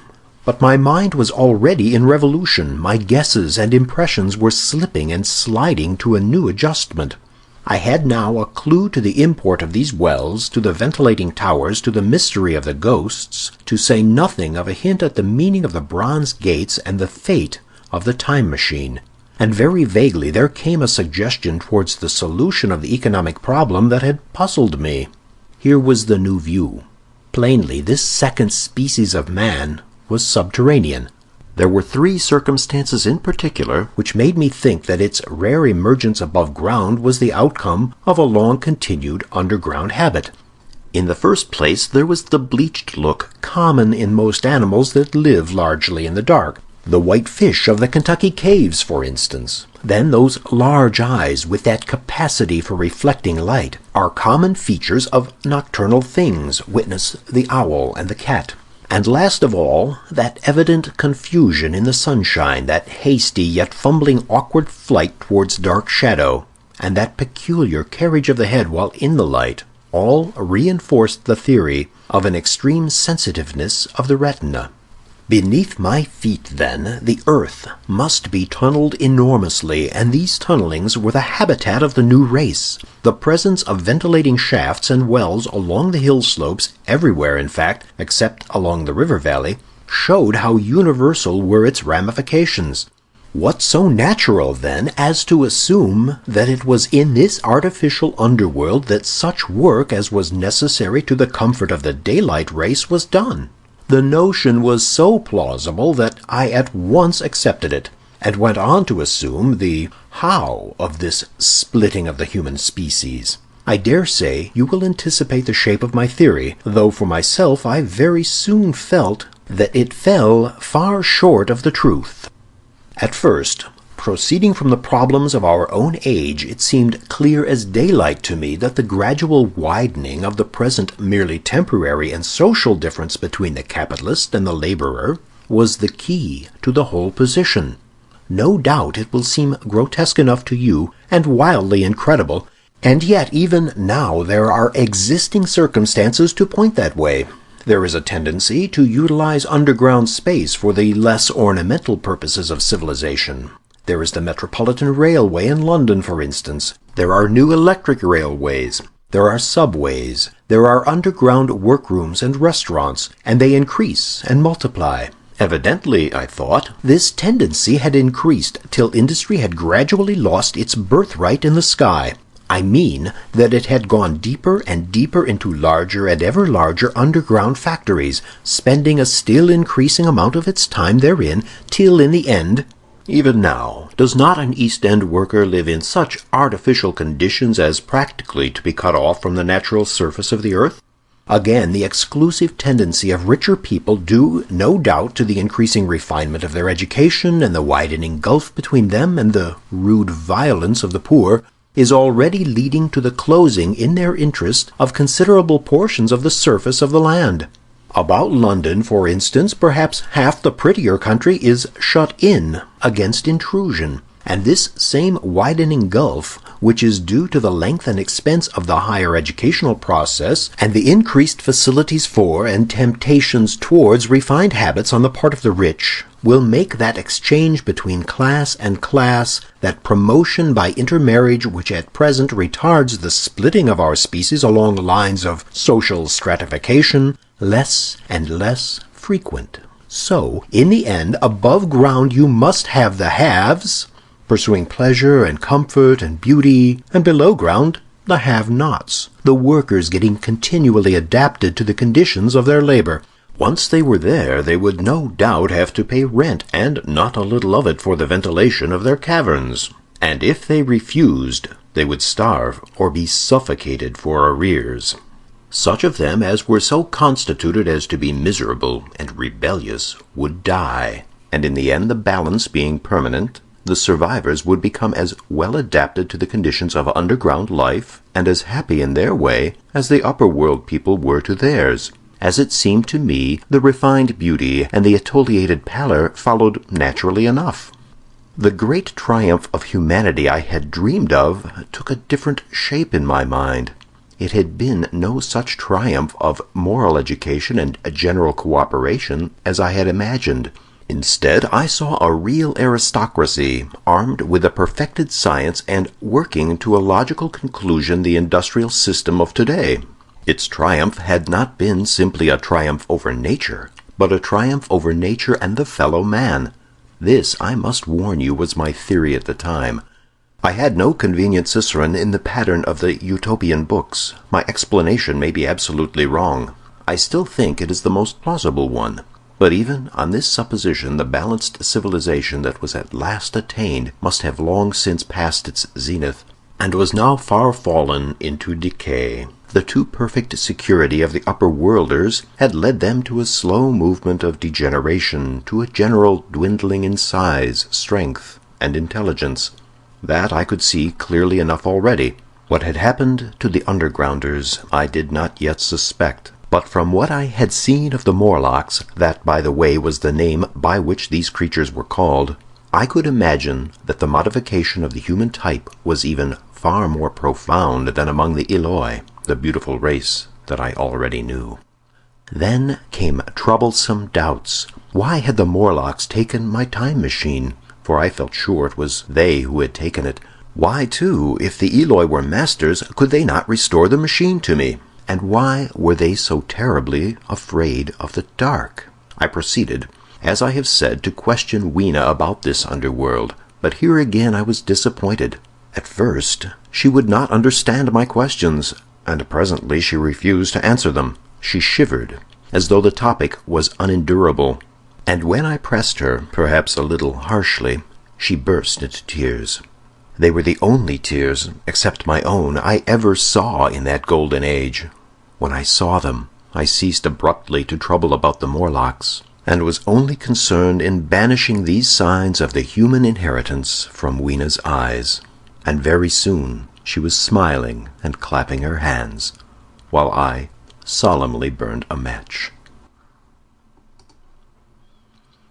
B: But my mind was already in revolution. My guesses and impressions were slipping and sliding to a new adjustment. I had now a clue to the import of these wells, to the ventilating towers, to the mystery of the ghosts, to say nothing of a hint at the meaning of the bronze gates and the fate of the time machine. And very vaguely there came a suggestion towards the solution of the economic problem that had puzzled me. Here was the new view. Plainly, this second species of man was subterranean. There were three circumstances in particular which made me think that its rare emergence above ground was the outcome of a long-continued underground habit. In the first place, there was the bleached look common in most animals that live largely in the dark. The white fish of the Kentucky caves, for instance. Then those large eyes with that capacity for reflecting light are common features of nocturnal things, witness the owl and the cat. And last of all, that evident confusion in the sunshine, that hasty yet fumbling awkward flight towards dark shadow, and that peculiar carriage of the head while in the light, all reinforced the theory of an extreme sensitiveness of the retina. Beneath my feet, then, the earth must be tunneled enormously, and these tunnelings were the habitat of the new race. The presence of ventilating shafts and wells along the hill slopes, everywhere in fact, except along the river valley, showed how universal were its ramifications. What so natural, then, as to assume that it was in this artificial underworld that such work as was necessary to the comfort of the daylight race was done? The notion was so plausible that I at once accepted it, and went on to assume the how of this splitting of the human species. I dare say you will anticipate the shape of my theory, though for myself I very soon felt that it fell far short of the truth. At first, proceeding from the problems of our own age, it seemed clear as daylight to me that the gradual widening of the present merely temporary and social difference between the capitalist and the laborer was the key to the whole position. No doubt it will seem grotesque enough to you, and wildly incredible, and yet even now there are existing circumstances to point that way. There is a tendency to utilize underground space for the less ornamental purposes of civilization. There is the Metropolitan Railway in London, for instance. There are new electric railways. There are subways. There are underground workrooms and restaurants, and they increase and multiply. Evidently, I thought, this tendency had increased till industry had gradually lost its birthright in the sky. I mean that it had gone deeper and deeper into larger and ever larger underground factories, spending a still increasing amount of its time therein, till in the end, even now, does not an East End worker live in such artificial conditions as practically to be cut off from the natural surface of the earth? Again, the exclusive tendency of richer people, due, no doubt, to the increasing refinement of their education and the widening gulf between them and the rude violence of the poor, is already leading to the closing, in their interest, of considerable portions of the surface of the land. About London, for instance, perhaps half the prettier country is shut in against intrusion, and this same widening gulf, which is due to the length and expense of the higher educational process, and the increased facilities for and temptations towards refined habits on the part of the rich, will make that exchange between class and class, that promotion by intermarriage which at present retards the splitting of our species along lines of social stratification, less and less frequent. So, in the end, above ground you must have the haves, pursuing pleasure and comfort and beauty, and below ground the have-nots, the workers getting continually adapted to the conditions of their labor. Once they were there, they would no doubt have to pay rent, and not a little of it, for the ventilation of their caverns. And if they refused, they would starve or be suffocated for arrears. Such of them as were so constituted as to be miserable and rebellious would die, and in the end, the balance being permanent, the survivors would become as well adapted to the conditions of underground life, and as happy in their way, as the upper world people were to theirs. As it seemed to me, the refined beauty and the attenuated pallor followed naturally enough. The great triumph of humanity I had dreamed of took a different shape in my mind. It had been no such triumph of moral education and general cooperation as I had imagined. Instead, I saw a real aristocracy, armed with a perfected science and working to a logical conclusion the industrial system of today. Its triumph had not been simply a triumph over nature, but a triumph over nature and the fellow man. This, I must warn you, was my theory at the time. I had no convenient cicerone in the pattern of the utopian books. My explanation may be absolutely wrong. I still think it is the most plausible one. But even on this supposition, the balanced civilization that was at last attained must have long since passed its zenith, and was now far fallen into decay. The too perfect security of the upper worlders had led them to a slow movement of degeneration, to a general dwindling in size, strength, and intelligence. That I could see clearly enough already. What had happened to the undergrounders I did not yet suspect. But from what I had seen of the Morlocks, that, by the way, was the name by which these creatures were called, I could imagine that the modification of the human type was even far more profound than among the Eloi. the beautiful race that I already knew. Then came troublesome doubts. Why had the Morlocks taken my time machine? For I felt sure it was they who had taken it. Why, too, if the Eloi were masters, could they not restore the machine to me? And why were they so terribly afraid of the dark? I proceeded, as I have said, to question Weena about this underworld, but here again I was disappointed. At first, she would not understand my questions, and presently she refused to answer them. She shivered, as though the topic was unendurable, and when I pressed her, perhaps a little harshly, she burst into tears. They were the only tears, except my own, I ever saw in that golden age. When I saw them, I ceased abruptly to trouble about the Morlocks, and was only concerned in banishing these signs of the human inheritance from Weena's eyes. And very soon she was smiling and clapping her hands, while I solemnly burned a match.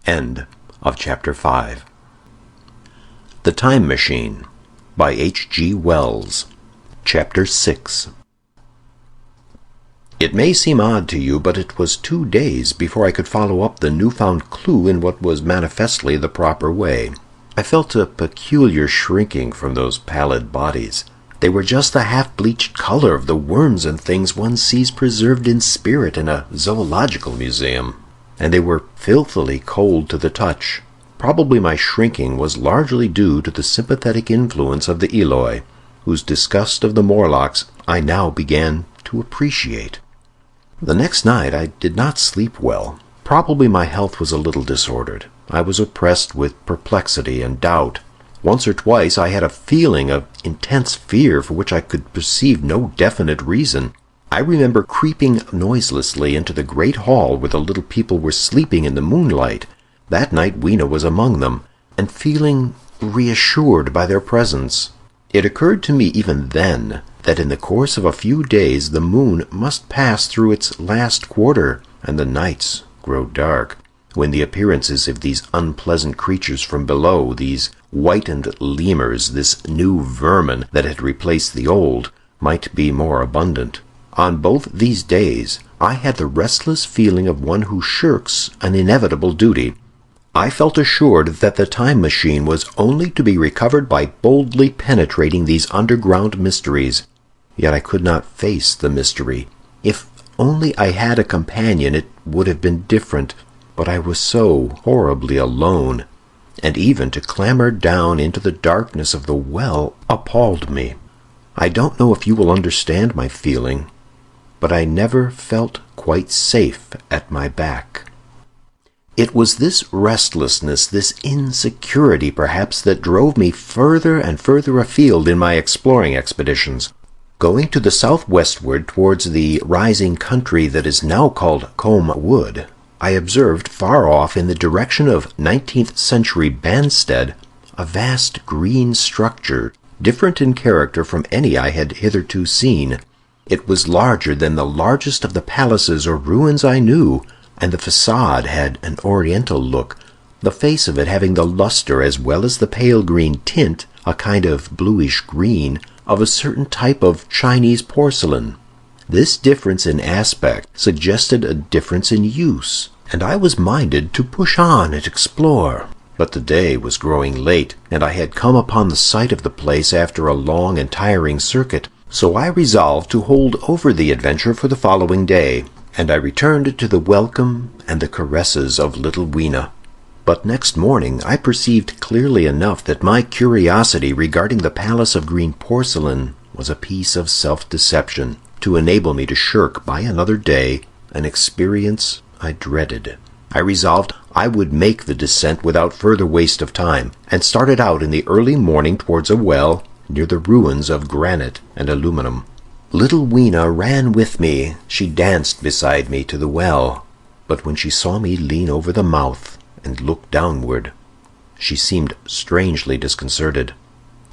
B: End of Chapter 5. The Time Machine by H.G. Wells. Chapter 6. It may seem odd to you, but it was 2 days before I could follow up the newfound clue in what was manifestly the proper way. I felt a peculiar shrinking from those pallid bodies. They were just the half-bleached color of the worms and things one sees preserved in spirit in a zoological museum, and they were filthily cold to the touch. Probably my shrinking was largely due to the sympathetic influence of the Eloi, whose disgust of the Morlocks I now began to appreciate. The next night I did not sleep well. Probably my health was a little disordered. I was oppressed with perplexity and doubt. Once or twice I had a feeling of intense fear for which I could perceive no definite reason. I remember creeping noiselessly into the great hall where the little people were sleeping in the moonlight. That night Weena was among them, and feeling reassured by their presence. It occurred to me even then that in the course of a few days the moon must pass through its last quarter, and the nights grow dark, when the appearances of these unpleasant creatures from below, these whitened lemurs, this new vermin that had replaced the old, might be more abundant. On both these days I had the restless feeling of one who shirks an inevitable duty. I felt assured that the time machine was only to be recovered by boldly penetrating these underground mysteries. Yet I could not face the mystery. If only I had a companion, it would have been different, but I was so horribly alone, and even to clamber down into the darkness of the well appalled me. I don't know if you will understand my feeling, but I never felt quite safe at my back. It was this restlessness, this insecurity perhaps, that drove me further and further afield in my exploring expeditions. Going to the southwestward towards the rising country that is now called Combe Wood, I observed far off in the direction of 19th century Banstead a vast green structure, different in character from any I had hitherto seen. It was larger than the largest of the palaces or ruins I knew, and the facade had an oriental look, the face of it having the luster as well as the pale green tint, a kind of bluish green, of a certain type of Chinese porcelain. This difference in aspect suggested a difference in use, and I was minded to push on and explore. But the day was growing late, and I had come upon the site of the place after a long and tiring circuit, so I resolved to hold over the adventure for the following day, and I returned to the welcome and the caresses of little Weena. But next morning I perceived clearly enough that my curiosity regarding the palace of green porcelain was a piece of self-deception, to enable me to shirk by another day an experience I dreaded. I resolved I would make the descent without further waste of time, and started out in the early morning towards a well near the ruins of granite and aluminum. Little Weena ran with me. She danced beside me to the well, but when she saw me lean over the mouth and look downward, she seemed strangely disconcerted.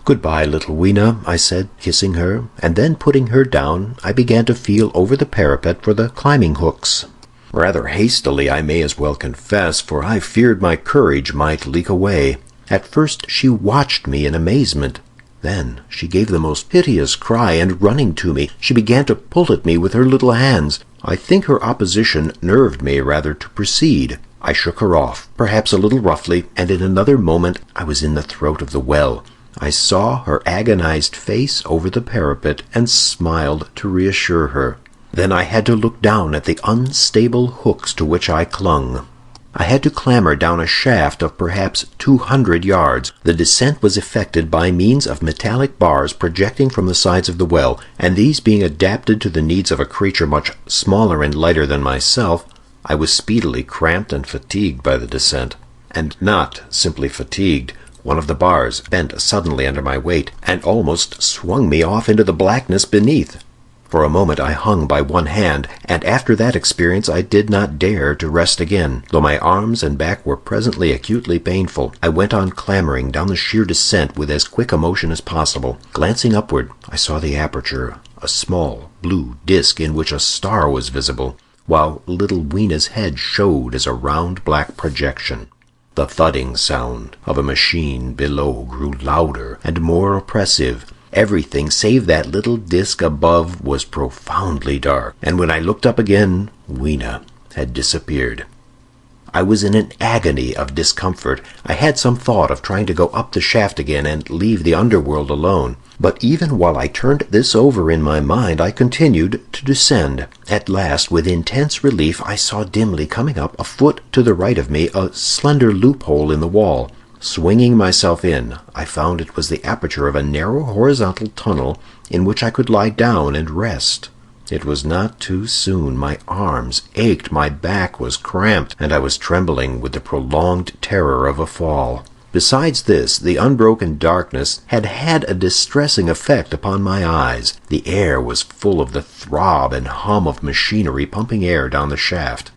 B: "Goodbye, little Weena," I said, kissing her, and then putting her down, I began to feel over the parapet for the climbing hooks. Rather hastily, I may as well confess, for I feared my courage might leak away. At first she watched me in amazement. Then she gave the most piteous cry, and running to me, she began to pull at me with her little hands. I think her opposition nerved me rather to proceed. I shook her off, perhaps a little roughly, and in another moment I was in the throat of the well. I saw her agonized face over the parapet and smiled to reassure her. Then I had to look down at the unstable hooks to which I clung. I had to clamber down a shaft of perhaps 200 yards. The descent was effected by means of metallic bars projecting from the sides of the well, and these being adapted to the needs of a creature much smaller and lighter than myself, I was speedily cramped and fatigued by the descent. And not simply fatigued. One of the bars bent suddenly under my weight, and almost swung me off into the blackness beneath. For a moment I hung by one hand, and after that experience I did not dare to rest again. Though my arms and back were presently acutely painful, I went on clambering down the sheer descent with as quick a motion as possible. Glancing upward, I saw the aperture, a small blue disk in which a star was visible, while little Weena's head showed as a round black projection. The thudding sound of a machine below grew louder and more oppressive. Everything save that little disk above was profoundly dark, and when I looked up again, Weena had disappeared. I was in an agony of discomfort. I had some thought of trying to go up the shaft again and leave the underworld alone. But even while I turned this over in my mind, I continued to descend. At last, with intense relief, I saw dimly coming up a foot to the right of me a slender loophole in the wall. Swinging myself in, I found it was the aperture of a narrow horizontal tunnel in which I could lie down and rest. It was not too soon. My arms ached, my back was cramped, and I was trembling with the prolonged terror of a fall. Besides this, the unbroken darkness had had a distressing effect upon my eyes. The air was full of the throb and hum of machinery pumping air down the shaft.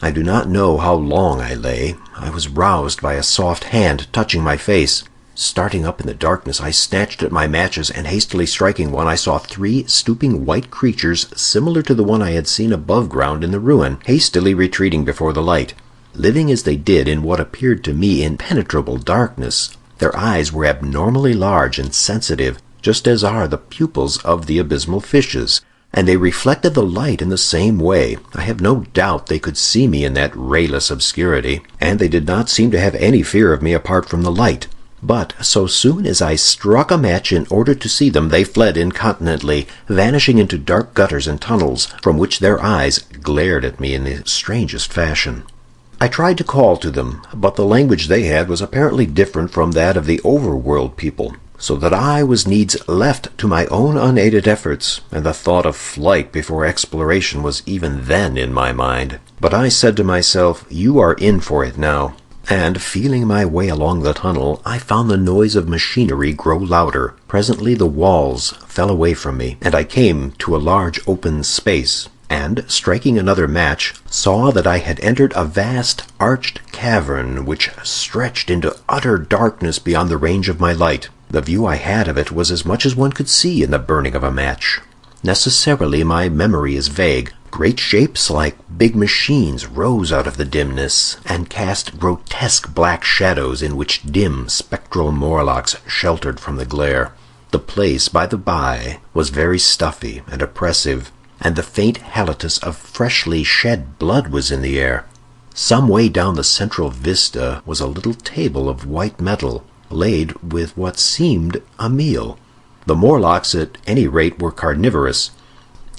B: I do not know how long I lay. I was roused by a soft hand touching my face. Starting up in the darkness, I snatched at my matches, and hastily striking one, I saw 3 stooping white creatures similar to the one I had seen above ground in the ruin, hastily retreating before the light. Living as they did in what appeared to me impenetrable darkness, their eyes were abnormally large and sensitive, just as are the pupils of the abysmal fishes, and they reflected the light in the same way. I have no doubt they could see me in that rayless obscurity, and they did not seem to have any fear of me apart from the light. But so soon as I struck a match in order to see them, they fled incontinently, vanishing into dark gutters and tunnels, from which their eyes glared at me in the strangest fashion. I tried to call to them, but the language they had was apparently different from that of the overworld people, so that I was needs left to my own unaided efforts, and the thought of flight before exploration was even then in my mind. But I said to myself, "You are in for it now." And, feeling my way along the tunnel, I found the noise of machinery grow louder. Presently the walls fell away from me, and I came to a large open space, and, striking another match, saw that I had entered a vast arched cavern which stretched into utter darkness beyond the range of my light. The view I had of it was as much as one could see in the burning of a match. Necessarily my memory is vague. Great shapes like big machines rose out of the dimness and cast grotesque black shadows in which dim spectral Morlocks sheltered from the glare. The place, by the by, was very stuffy and oppressive, and the faint halitus of freshly shed blood was in the air. Some way down the central vista was a little table of white metal, laid with what seemed a meal. The Morlocks, at any rate, were carnivorous.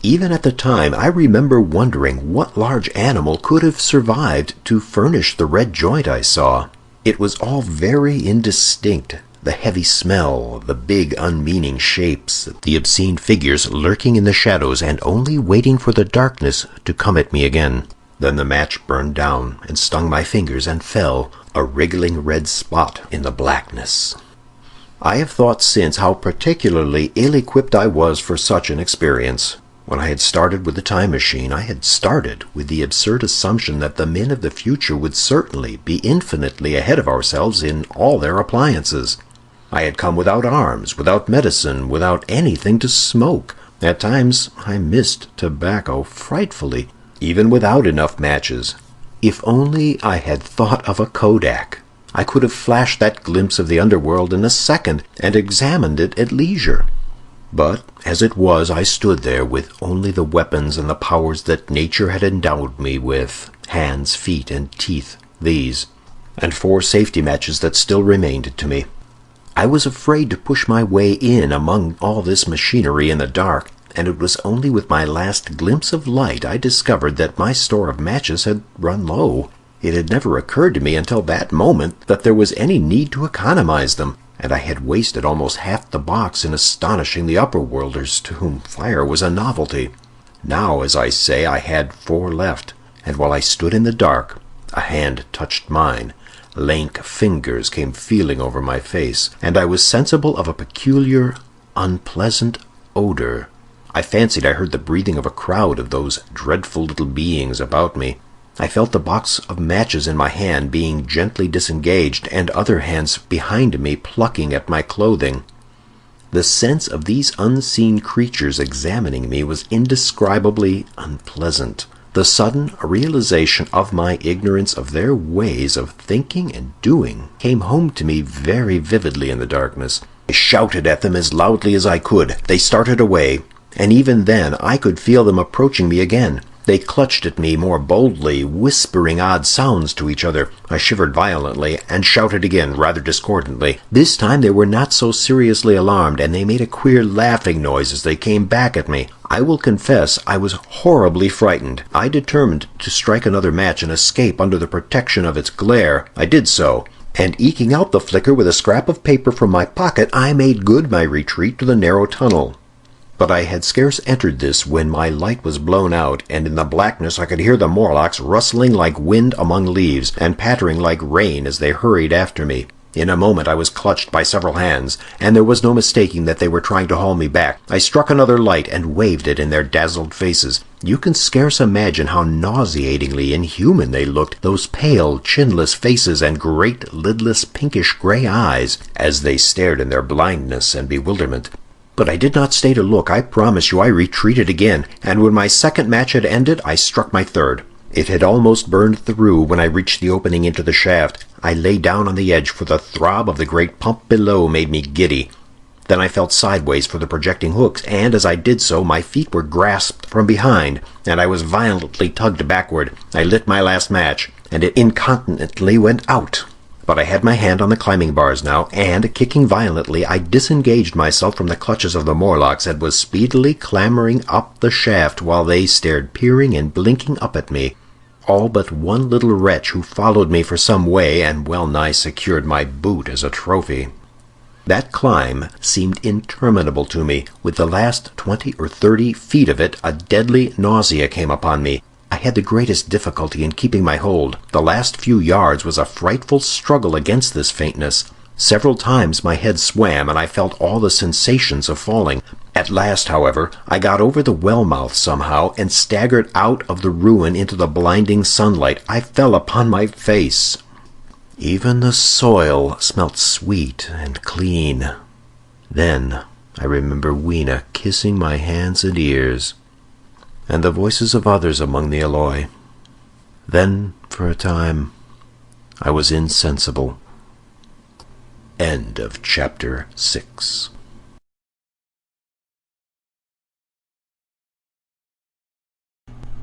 B: Even at the time, I remember wondering what large animal could have survived to furnish the red joint I saw. It was all very indistinct. The heavy smell, the big unmeaning shapes, the obscene figures lurking in the shadows and only waiting for the darkness to come at me again. Then the match burned down and stung my fingers and fell, a wriggling red spot in the blackness. I have thought since how particularly ill-equipped I was for such an experience. When I had started with the time machine, I had started with the absurd assumption that the men of the future would certainly be infinitely ahead of ourselves in all their appliances. I had come without arms, without medicine, without anything to smoke. At times I missed tobacco frightfully, even without enough matches. If only I had thought of a kodak. I could have flashed that glimpse of the underworld in a second and examined it at leisure. But as it was, I stood there with only the weapons and the powers that nature had endowed me with, hands, feet, and teeth, these, and 4 safety matches that still remained to me. I was afraid to push my way in among all this machinery in the dark, and it was only with my last glimpse of light I discovered that my store of matches had run low. It had never occurred to me until that moment that there was any need to economize them, and I had wasted almost half the box in astonishing the upper-worlders, to whom fire was a novelty. Now, as I say, I had 4 left, and while I stood in the dark, a hand touched mine. Lank fingers came feeling over my face, and I was sensible of a peculiar, unpleasant odor. I fancied I heard the breathing of a crowd of those dreadful little beings about me. I felt the box of matches in my hand being gently disengaged, and other hands behind me plucking at my clothing. The sense of these unseen creatures examining me was indescribably unpleasant. The sudden realization of my ignorance of their ways of thinking and doing came home to me very vividly in the darkness. I shouted at them as loudly as I could. They started away, and even then I could feel them approaching me again. They clutched at me more boldly, whispering odd sounds to each other. I shivered violently and shouted again, rather discordantly. This time they were not so seriously alarmed, and they made a queer laughing noise as they came back at me. I will confess I was horribly frightened. I determined to strike another match and escape under the protection of its glare. I did so, and eking out the flicker with a scrap of paper from my pocket, I made good my retreat to the narrow tunnel. But I had scarce entered this when my light was blown out, and in the blackness I could hear the Morlocks rustling like wind among leaves, and pattering like rain as they hurried after me. In a moment I was clutched by several hands, and there was no mistaking that they were trying to haul me back. I struck another light and waved it in their dazzled faces. You can scarce imagine how nauseatingly inhuman they looked, those pale, chinless faces and great, lidless, pinkish-gray eyes, as they stared in their blindness and bewilderment. But I did not stay to look. I promise you I retreated again, and when my second match had ended, I struck my third. It had almost burned through when I reached the opening into the shaft. I lay down on the edge, for the throb of the great pump below made me giddy. Then I felt sideways for the projecting hooks, and as I did so, my feet were grasped from behind, and I was violently tugged backward. I lit my last match, and it incontinently went out. But I had my hand on the climbing bars now, and, kicking violently, I disengaged myself from the clutches of the Morlocks and was speedily clambering up the shaft while they stared peering and blinking up at me. All but one little wretch who followed me for some way and well-nigh secured my boot as a trophy. That climb seemed interminable to me. With the last 20 or 30 feet of it, a deadly nausea came upon me. I had the greatest difficulty in keeping my hold. The last few yards was a frightful struggle against this faintness. Several times my head swam, and I felt all the sensations of falling. At last, however, I got over the well-mouth somehow, and staggered out of the ruin into the blinding sunlight. I fell upon my face. Even the soil smelt sweet and clean. Then I remember Weena kissing my hands and ears, and the voices of others among the alloy. Then, for a time, I was insensible. End of chapter 6.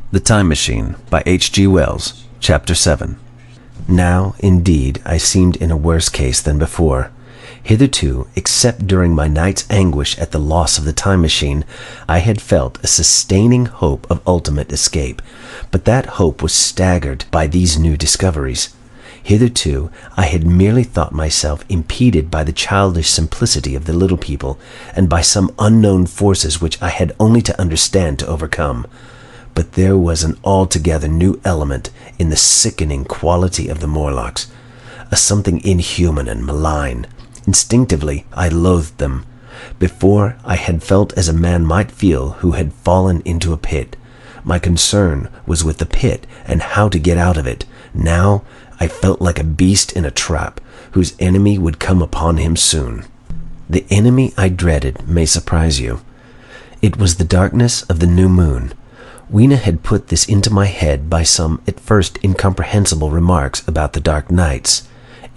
C: The Time Machine by H.G. Wells, Chapter 7. Now, indeed, I seemed in a worse case than before. Hitherto, except during my night's anguish at the loss of the time machine, I had felt a sustaining hope of ultimate escape, but that hope was staggered by these new discoveries. Hitherto, I had merely thought myself impeded by the childish simplicity of the little people, and by some unknown forces which I had only to understand to overcome. But there was an altogether new element in the sickening quality of the Morlocks, a something inhuman and malign. Instinctively, I loathed them. Before, I had felt as a man might feel who had fallen into a pit. My concern was with the pit and how to get out of it. Now, I felt like a beast in a trap, whose enemy would come upon him soon. The enemy I dreaded may surprise you. It was the darkness of the new moon. Weena had put this into my head by some at first incomprehensible remarks about the dark nights.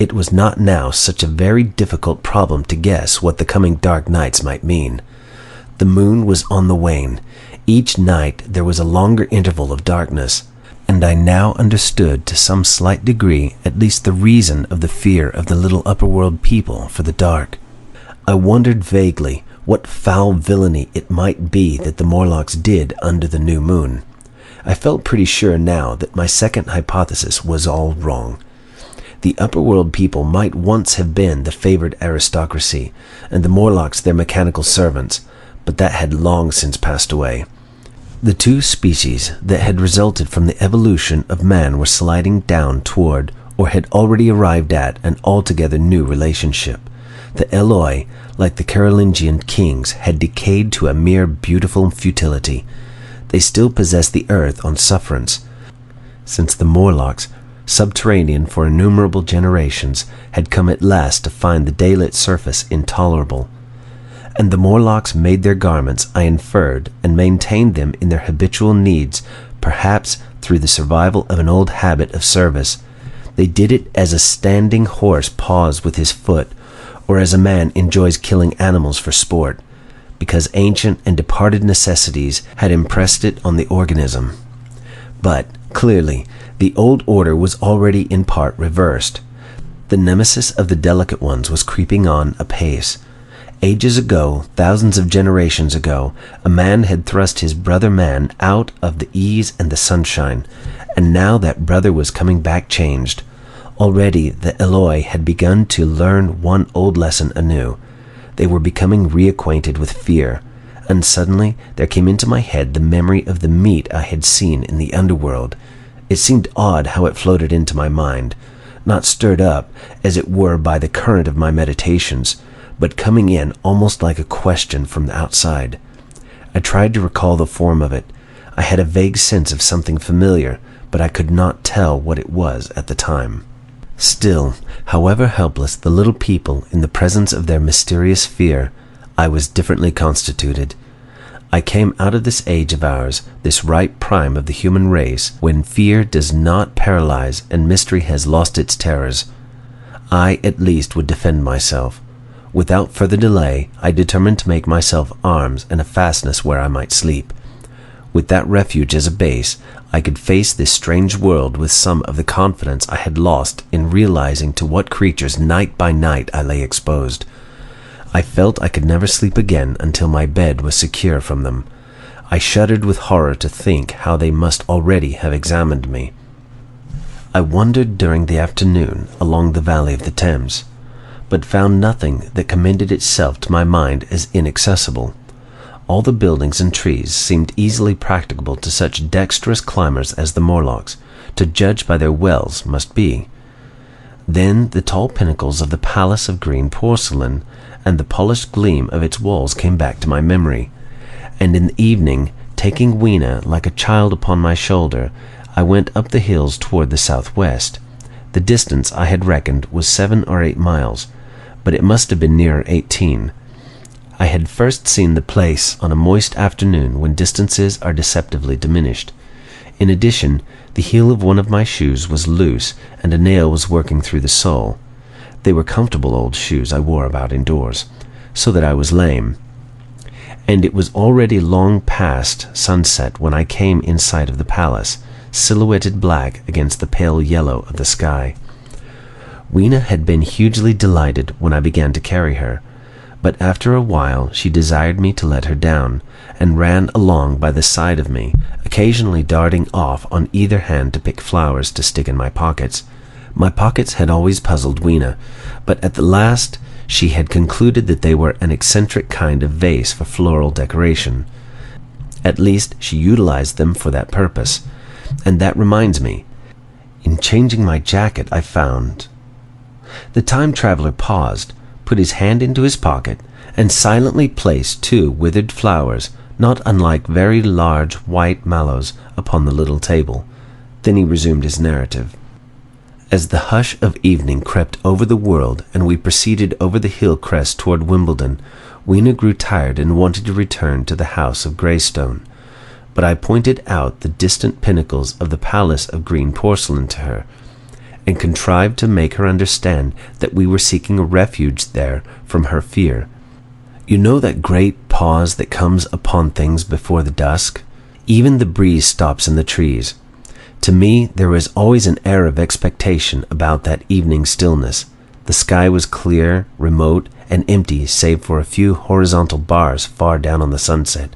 C: It was not now such a very difficult problem to guess what the coming dark nights might mean. The moon was on the wane. Each night there was a longer interval of darkness, and I now understood to some slight degree at least the reason of the fear of the little upper-world people for the dark. I wondered vaguely what foul villainy it might be that the Morlocks did under the new moon. I felt pretty sure now that my second hypothesis was all wrong. The upper-world people might once have been the favored aristocracy, and the Morlocks their mechanical servants, but that had long since passed away. The two species that had resulted from the evolution of man were sliding down toward, or had already arrived at, an altogether new relationship. The Eloi, like the Carolingian kings, had decayed to a mere beautiful futility. They still possessed the earth on sufferance, since the Morlocks, subterranean for innumerable generations, had come at last to find the daylit surface intolerable. And the Morlocks made their garments, I inferred, and maintained them in their habitual needs, perhaps through the survival of an old habit of service. They did it as a standing horse paws with his foot, or as a man enjoys killing animals for sport, because ancient and departed necessities had impressed it on the organism. But, clearly, the old order was already in part reversed. The nemesis of the delicate ones was creeping on apace. Ages ago, thousands of generations ago, a man had thrust his brother man out of the ease and the sunshine, and now that brother was coming back changed. Already the Eloi had begun to learn one old lesson anew. They were becoming reacquainted with fear, and suddenly there came into my head the memory of the meat I had seen in the underworld. It seemed odd how it floated into my mind, not stirred up, as it were, by the current of my meditations, but coming in almost like a question from the outside. I tried to recall the form of it. I had a vague sense of something familiar, but I could not tell what it was at the time. Still, however helpless the little people in the presence of their mysterious fear, I was differently constituted. I came out of this age of ours, this ripe prime of the human race, when fear does not paralyze and mystery has lost its terrors. I, at least, would defend myself. Without further delay, I determined to make myself arms and a fastness where I might sleep. With that refuge as a base, I could face this strange world with some of the confidence I had lost in realizing to what creatures night by night I lay exposed. I felt I could never sleep again until my bed was secure from them. I shuddered with horror to think how they must already have examined me. I wandered during the afternoon along the valley of the Thames, but found nothing that commended itself to my mind as inaccessible. All the buildings and trees seemed easily practicable to such dexterous climbers as the Morlocks, to judge by their wells, must be. Then the tall pinnacles of the palace of green porcelain and the polished gleam of its walls came back to my memory, and in the evening, taking Weena like a child upon my shoulder, I went up the hills toward the southwest. The distance I had reckoned was 7 or 8 miles, but it must have been nearer 18. I had first seen the place on a moist afternoon when distances are deceptively diminished. In addition, the heel of one of my shoes was loose, and a nail was working through the sole. They were comfortable old shoes I wore about indoors, so that I was lame. And it was already long past sunset when I came in sight of the palace, silhouetted black against the pale yellow of the sky. Weena had been hugely delighted when I began to carry her, but after a while she desired me to let her down, and ran along by the side of me, occasionally darting off on either hand to pick flowers to stick in my pockets. My pockets had always puzzled Weena, but at the last she had concluded that they were an eccentric kind of vase for floral decoration. At least she utilized them for that purpose. And that reminds me, in changing my jacket I found... The time-traveler paused, put his hand into his pocket, and silently placed 2 withered flowers, not unlike very large white mallows, upon the little table. Then he resumed his narrative. As the hush of evening crept over the world, and we proceeded over the hill crest toward Wimbledon, Weena grew tired and wanted to return to the house of Greystone. But I pointed out the distant pinnacles of the palace of green porcelain to her, and contrived to make her understand that we were seeking a refuge there from her fear. You know that great pause that comes upon things before the dusk? Even the breeze stops in the trees. To me, there was always an air of expectation about that evening stillness. The sky was clear, remote, and empty save for a few horizontal bars far down on the sunset.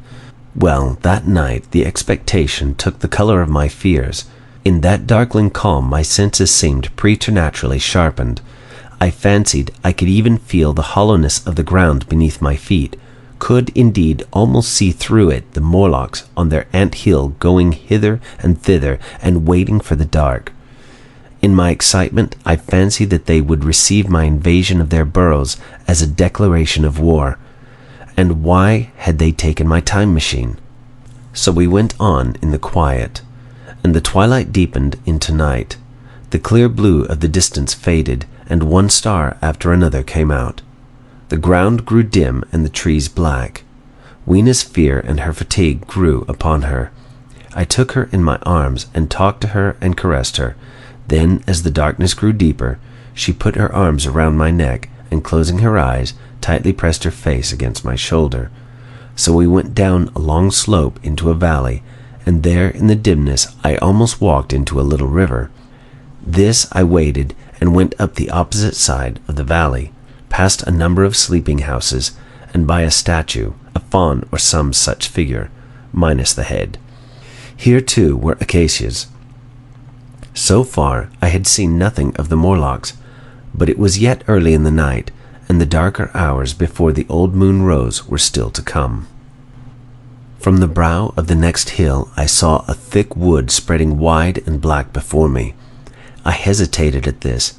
C: Well, that night the expectation took the color of my fears. In that darkling calm my senses seemed preternaturally sharpened. I fancied I could even feel the hollowness of the ground beneath my feet, could indeed almost see through it the Morlocks on their ant-hill going hither and thither and waiting for the dark. In my excitement I fancied that they would receive my invasion of their burrows as a declaration of war. And why had they taken my time machine? So we went on in the quiet, and the twilight deepened into night. The clear blue of the distance faded, and one star after another came out. The ground grew dim and the trees black. Weena's fear and her fatigue grew upon her. I took her in my arms and talked to her and caressed her. Then, as the darkness grew deeper, she put her arms around my neck and, closing her eyes, tightly pressed her face against my shoulder. So we went down a long slope into a valley, and there in the dimness I almost walked into a little river. This I waded and went up the opposite side of the valley, past a number of sleeping houses, and by a statue, a faun or some such figure, minus the head. Here too were acacias. So far I had seen nothing of the Morlocks, but it was yet early in the night, and the darker hours before the old moon rose were still to come. From the brow of the next hill I saw a thick wood spreading wide and black before me. I hesitated at this.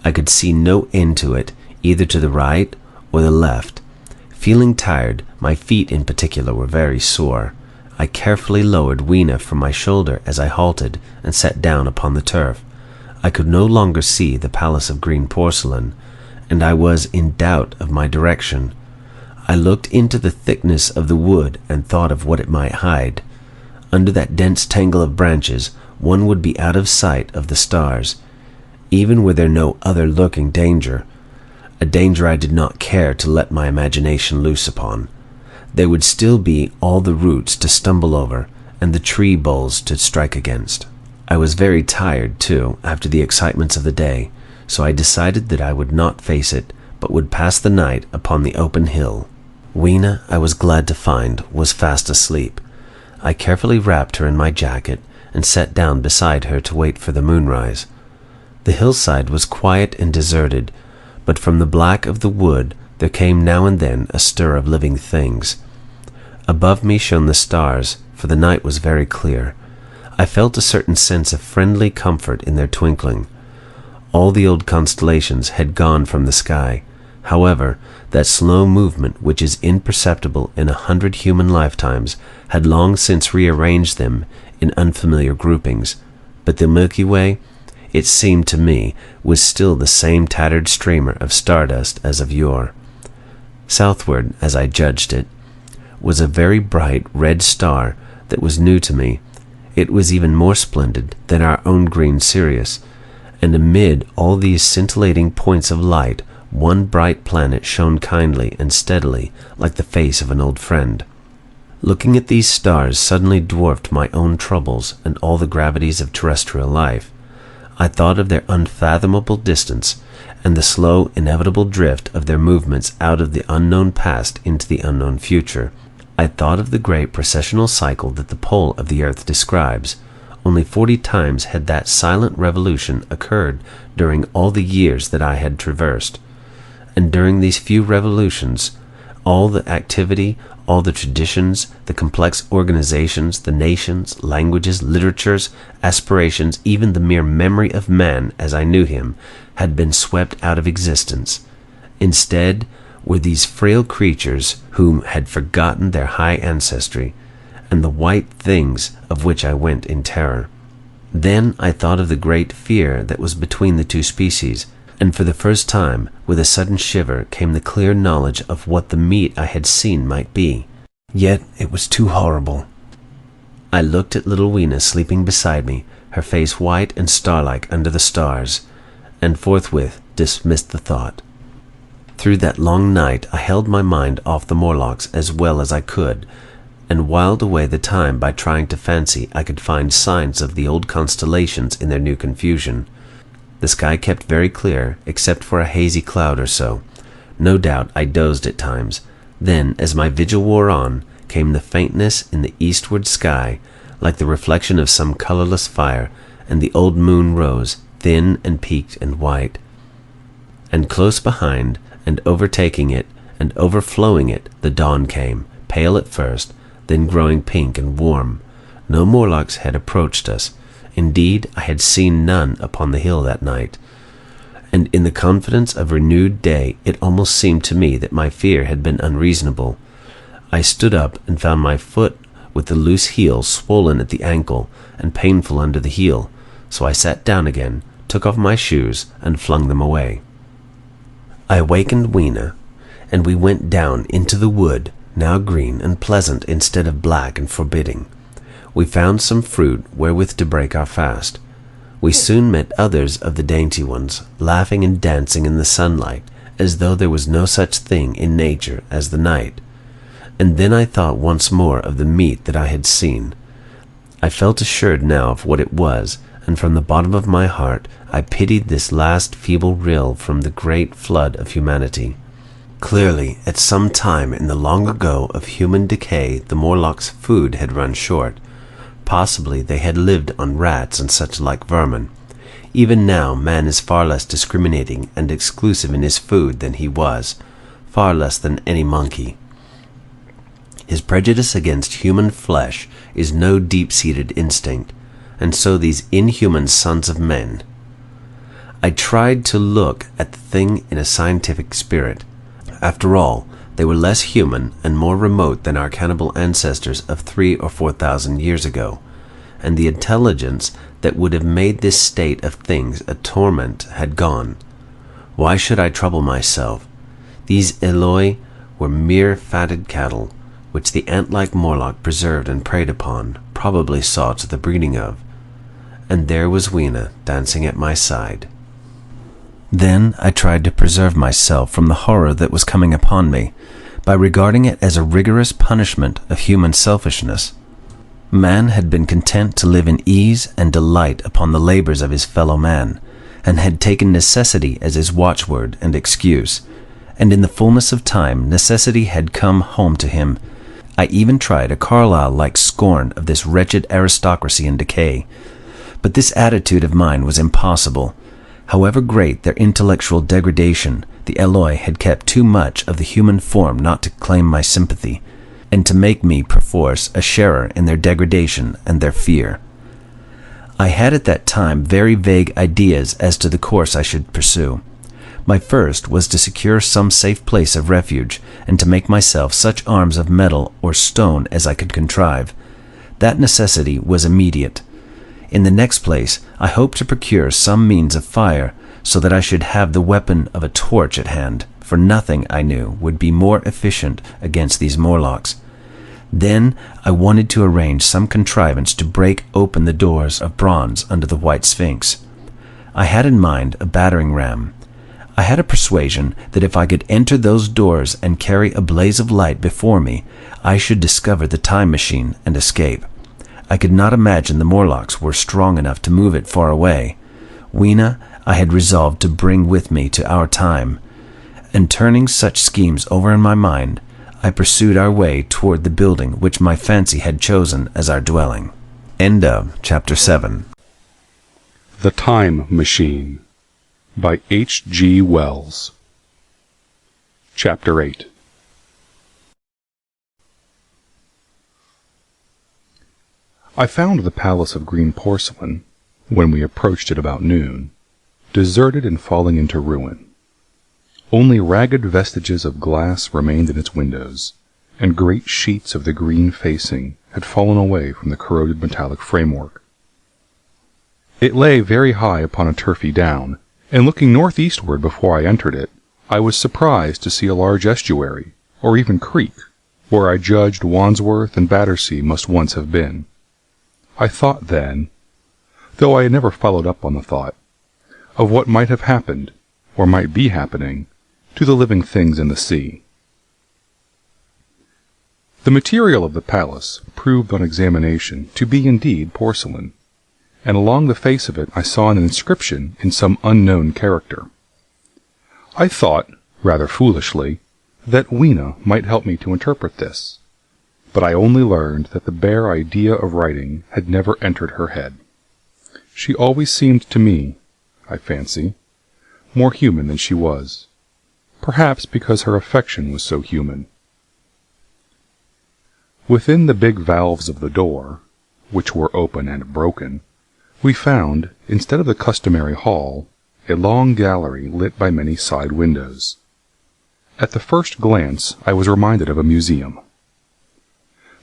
C: I could see no end to it, either to the right or the left. Feeling tired, my feet in particular were very sore. I carefully lowered Weena from my shoulder as I halted and sat down upon the turf. I could no longer see the palace of green porcelain, and I was in doubt of my direction. I looked into the thickness of the wood and thought of what it might hide. Under that dense tangle of branches one would be out of sight of the stars, even were there no other lurking danger, a danger I did not care to let my imagination loose upon. There would still be all the roots to stumble over and the tree boles to strike against. I was very tired, too, after the excitements of the day, so I decided that I would not face it, but would pass the night upon the open hill. Weena, I was glad to find, was fast asleep. I carefully wrapped her in my jacket and sat down beside her to wait for the moonrise. The hillside was quiet and deserted, but from the black of the wood there came now and then a stir of living things. Above me shone the stars, for the night was very clear. I felt a certain sense of friendly comfort in their twinkling. All the old constellations had gone from the sky. However, that slow movement which is imperceptible in 100 human lifetimes had long since rearranged them in unfamiliar groupings. But the Milky Way, it seemed to me, was still the same tattered streamer of stardust as of yore. Southward, as I judged it, was a very bright red star that was new to me. It was even more splendid than our own green Sirius, and amid all these scintillating points of light one bright planet shone kindly and steadily like the face of an old friend. Looking at these stars suddenly dwarfed my own troubles and all the gravities of terrestrial life. I thought of their unfathomable distance and the slow, inevitable drift of their movements out of the unknown past into the unknown future. I thought of the great processional cycle that the pole of the earth describes. Only 40 times had that silent revolution occurred during all the years that I had traversed. And during these few revolutions, all the activity, all the traditions, the complex organizations, the nations, languages, literatures, aspirations, even the mere memory of man as I knew him, had been swept out of existence. Instead were these frail creatures whom had forgotten their high ancestry, and the white things of which I went in terror. Then I thought of the great fear that was between the two species, and for the first time, with a sudden shiver, came the clear knowledge of what the meat I had seen might be. Yet it was too horrible. I looked at little Weena sleeping beside me, her face white and star-like under the stars, and forthwith dismissed the thought. Through that long night I held my mind off the Morlocks as well as I could, and whiled away the time by trying to fancy I could find signs of the old constellations in their new confusion. The sky kept very clear, except for a hazy cloud or so. No doubt I dozed at times. Then, as my vigil wore on, came the faintness in the eastward sky, like the reflection of some colorless fire, and the old moon rose, thin and peaked and white. And close behind, and overtaking it, and overflowing it, the dawn came, pale at first, then growing pink and warm. No Morlocks had approached us. Indeed, I had seen none upon the hill that night. And in the confidence of renewed day, it almost seemed to me that my fear had been unreasonable. I stood up and found my foot with the loose heel swollen at the ankle and painful under the heel, so I sat down again, took off my shoes, and flung them away. I awakened Weena, and we went down into the wood, now green and pleasant instead of black and forbidding. We found some fruit wherewith to break our fast. We soon met others of the dainty ones, laughing and dancing in the sunlight, as though there was no such thing in nature as the night. And then I thought once more of the meat that I had seen. I felt assured now of what it was, and from the bottom of my heart I pitied this last feeble rill from the great flood of humanity. Clearly, at some time in the long ago of human decay, the Morlocks' food had run short. Possibly they had lived on rats and such like vermin. Even now man is far less discriminating and exclusive in his food than he was, far less than any monkey. His prejudice against human flesh is no deep-seated instinct, and so these inhuman sons of men. I tried to look at the thing in a scientific spirit. After all, they were less human and more remote than our cannibal ancestors of 3,000 or 4,000 years ago, and the intelligence that would have made this state of things a torment had gone. Why should I trouble myself? These Eloi were mere fatted cattle, which the ant-like Morlock preserved and preyed upon, probably saw to the breeding of. And there was Weena dancing at my side. Then I tried to preserve myself from the horror that was coming upon me, by regarding it as a rigorous punishment of human selfishness. Man had been content to live in ease and delight upon the labors of his fellow man, and had taken necessity as his watchword and excuse, and in the fullness of time necessity had come home to him. I even tried a Carlyle-like scorn of this wretched aristocracy in decay, but this attitude of mine was impossible. However great their intellectual degradation, the Eloi had kept too much of the human form not to claim my sympathy, and to make me, perforce, a sharer in their degradation and their fear. I had at that time very vague ideas as to the course I should pursue. My first was to secure some safe place of refuge, and to make myself such arms of metal or stone as I could contrive. That necessity was immediate. In the next place, I hoped to procure some means of fire, so that I should have the weapon of a torch at hand, for nothing, I knew, would be more efficient against these Morlocks. Then I wanted to arrange some contrivance to break open the doors of bronze under the White Sphinx. I had in mind a battering ram. I had a persuasion that if I could enter those doors and carry a blaze of light before me, I should discover the time machine and escape. I could not imagine the Morlocks were strong enough to move it far away. Weena I had resolved to bring with me to our time, and turning such schemes over in my mind, I pursued our way toward the building which my fancy had chosen as our dwelling. End of Chapter 7.
D: The Time Machine by H.G. Wells. Chapter 8. I found the Palace of Green Porcelain, when we approached it about noon, deserted and falling into ruin. Only ragged vestiges of glass remained in its windows, and great sheets of the green facing had fallen away from the corroded metallic framework. It lay very high upon a turfy down, and looking northeastward before I entered it, I was surprised to see a large estuary, or even creek, where I judged Wandsworth and Battersea must once have been. I thought then, though I had never followed up on the thought of what might have happened, or might be happening, to the living things in the sea. The material of the palace proved on examination to be indeed porcelain, and along the face of it I saw an inscription in some unknown character. I thought, rather foolishly, that Weena might help me to interpret this, but I only learned that the bare idea of writing had never entered her head. She always seemed to me, I fancy, more human than she was, perhaps because her affection was so human. Within the big valves of the door, which were open and broken, we found, instead of the customary hall, a long gallery lit by many side windows. At the first glance I was reminded of a museum.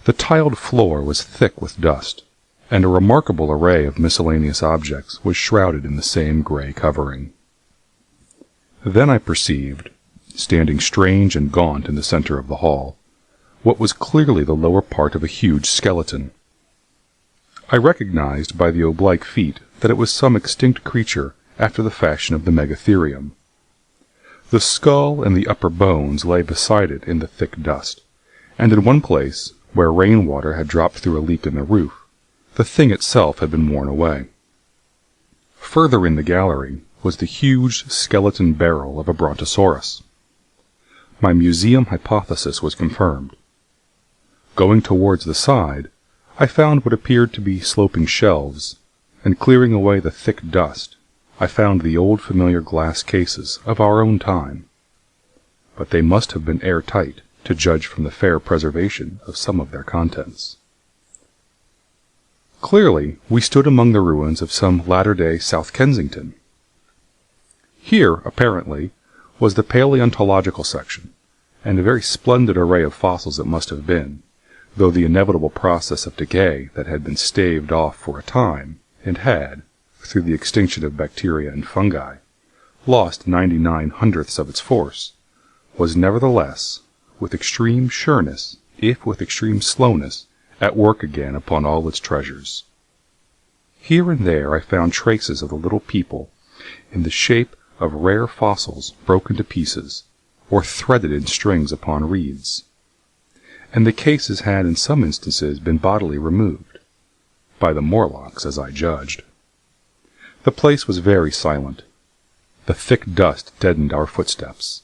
D: The tiled floor was thick with dust, and a remarkable array of miscellaneous objects was shrouded in the same gray covering. Then I perceived, standing strange and gaunt in the center of the hall, what was clearly the lower part of a huge skeleton. I recognized by the oblique feet that it was some extinct creature after the fashion of the megatherium. The skull and the upper bones lay beside it in the thick dust, and in one place, where rainwater had dropped through a leak in the roof, the thing itself had been worn away. Further in the gallery was the huge skeleton barrel of a brontosaurus. My museum hypothesis was confirmed. Going towards the side, I found what appeared to be sloping shelves, and clearing away the thick dust, I found the old familiar glass cases of our own time. But they must have been airtight, to judge from the fair preservation of some of their contents. Clearly, we stood among the ruins of some latter-day South Kensington. Here, apparently, was the paleontological section, and a very splendid array of fossils it must have been, though the inevitable process of decay that had been staved off for a time, and had, through the extinction of bacteria and fungi, lost 99/100ths of its force, was nevertheless, with extreme sureness, if with extreme slowness, at work again upon all its treasures. Here and there I found traces of the little people in the shape of rare fossils broken to pieces, or threaded in strings upon reeds. And the cases had in some instances been bodily removed, by the Morlocks, as I judged. The place was very silent. The thick dust deadened our footsteps.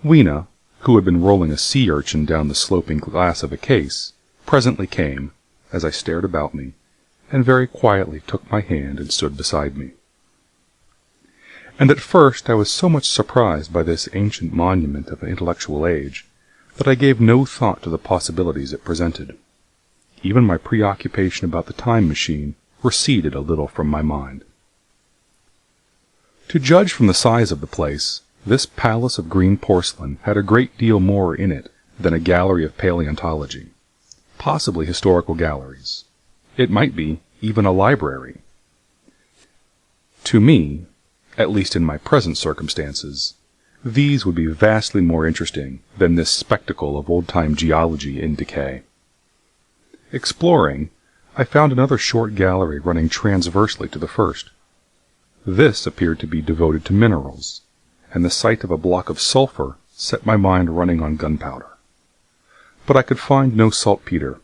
D: Weena, who had been rolling a sea urchin down the sloping glass of a case, presently came, as I stared about me, and very quietly took my hand and stood beside me. And at first I was so much surprised by this ancient monument of intellectual age that I gave no thought to the possibilities it presented. Even my preoccupation about the time machine receded a little from my mind. To judge from the size of the place, this palace of green porcelain had a great deal more in it than a gallery of paleontology, possibly historical galleries. It might be even a library. To me, at least in my present circumstances, these would be vastly more interesting than this spectacle of old-time geology in decay. Exploring, I found another short gallery running transversely to the first. This appeared to be devoted to minerals, and the sight of a block of sulfur set my mind running on gunpowder. But I could find no saltpeter,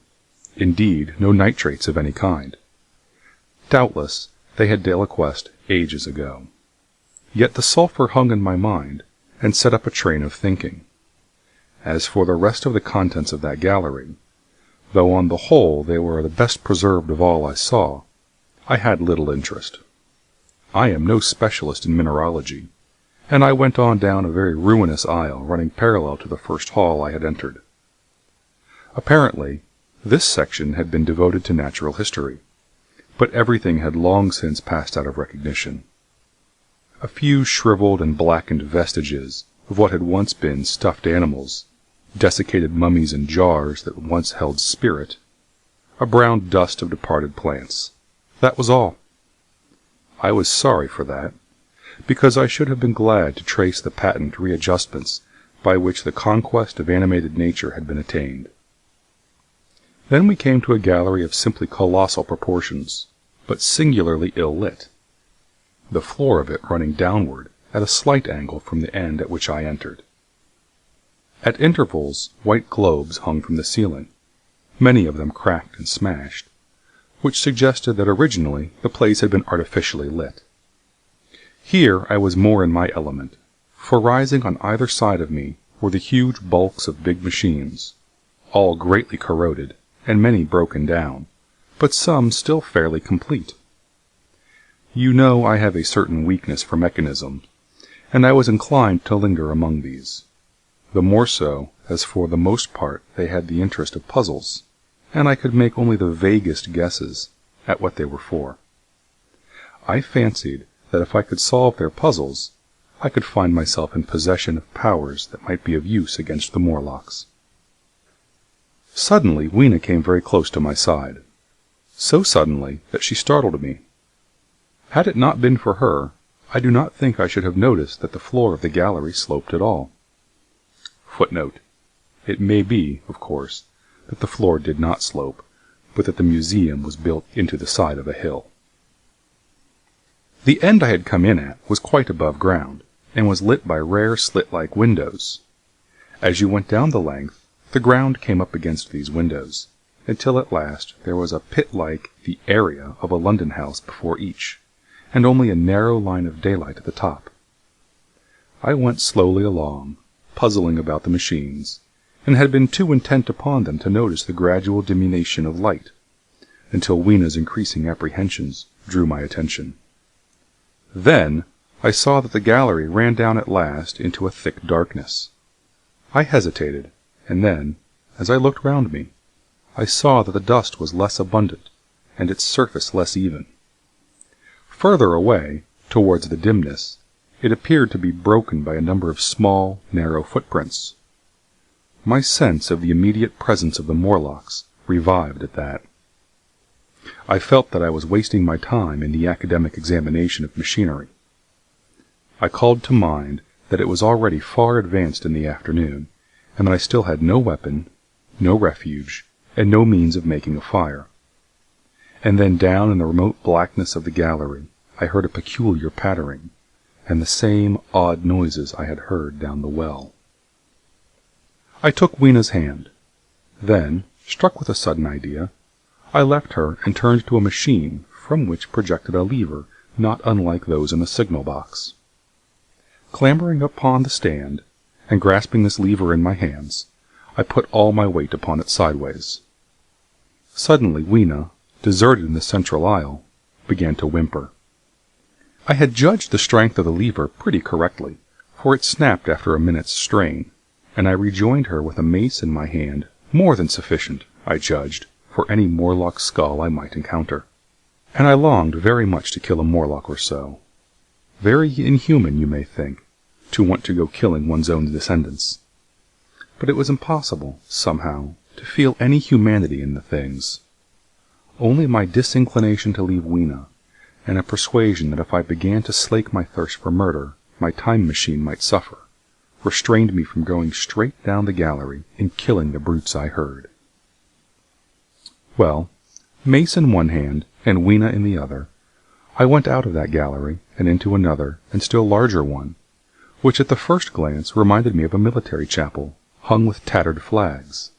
D: indeed no nitrates of any kind. Doubtless they had deliquesced ages ago. Yet the sulfur hung in my mind, and set up a train of thinking. As for the rest of the contents of that gallery, though on the whole they were the best preserved of all I saw, I had little interest. I am no specialist in mineralogy, and I went on down a very ruinous aisle running parallel to the first hall I had entered. Apparently, this section had been devoted to natural history, but everything had long since passed out of recognition. A few shriveled and blackened vestiges of what had once been stuffed animals, desiccated mummies in jars that once held spirit, a brown dust of departed plants. That was all. I was sorry for that, because I should have been glad to trace the patent readjustments by which the conquest of animated nature had been attained. Then we came to a gallery of simply colossal proportions, but singularly ill-lit, the floor of it running downward at a slight angle from the end at which I entered. At intervals, white globes hung from the ceiling, many of them cracked and smashed, which suggested that originally the place had been artificially lit. Here I was more in my element, for rising on either side of me were the huge bulks of big machines, all greatly corroded and many broken down, but some still fairly complete. You know I have a certain weakness for mechanism, and I was inclined to linger among these, the more so as for the most part they had the interest of puzzles, and I could make only the vaguest guesses at what they were for. I fancied that if I could solve their puzzles, I could find myself in possession of powers that might be of use against the Morlocks. Suddenly Weena came very close to my side, so suddenly that she startled me. Had it not been for her, I do not think I should have noticed that the floor of the gallery sloped at all. Footnote: it may be, of course, that the floor did not slope, but that the museum was built into the side of a hill. The end I had come in at was quite above ground, and was lit by rare slit-like windows. As you went down the length, the ground came up against these windows, until at last there was a pit-like the area of a London house before each, and only a narrow line of daylight at the top. I went slowly along, puzzling about the machines, and had been too intent upon them to notice the gradual diminution of light, until Weena's increasing apprehensions drew my attention. Then I saw that the gallery ran down at last into a thick darkness. I hesitated, and then, as I looked round me, I saw that the dust was less abundant, and its surface less even. Further away, towards the dimness, it appeared to be broken by a number of small, narrow footprints. My sense of the immediate presence of the Morlocks revived at that. I felt that I was wasting my time in the academic examination of machinery. I called to mind that it was already far advanced in the afternoon, and that I still had no weapon, no refuge, and no means of making a fire. And then down in the remote blackness of the gallery I heard a peculiar pattering, and the same odd noises I had heard down the well. I took Weena's hand. Then, struck with a sudden idea, I left her and turned to a machine from which projected a lever not unlike those in the signal box. Clambering upon the stand, and grasping this lever in my hands, I put all my weight upon it sideways. Suddenly Weena, deserted in the central aisle, began to whimper. I had judged the strength of the lever pretty correctly, for it snapped after a minute's strain, and I rejoined her with a mace in my hand, more than sufficient, I judged, for any Morlock skull I might encounter. And I longed very much to kill a Morlock or so. Very inhuman, you may think, to want to go killing one's own descendants. But it was impossible, somehow, to feel any humanity in the things. Only my disinclination to leave Weena, and a persuasion that if I began to slake my thirst for murder, my time machine might suffer, restrained me from going straight down the gallery and killing the brutes I heard. Well, mace in one hand and Weena in the other, I went out of that gallery and into another and still larger one, which at the first glance reminded me of a military chapel, hung with tattered flags.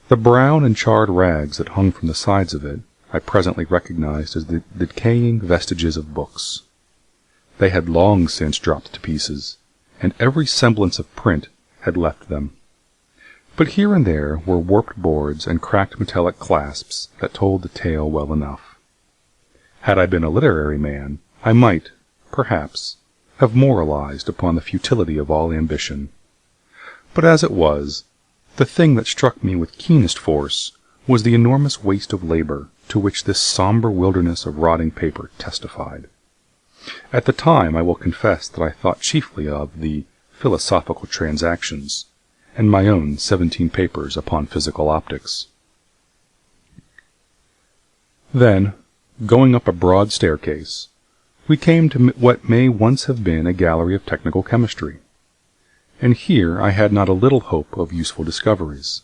D: The brown and charred rags that hung from the sides of it I presently recognized as the decaying vestiges of books. They had long since dropped to pieces, and every semblance of print had left them. But here and there were warped boards and cracked metallic clasps that told the tale well enough. Had I been a literary man, I might, perhaps, have moralized upon the futility of all ambition. But as it was, the thing that struck me with keenest force was the enormous waste of labor to which this somber wilderness of rotting paper testified. At the time I will confess that I thought chiefly of the Philosophical Transactions, and my own 17 papers upon physical optics. Then, going up a broad staircase, we came to what may once have been a gallery of technical chemistry, and here I had not a little hope of useful discoveries.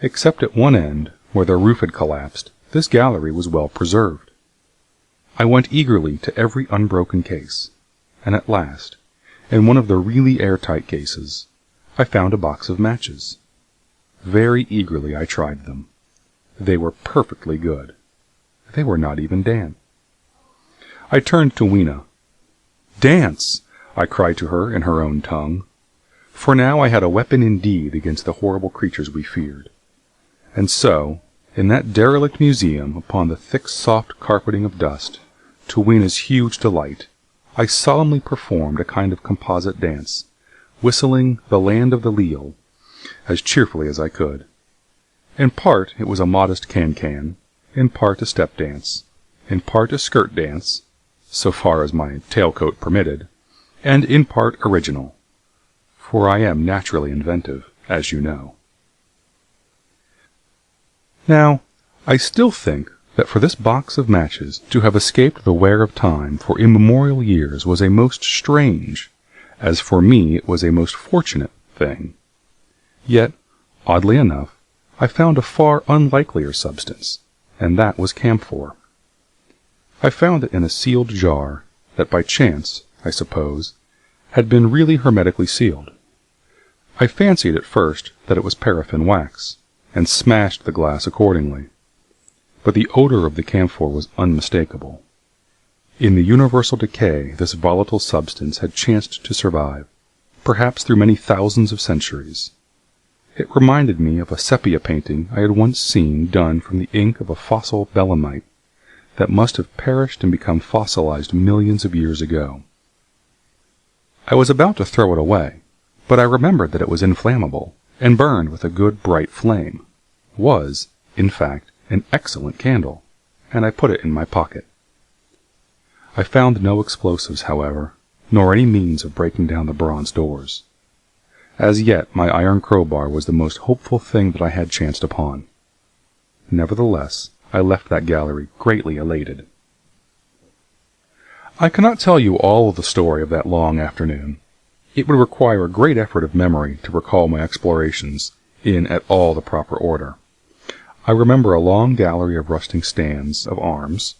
D: Except at one end, where the roof had collapsed, This gallery was well preserved. I went eagerly to every unbroken case, and at last, in one of the really airtight cases, I found a box of matches. Very eagerly I tried them. They were perfectly good. They were not even damp. I turned to Weena. "Dance!" I cried to her in her own tongue. For now I had a weapon indeed against the horrible creatures we feared. And so, in that derelict museum upon the thick soft carpeting of dust, to Weena's huge delight, I solemnly performed a kind of composite dance, whistling "The Land of the Leal" as cheerfully as I could. In part it was a modest can-can, in part a step dance, in part a skirt dance, so far as my tailcoat permitted, and in part original, for I am naturally inventive, as you know. Now, I still think that for this box of matches to have escaped the wear of time for immemorial years was a most strange, as for me it was a most fortunate, thing. Yet, oddly enough, I found a far unlikelier substance, and that was camphor. I found it in a sealed jar that by chance, I suppose, had been really hermetically sealed. I fancied at first that it was paraffin wax, and smashed the glass accordingly. But the odor of the camphor was unmistakable. In the universal decay this volatile substance had chanced to survive, perhaps through many thousands of centuries. It reminded me of a sepia painting I had once seen done from the ink of a fossil belemnite that must have perished and become fossilized millions of years ago. I was about to throw it away, but I remembered that it was inflammable, and burned with a good bright flame, was, in fact, an excellent candle, and I put it in my pocket. I found no explosives, however, nor any means of breaking down the bronze doors. As yet my iron crowbar was the most hopeful thing that I had chanced upon. Nevertheless, I left that gallery greatly elated. I cannot tell you all of the story of that long afternoon. It would require a great effort of memory to recall my explorations in at all the proper order. I remember a long gallery of rusting stands of arms,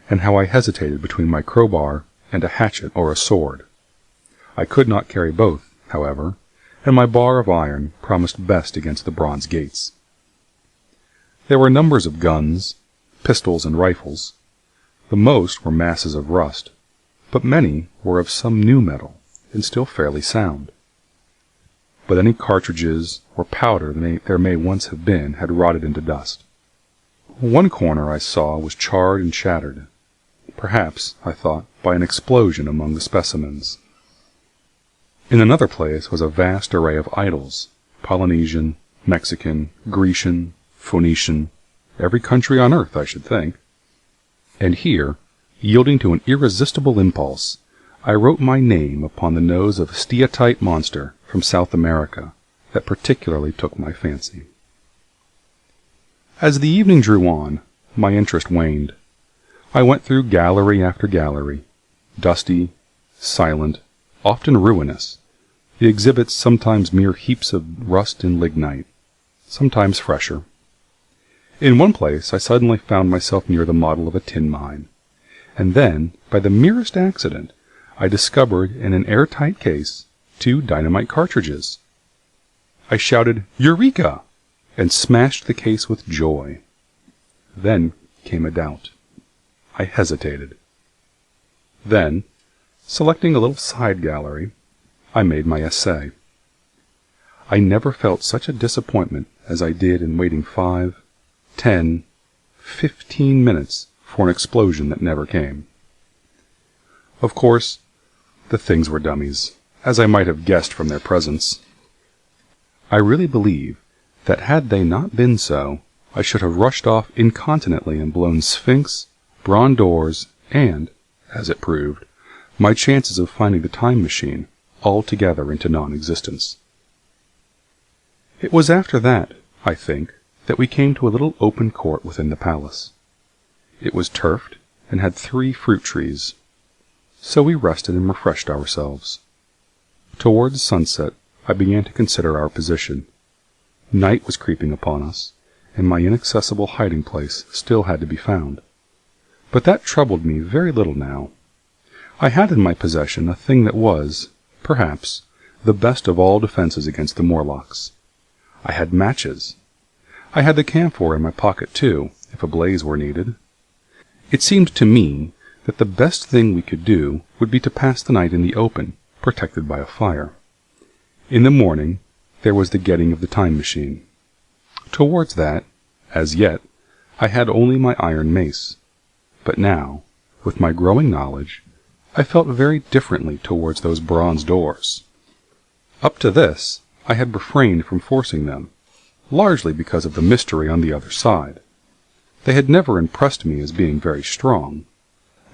D: and how I hesitated between my crowbar and a hatchet or a sword. I could not carry both, however, and my bar of iron promised best against the bronze gates. There were numbers of guns, pistols, and rifles. The most were masses of rust, but many were of some new metal, and still fairly sound. But any cartridges or powder there may once have been had rotted into dust. One corner I saw was charred and shattered, perhaps, I thought, by an explosion among the specimens. In another place was a vast array of idols, Polynesian, Mexican, Grecian, Phoenician, every country on earth, I should think. And here, yielding to an irresistible impulse, I wrote my name upon the nose of a steatite monster from South America that particularly took my fancy. As the evening drew on, my interest waned. I went through gallery after gallery, dusty, silent, often ruinous, the exhibits sometimes mere heaps of rust and lignite, sometimes fresher. In one place I suddenly found myself near the model of a tin mine, and then, by the merest accident, I discovered in an airtight case 2 dynamite cartridges. I shouted, "Eureka!" and smashed the case with joy. Then came a doubt. I hesitated. Then, selecting a little side gallery, I made my essay. I never felt such a disappointment as I did in waiting 5, 10, 15 minutes for an explosion that never came. Of course, the things were dummies, as I might have guessed from their presence. I really believe that had they not been so, I should have rushed off incontinently and blown Sphinx, bronze doors, and, as it proved, my chances of finding the time machine altogether into non-existence. It was after that, I think, that we came to a little open court within the palace. It was turfed and had 3 fruit trees. So we rested and refreshed ourselves. Towards sunset, I began to consider our position. Night was creeping upon us, and my inaccessible hiding place still had to be found. But that troubled me very little now. I had in my possession a thing that was, perhaps, the best of all defenses against the Morlocks. I had matches. I had the camphor in my pocket, too, if a blaze were needed. It seemed to me that the best thing we could do would be to pass the night in the open, protected by a fire. In the morning, there was the getting of the time machine. Towards that, as yet, I had only my iron mace. But now, with my growing knowledge, I felt very differently towards those bronze doors. Up to this, I had refrained from forcing them, largely because of the mystery on the other side. They had never impressed me as being very strong,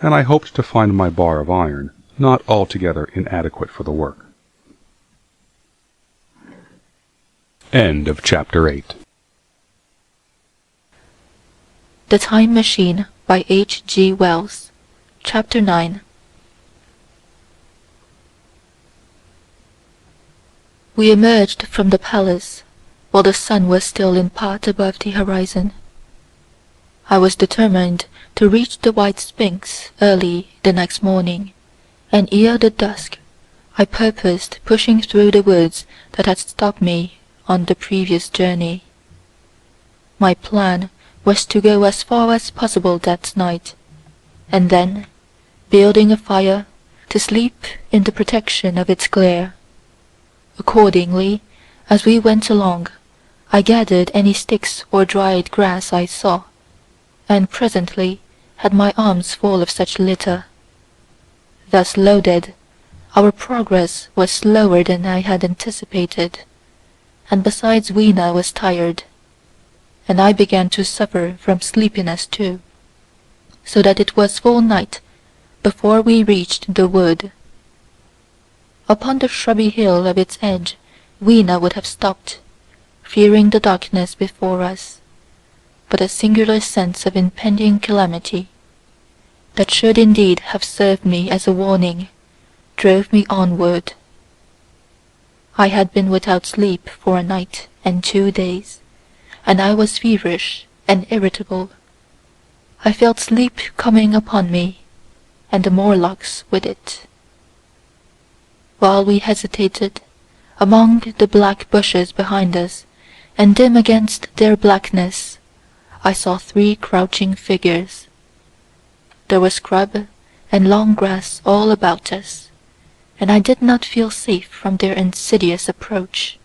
D: and I hoped to find my bar of iron not altogether inadequate for the work. End of Chapter 8.
E: The Time Machine by H.G. Wells. Chapter 9. We emerged from the palace while the sun was still in part above the horizon. I was determined to reach the White Sphinx early the next morning, and ere the dusk I purposed pushing through the woods that had stopped me on the previous journey. My plan was to go as far as possible that night, and then, building a fire, to sleep in the protection of its glare. Accordingly, as we went along, I gathered any sticks or dried grass I saw, and presently had my arms full of such litter. Thus loaded, our progress was slower than I had anticipated, and besides Weena was tired, and I began to suffer from sleepiness too, so that it was full night before we reached the wood. Upon the shrubby hill of its edge Weena would have stopped, fearing the darkness before us, but a singular sense of impending calamity, that should indeed have served me as a warning, drove me onward. I had been without sleep for a night and 2 days, and I was feverish and irritable. I felt sleep coming upon me, and the Morlocks with it. While we hesitated, among the black bushes behind us, and dim against their blackness, I saw 3 crouching figures. There was scrub and long grass all about us, and I did not feel safe from their insidious approach.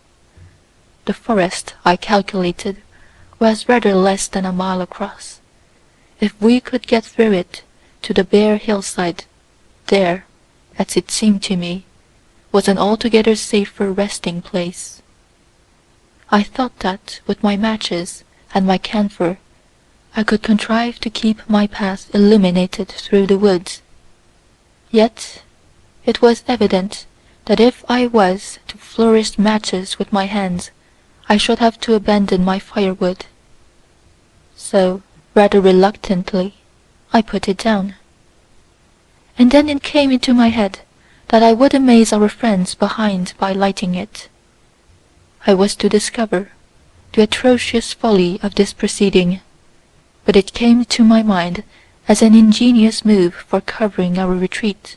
E: The forest, I calculated, was rather less than a mile across. If we could get through it to the bare hillside, there, as it seemed to me, was an altogether safer resting place. I thought that with my matches and my camphor I could contrive to keep my path illuminated through the woods. Yet it was evident that if I was to flourish matches with my hands, I should have to abandon my firewood. So, rather reluctantly, I put it down. And then it came into my head that I would amaze our friends behind by lighting it. I was to discover the atrocious folly of this proceeding, but it came to my mind as an ingenious move for covering our retreat.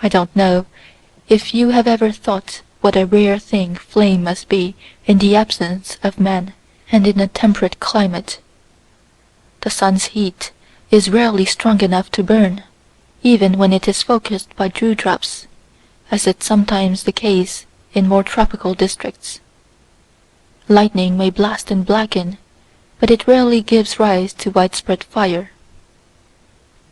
E: I don't know if you have ever thought what a rare thing flame must be in the absence of man and in a temperate climate. The sun's heat is rarely strong enough to burn, even when it is focused by dewdrops, as is sometimes the case in more tropical districts. Lightning may blast and blacken, but it rarely gives rise to widespread fire.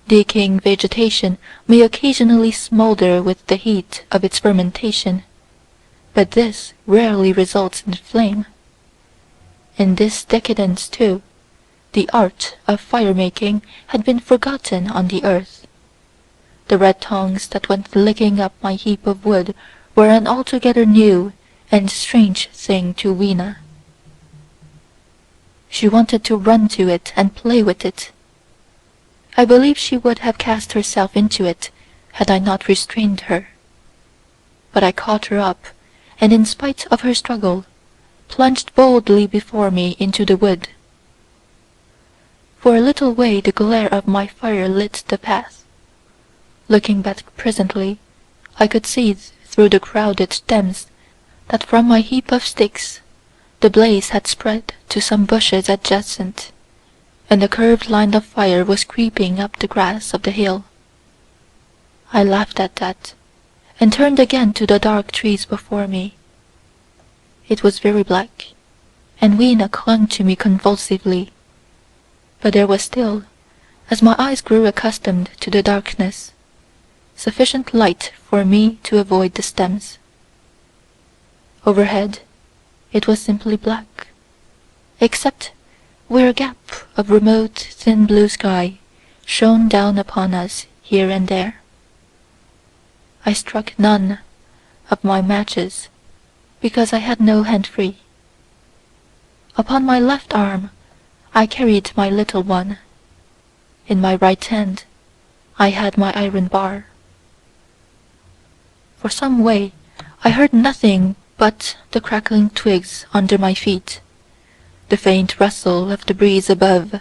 E: Decaying vegetation may occasionally smolder with the heat of its fermentation, but this rarely results in flame. In this decadence, too, the art of fire-making had been forgotten on the earth. The red tongs that went licking up my heap of wood were an altogether new and strange thing to Weena. She wanted to run to it and play with it. I believe she would have cast herself into it had I not restrained her. But I caught her up, and in spite of her struggle, plunged boldly before me into the wood. For a little way the glare of my fire lit the path. Looking back presently, I could see through the crowded stems that from my heap of sticks the blaze had spread to some bushes adjacent, and a curved line of fire was creeping up the grass of the hill. I laughed at that, and turned again to the dark trees before me. It was very black, and Weena clung to me convulsively, but there was still, as my eyes grew accustomed to the darkness, sufficient light for me to avoid the stems. Overhead it was simply black, except where a gap of remote thin blue sky shone down upon us here and there. I struck none of my matches, because I had no hand free. Upon my left arm I carried my little one. In my right hand I had my iron bar. For some way I heard nothing but the crackling twigs under my feet, the faint rustle of the breeze above,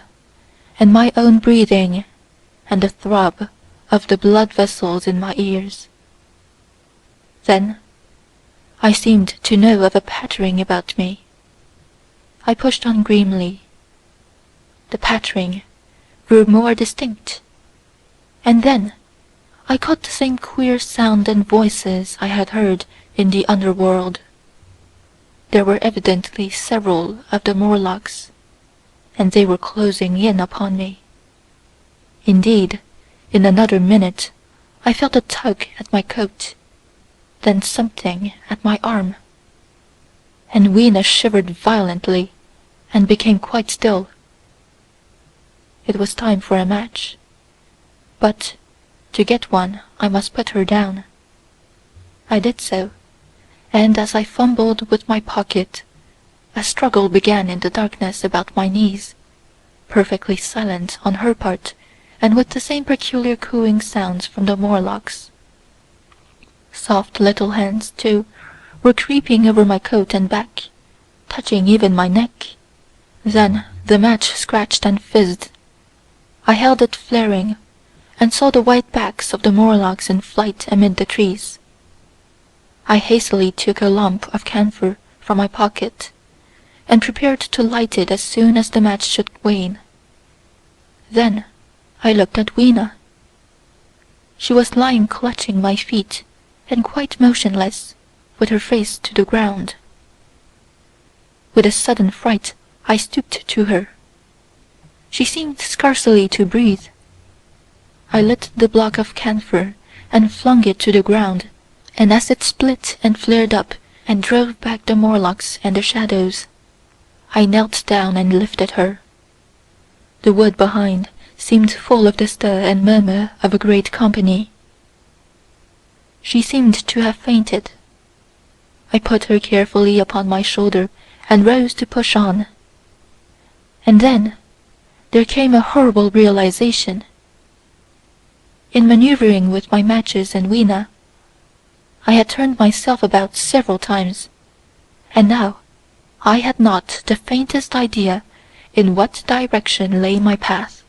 E: and my own breathing, and the throb of the blood vessels in my ears. Then I seemed to know of a pattering about me. I pushed on grimly. The pattering grew more distinct, and then I caught the same queer sound and voices I had heard in the underworld. There were evidently several of the Morlocks, and they were closing in upon me. Indeed, in another minute I felt a tug at my coat, then something at my arm, and Weena shivered violently and became quite still. It was time for a match, but to get one I must put her down. I did so, and as I fumbled with my pocket, a struggle began in the darkness about my knees, perfectly silent on her part, and with the same peculiar cooing sounds from the Morlocks. Soft little hands, too, were creeping over my coat and back, touching even my neck. Then the match scratched and fizzed. I held it flaring, and saw the white backs of the Morlocks in flight amid the trees. I hastily took a lump of camphor from my pocket, and prepared to light it as soon as the match should wane. Then I looked at Weena. She was lying clutching my feet, and quite motionless, with her face to the ground. With a sudden fright I stooped to her. She seemed scarcely to breathe. I lit the block of camphor and flung it to the ground, and as it split and flared up and drove back the Morlocks and the shadows, I knelt down and lifted her. The wood behind seemed full of the stir and murmur of a great company. She seemed to have fainted. I put her carefully upon my shoulder and rose to push on. And then there came a horrible realization. In maneuvering with my matches and Weena, I had turned myself about several times, and now I had not the faintest idea in what direction lay my path.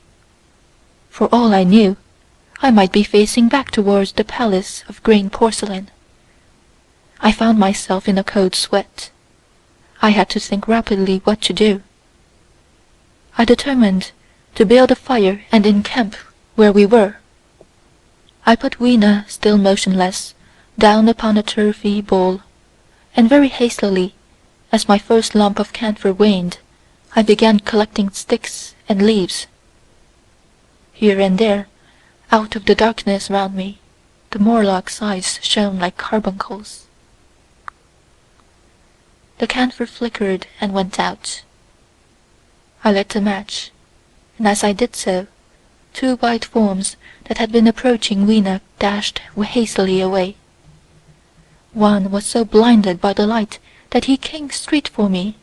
E: For all I knew, I might be facing back towards the palace of green porcelain. I found myself in a cold sweat. I had to think rapidly what to do. I determined to build a fire and encamp where we were. I put Weena, still motionless, down upon a turfy bowl, and very hastily, as my first lump of camphor waned, I began collecting sticks and leaves. Here and there, out of the darkness round me, the Morlock's eyes shone like carbuncles. The camphor flickered and went out. I lit a match, and as I did so, two white forms that had been approaching Weena dashed hastily away. One was so blinded by the light that he came straight for me,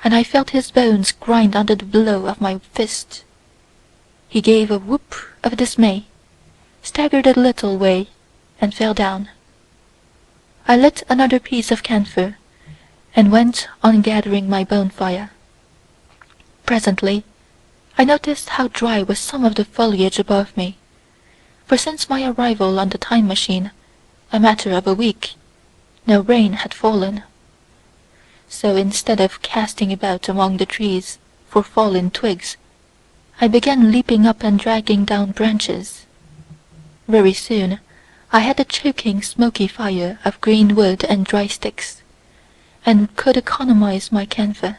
E: and I felt his bones grind under the blow of my fist. He gave a whoop of dismay, staggered a little way, and fell down. I lit another piece of camphor, and went on gathering my bonfire. Presently, I noticed how dry was some of the foliage above me, for since my arrival on the time machine, a matter of a week, no rain had fallen. So instead of casting about among the trees for fallen twigs, I began leaping up and dragging down branches. Very soon I had a choking smoky fire of green wood and dry sticks, and could economize my camphor.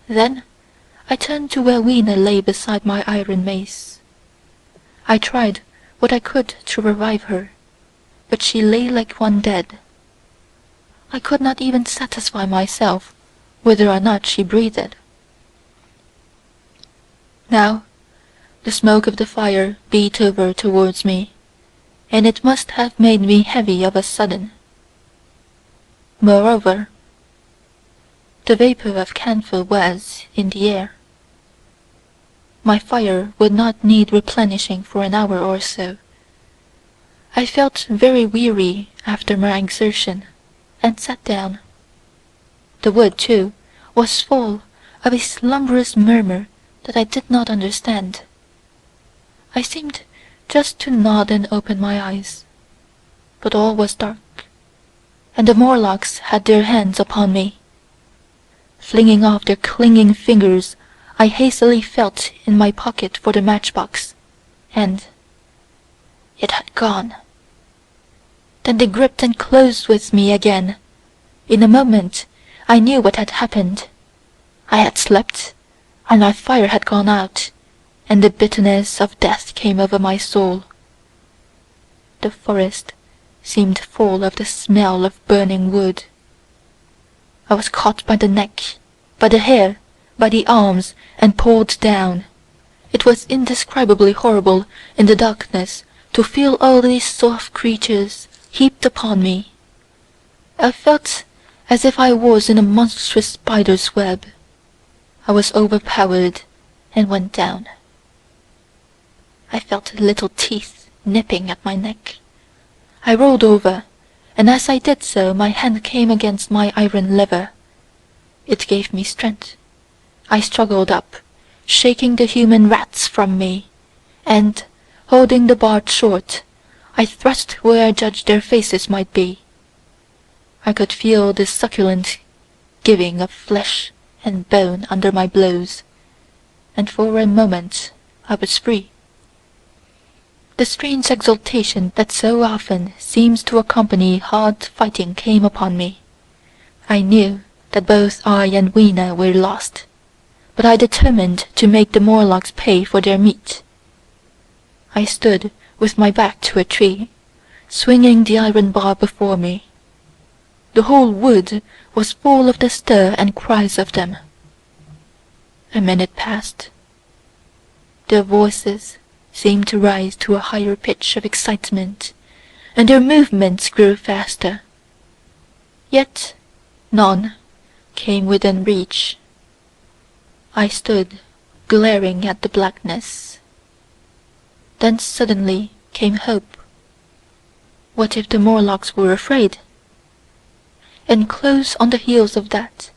E: Then I turned to where Weena lay beside my iron mace. I tried what I could to revive her, but she lay like one dead. I could not even satisfy myself whether or not she breathed. Now the smoke of the fire beat over towards me, and it must have made me heavy of a sudden. Moreover, the vapour of camphor was in the air. My fire would not need replenishing for an hour or so. I felt very weary after my exertion, and sat down. The wood, too, was full of a slumberous murmur that I did not understand. I seemed just to nod and open my eyes, but all was dark, and the Morlocks had their hands upon me. Flinging off their clinging fingers, I hastily felt in my pocket for the matchbox, and it had gone. Then they gripped and closed with me again. In a moment I knew what had happened. I had slept, and my fire had gone out, and the bitterness of death came over my soul. The forest seemed full of the smell of burning wood. I was caught by the neck, by the hair, by the arms, and pulled down. It was indescribably horrible in the darkness to feel all these soft creatures heaped upon me. I felt as if I was in a monstrous spider's web. I was overpowered and went down. I felt little teeth nipping at my neck. I rolled over, and as I did so my hand came against my iron lever. It gave me strength. I struggled up, shaking the human rats from me, and, holding the bar short, I thrust where I judged their faces might be. I could feel the succulent giving of flesh and bone under my blows, and for a moment I was free. The strange exultation that so often seems to accompany hard fighting came upon me. I knew that both I and Weena were lost, but I determined to make the Morlocks pay for their meat. I stood with my back to a tree, swinging the iron bar before me. The whole wood was full of the stir and cries of them. A minute passed. Their voices seemed to rise to a higher pitch of excitement, and their movements grew faster. Yet none came within reach. I stood glaring at the blackness. Then suddenly came hope. What if the Morlocks were afraid? And close on the heels of that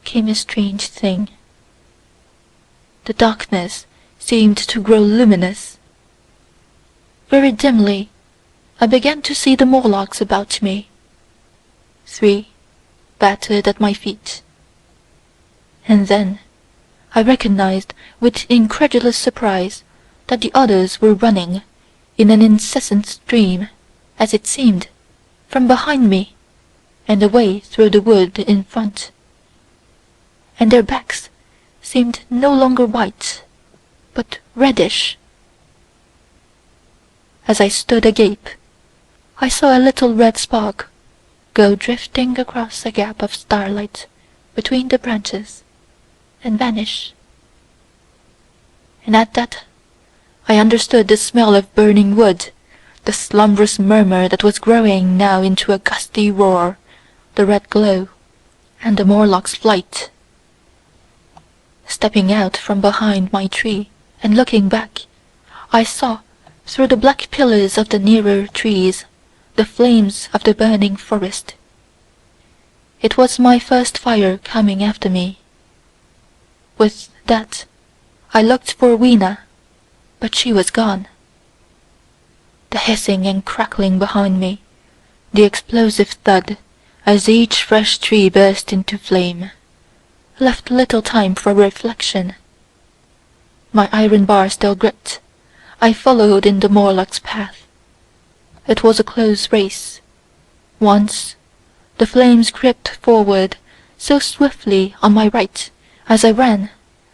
E: came a strange thing. The darkness seemed to grow luminous. Very dimly I began to see the Morlocks about me. 3 battered at my feet. And then I recognized with incredulous surprise that the others were running in an incessant stream, as it seemed, from behind me, and away through the wood in front. And their backs seemed no longer white, but reddish. As I stood agape, I saw a little red spark go drifting across a gap of starlight between the branches, and vanish. And at that I understood the smell of burning wood, the slumberous murmur that was growing now into a gusty roar, the red glow, and the Morlock's flight. Stepping out from behind my tree and looking back, I saw, through the black pillars of the nearer trees, the flames of the burning forest. It was my first fire coming after me. With that, I looked for Weena, but she was gone. The hissing and crackling behind me, the explosive thud as each fresh tree burst into flame, left little time for reflection. My iron bar still gripped, I followed in the Morlock's path. It was a close race. Once, the flames crept forward so swiftly on my right as I ran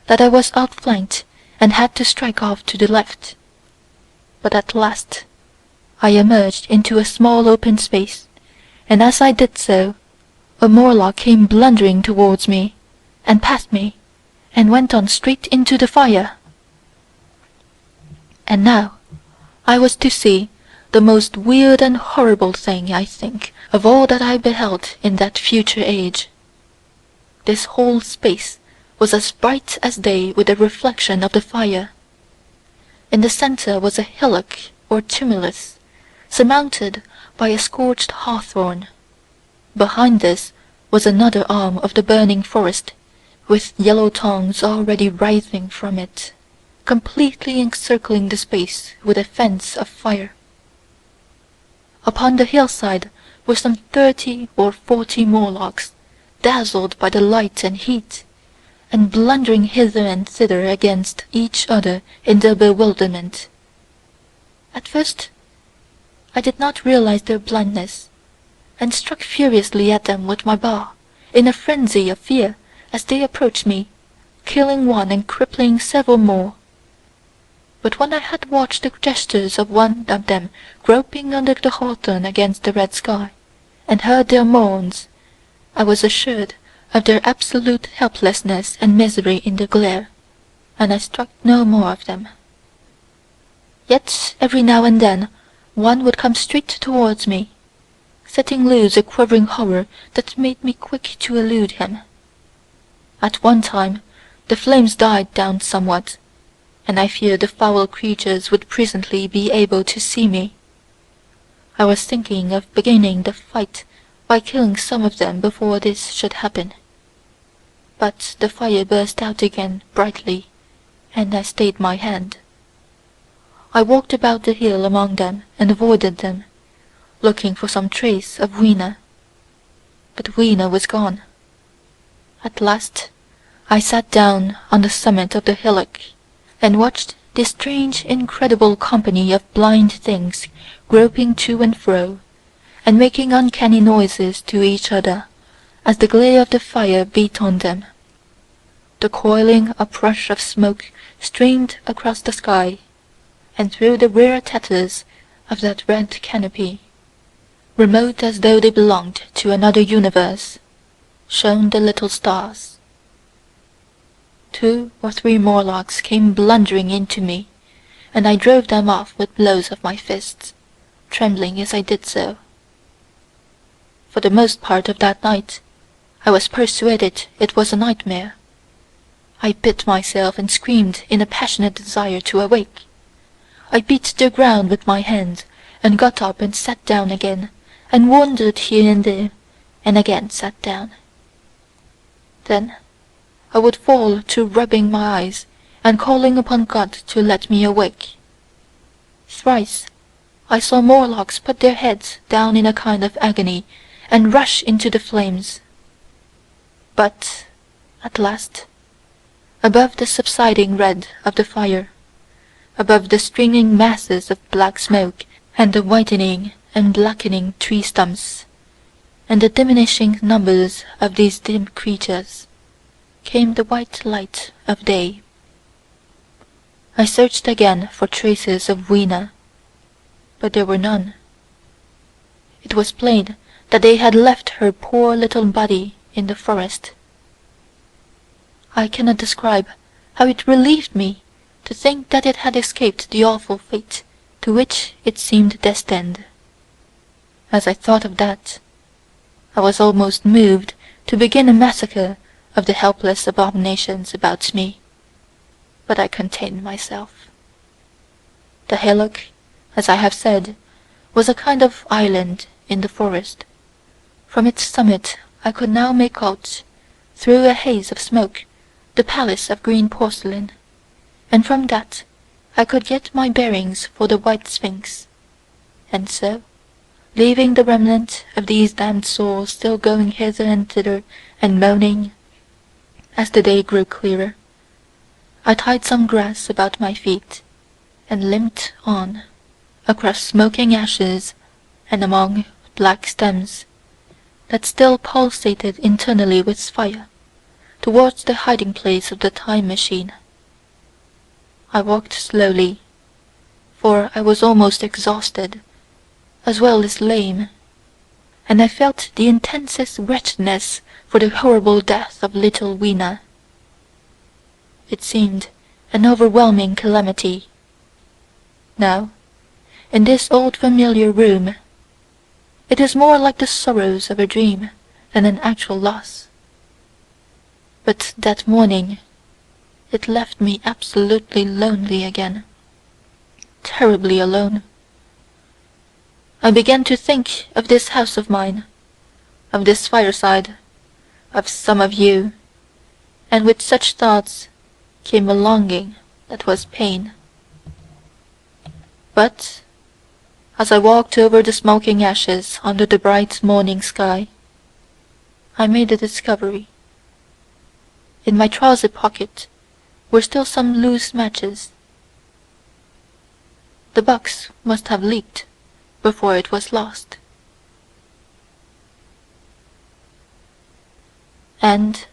E: that I was outflanked and had to strike off to the left. But at last I emerged into a small open space, and as I did so, a Morlock came blundering towards me, and passed me, and went on straight into the fire. And now I was to see the most weird and horrible thing, I think, of all that I beheld in that future age. This whole space was as bright as day with the reflection of the fire. In the centre was a hillock or tumulus, surmounted by a scorched hawthorn. Behind this was another arm of the burning forest, with yellow tongues already writhing from it, completely encircling the space with a fence of fire. Upon the hillside were some 30 or 40 Morlocks, dazzled by the light and heat, and blundering hither and thither against each other in their bewilderment. At first I did not realize their blindness, and struck furiously at them with my bar, in a frenzy of fear, as they approached me, killing one and crippling several more. But when I had watched the gestures of one of them groping under the hawthorn against the red sky, and heard their moans, I was assured of their absolute helplessness and misery in the glare, and I struck no more of them. Yet every now and then one would come straight towards me, setting loose a quivering horror that made me quick to elude him. At one time the flames died down somewhat, and I feared the foul creatures would presently be able to see me. I was thinking of beginning the fight by killing some of them before this should happen. But the fire burst out again brightly, and I stayed my hand. I walked about the hill among them and avoided them, looking for some trace of Weena. But Weena was gone. At last I sat down on the summit of the hillock, and watched this strange incredible company of blind things groping to and fro, and making uncanny noises to each other, as the glare of the fire beat on them. The coiling uprush of smoke streamed across the sky, and through the rare tatters of that red canopy, remote as though they belonged to another universe, shone the little stars. 2 or 3 Morlocks came blundering into me, and I drove them off with blows of my fists, trembling as I did so. For the most part of that night I was persuaded it was a nightmare. I bit myself and screamed in a passionate desire to awake. I beat the ground with my hands, and got up and sat down again, and wandered here and there, and again sat down. Then I would fall to rubbing my eyes and calling upon God to let me awake. Thrice I saw Morlocks put their heads down in a kind of agony and rush into the flames. But at last, above the subsiding red of the fire, above the stringing masses of black smoke and the whitening and blackening tree stumps, and the diminishing numbers of these dim creatures, came the white light of day. I searched again for traces of Weena, but there were none. It was plain that they had left her poor little body in the forest. I cannot describe how it relieved me to think that it had escaped the awful fate to which it seemed destined. As I thought of that, I was almost moved to begin a massacre of the helpless abominations about me, but I contained myself. The hillock, as I have said, was a kind of island in the forest. From its summit I could now make out, through a haze of smoke, the palace of green porcelain, and from that I could get my bearings for the white sphinx. And so, leaving the remnant of these damned souls still going hither and thither and moaning, as the day grew clearer, I tied some grass about my feet, and limped on, across smoking ashes and among black stems, that still pulsated internally with fire, towards the hiding-place of the time-machine. I walked slowly, for I was almost exhausted, as well as lame, and I felt the intensest wretchedness for the horrible death of little Weena. It seemed an overwhelming calamity. Now, in this old familiar room, it is more like the sorrows of a dream than an actual loss. But that morning it left me absolutely lonely again, terribly alone. I began to think of this house of mine, of this fireside, of some of you, and with such thoughts came a longing that was pain. But as I walked over the smoking ashes under the bright morning sky, I made a discovery. In my trouser pocket were still some loose matches. The box must have leaked before it was lost. End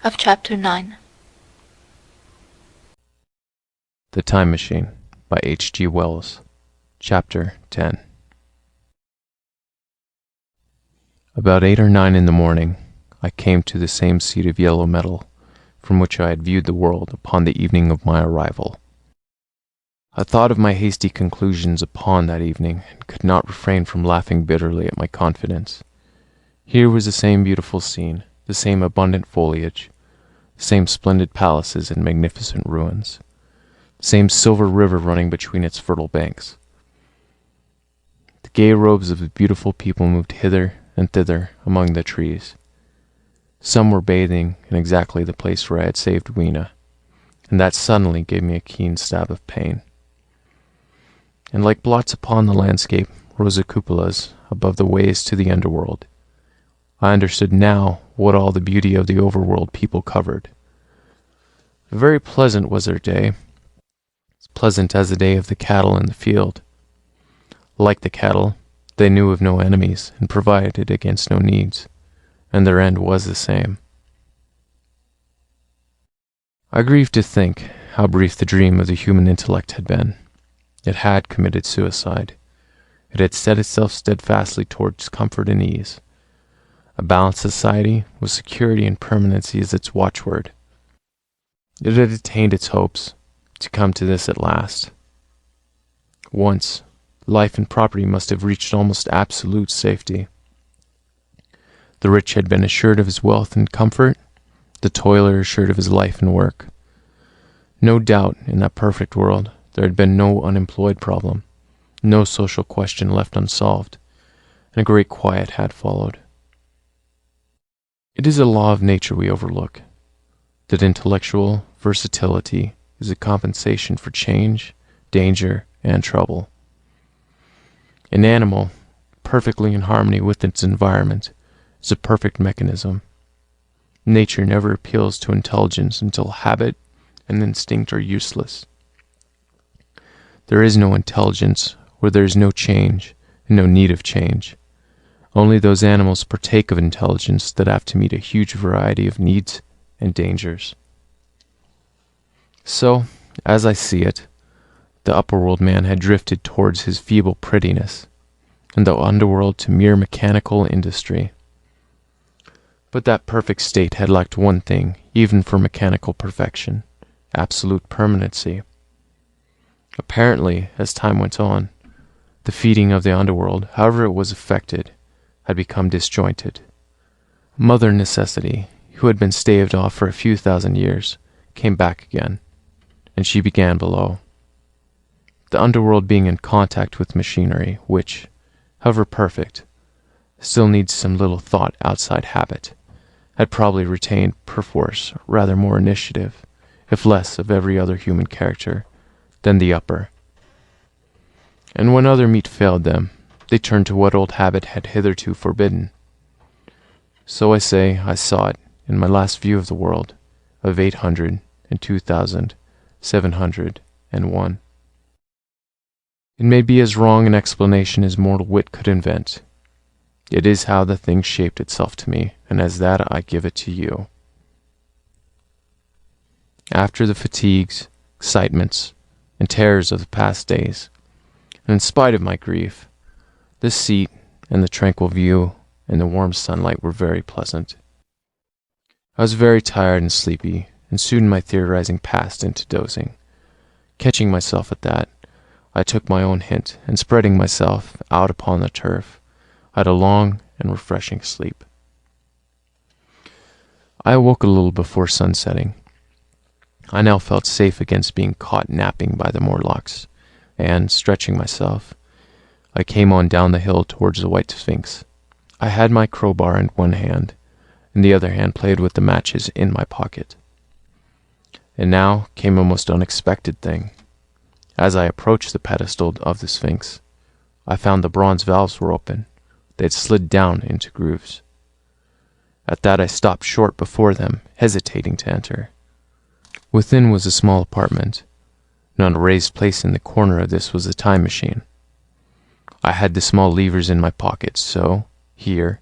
E: of chapter 9.
F: The Time Machine by H.G. Wells. Chapter 10. About 8 or 9 in the morning, I came to the same seat of yellow metal from which I had viewed the world upon the evening of my arrival. I thought of my hasty conclusions upon that evening, and could not refrain from laughing bitterly at my confidence. Here was the same beautiful scene, the same abundant foliage, the same splendid palaces and magnificent ruins, the same silver river running between its fertile banks. The gay robes of the beautiful people moved hither and thither among the trees. Some were bathing in exactly the place where I had saved Weena, and that suddenly gave me a keen stab of pain. And like blots upon the landscape rose the cupolas above the ways to the underworld. I understood now what all the beauty of the overworld people covered. Very pleasant was their day, as pleasant as the day of the cattle in the field. Like the cattle, they knew of no enemies and provided against no needs, and their end was the same. I grieved to think how brief the dream of the human intellect had been. It had committed suicide. It had set itself steadfastly towards comfort and ease. A balanced society, with security and permanency as its watchword. It had attained its hopes, to come to this at last. Once, life and property must have reached almost absolute safety. The rich had been assured of his wealth and comfort, the toiler assured of his life and work. No doubt, in that perfect world, there had been no unemployed problem, no social question left unsolved, and a great quiet had followed. It is a law of nature we overlook, that intellectual versatility is a compensation for change, danger, and trouble. An animal, perfectly in harmony with its environment, is a perfect mechanism. Nature never appeals to intelligence until habit and instinct are useless. There is no intelligence where there is no change and no need of change. Only those animals partake of intelligence that have to meet a huge variety of needs and dangers. So, as I see it, the upper-world man had drifted towards his feeble prettiness, and the underworld to mere mechanical industry. But that perfect state had lacked one thing, even for mechanical perfection: absolute permanency. Apparently, as time went on, the feeding of the underworld, however it was effected, had become disjointed. Mother Necessity, who had been staved off for a few thousand years, came back again, and she began below. The underworld being in contact with machinery, which, however perfect, still needs some little thought outside habit, had probably retained, perforce, rather more initiative, if less of every other human character, than the upper. And when other meat failed them, they turned to what old habit had hitherto forbidden. So I say I saw it in my last view of the world, of 802,701. It may be as wrong an explanation as mortal wit could invent. It is how the thing shaped itself to me, and as that I give it to you. After the fatigues, excitements, and terrors of the past days, and in spite of my grief, the seat and the tranquil view and the warm sunlight were very pleasant. I was very tired and sleepy, and soon my theorizing passed into dozing. Catching myself at that, I took my own hint, and spreading myself out upon the turf, I had a long and refreshing sleep. I awoke a little before sunsetting. I now felt safe against being caught napping by the Morlocks, and, stretching myself, I came on down the hill towards the White Sphinx. I had my crowbar in one hand, and the other hand played with the matches in my pocket. And now came a most unexpected thing. As I approached the pedestal of the Sphinx, I found the bronze valves were open. They had slid down into grooves. At that I stopped short before them, hesitating to enter. Within was a small apartment, and on a raised place in the corner of this was a time machine. I had the small levers in my pockets, so, here,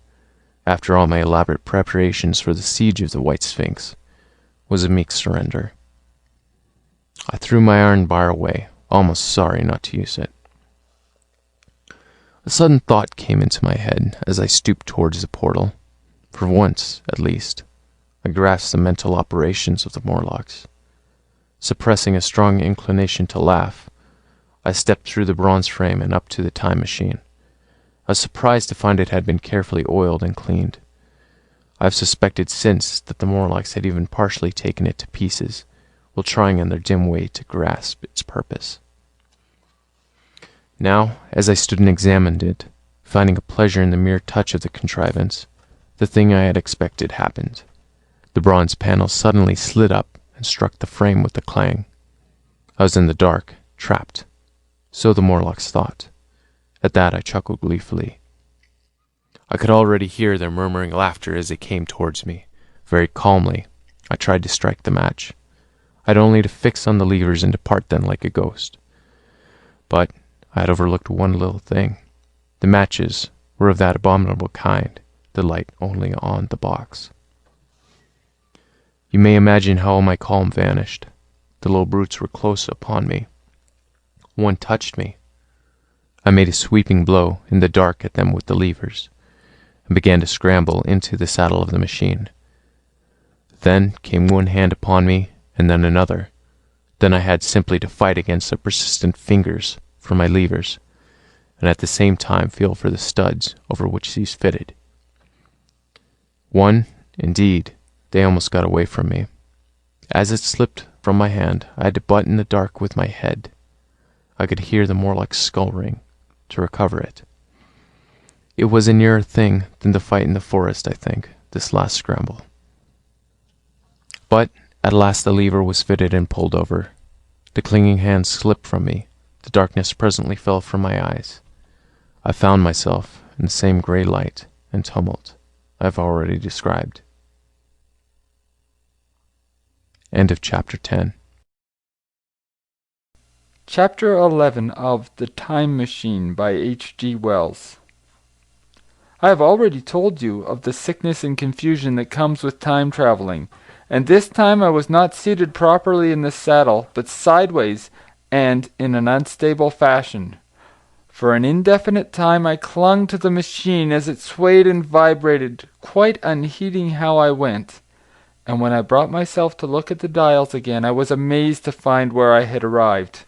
F: after all my elaborate preparations for the siege of the White Sphinx, was a meek surrender. I threw my iron bar away, almost sorry not to use it. A sudden thought came into my head as I stooped towards the portal. For once, at least, I grasped the mental operations of the Morlocks. Suppressing a strong inclination to laugh, I stepped through the bronze frame and up to the time machine. I was surprised to find it had been carefully oiled and cleaned. I have suspected since that the Morlocks had even partially taken it to pieces, while trying in their dim way to grasp its purpose. Now, as I stood and examined it, finding a pleasure in the mere touch of the contrivance, the thing I had expected happened. The bronze panel suddenly slid up and struck the frame with a clang. I was in the dark, trapped. So the Morlocks thought. At that I chuckled gleefully. I could already hear their murmuring laughter as they came towards me. Very calmly, I tried to strike the match. I had only to fix on the levers and depart then like a ghost. But I had overlooked one little thing. The matches were of that abominable kind, the light only on the box. You may imagine how all my calm vanished. The little brutes were close upon me. One touched me. I made a sweeping blow in the dark at them with the levers, and began to scramble into the saddle of the machine. Then came one hand upon me, and then another. Then I had simply to fight against the persistent fingers for my levers, and at the same time feel for the studs over which these fitted. One, indeed, they almost got away from me. As it slipped from my hand, I had to butt in the dark with my head. I could hear the Morlock's skull ring to recover it. It was a nearer thing than the fight in the forest, I think, this last scramble. But at last the lever was fitted and pulled over. The clinging hand slipped from me. The darkness presently fell from my eyes. I found myself in the same grey light and tumult I have already described. End of chapter 10.
G: Chapter 11 of The Time Machine by H.G. Wells. I have already told you of the sickness and confusion that comes with time traveling, and this time I was not seated properly in the saddle, but sideways and in an unstable fashion. For an indefinite time I clung to the machine as it swayed and vibrated, quite unheeding how I went. And when I brought myself to look at the dials again, I was amazed to find where I had arrived.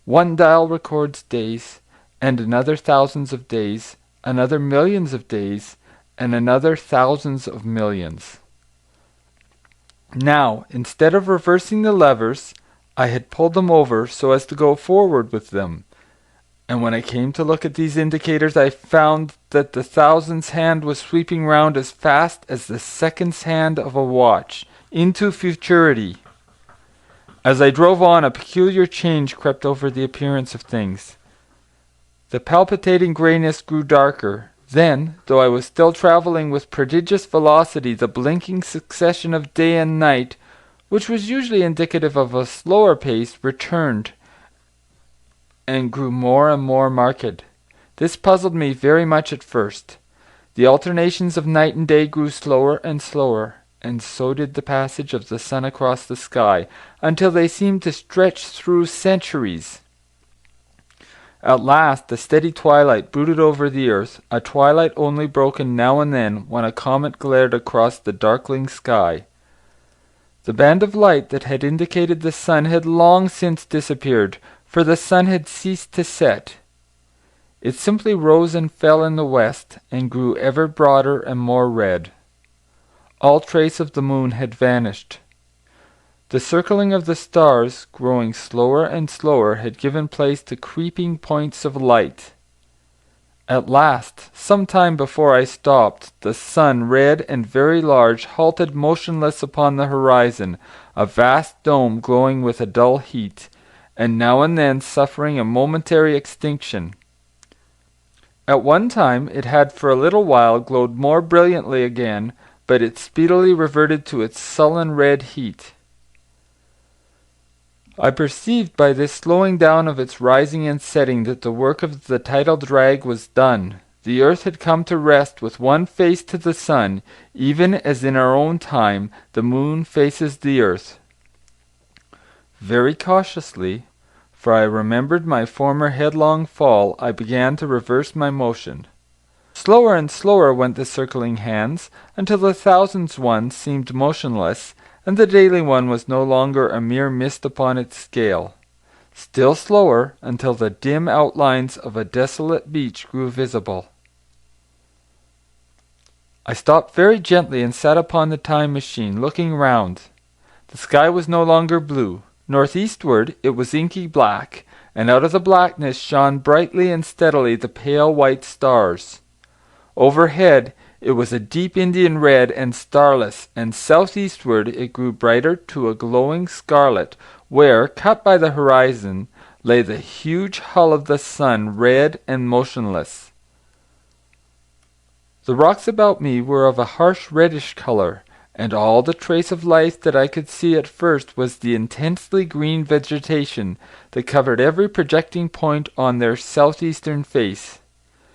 G: One dial records days, and another thousands of days, another millions of days, and another thousands of millions. Now, instead of reversing the levers, I had pulled them over so as to go forward with them, And when I came to look at these indicators, I found that the thousand's hand was sweeping round as fast as the second's hand of a watch, into futurity. As I drove on, a peculiar change crept over the appearance of things. The palpitating grayness grew darker. Then, though I was still traveling with prodigious velocity, the blinking succession of day and night, which was usually indicative of a slower pace, returned and grew more and more marked. This puzzled me very much at first. The alternations of night and day grew slower and slower, and so did the passage of the sun across the sky, until they seemed to stretch through centuries. At last the steady twilight brooded over the earth, a twilight only broken now and then when a comet glared across the darkling sky. The band of light that had indicated the sun had long since disappeared, for the sun had ceased to set. It simply rose and fell in the west, and grew ever broader and more red. All trace of the moon had vanished. The circling of the stars, growing slower and slower, had given place to creeping points of light. At last, some time before I stopped, the sun, red and very large, halted motionless upon the horizon, a vast dome glowing with a dull heat, and now and then suffering a momentary extinction. At one time it had for a little while glowed more brilliantly again, but it speedily reverted to its sullen red heat. I perceived by this slowing down of its rising and setting that the work of the tidal drag was done. The earth had come to rest with one face to the sun, even as in our own time the moon faces the earth. Very cautiously, for I remembered my former headlong fall, I began to reverse my motion. Slower and slower went the circling hands, until the thousandth one seemed motionless, and the daily one was no longer a mere mist upon its scale. Still slower, until the dim outlines of a desolate beach grew visible. I stopped very gently and sat upon the time machine, looking round. The sky was no longer blue. Northeastward it was inky black, and out of the blackness shone brightly and steadily the pale white stars. Overhead it was a deep Indian red and starless, and southeastward it grew brighter to a glowing scarlet, where, cut by the horizon, lay the huge hull of the sun, red and motionless. The rocks about me were of a harsh reddish color, and all the trace of life that I could see at first was the intensely green vegetation that covered every projecting point on their southeastern face.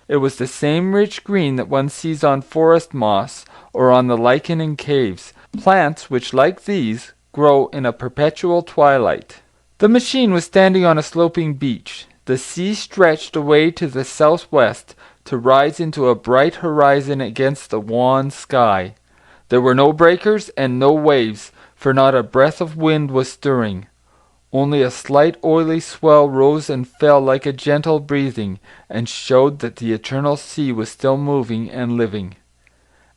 G: It was the same rich green that one sees on forest moss or on the lichen in caves, plants which, like these, grow in a perpetual twilight. The machine was standing on a sloping beach. The sea stretched away to the southwest to rise into a bright horizon against the wan sky. There were no breakers and no waves, for not a breath of wind was stirring. Only a slight oily swell rose and fell like a gentle breathing, and showed that the eternal sea was still moving and living.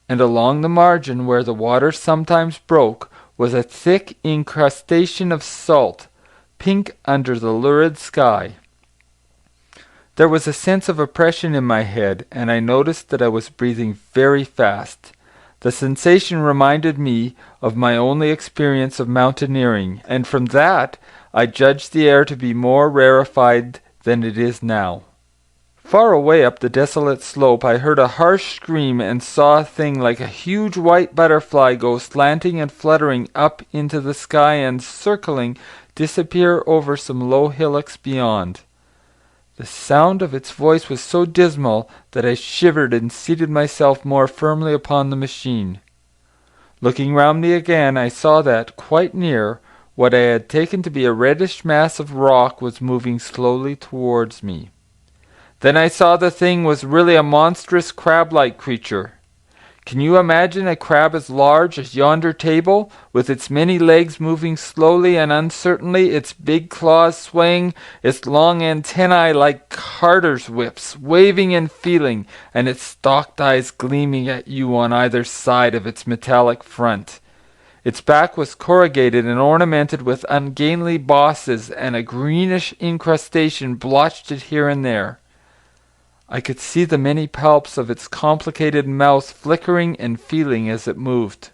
G: And along the margin, where the water sometimes broke, was a thick incrustation of salt, pink under the lurid sky. There was a sense of oppression in my head, and I noticed that I was breathing very fast. The sensation reminded me of my only experience of mountaineering, and from that I judged the air to be more rarefied than it is now. Far away up the desolate slope I heard a harsh scream and saw a thing like a huge white butterfly go slanting and fluttering up into the sky and, circling, disappear over some low hillocks beyond. The sound of its voice was so dismal that I shivered and seated myself more firmly upon the machine. Looking round me again, I saw that, quite near, what I had taken to be a reddish mass of rock was moving slowly towards me. Then I saw the thing was really a monstrous crab-like creature. Can you imagine a crab as large as yonder table, with its many legs moving slowly and uncertainly, its big claws swaying, its long antennae like carter's whips, waving and feeling, and its stalked eyes gleaming at you on either side of its metallic front? Its back was corrugated and ornamented with ungainly bosses, and a greenish incrustation blotched it here and there. I could see the many palps of its complicated mouth flickering and feeling as it moved.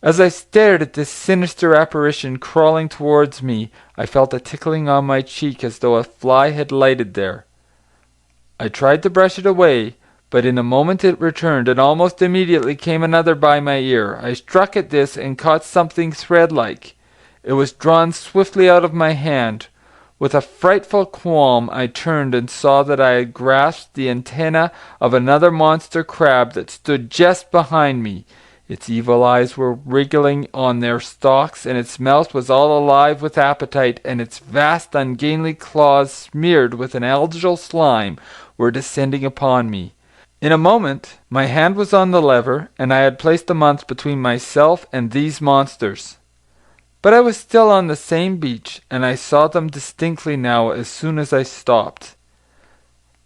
G: As I stared at this sinister apparition crawling towards me, I felt a tickling on my cheek as though a fly had lighted there. I tried to brush it away, but in a moment it returned, and almost immediately came another by my ear. I struck at this and caught something thread-like. It was drawn swiftly out of my hand. With a frightful qualm, I turned and saw that I had grasped the antenna of another monster crab that stood just behind me. Its evil eyes were wriggling on their stalks, and its mouth was all alive with appetite, and its vast ungainly claws, smeared with an algal slime, were descending upon me. In a moment my hand was on the lever, and I had placed a month between myself and these monsters. But I was still on the same beach, and I saw them distinctly now as soon as I stopped.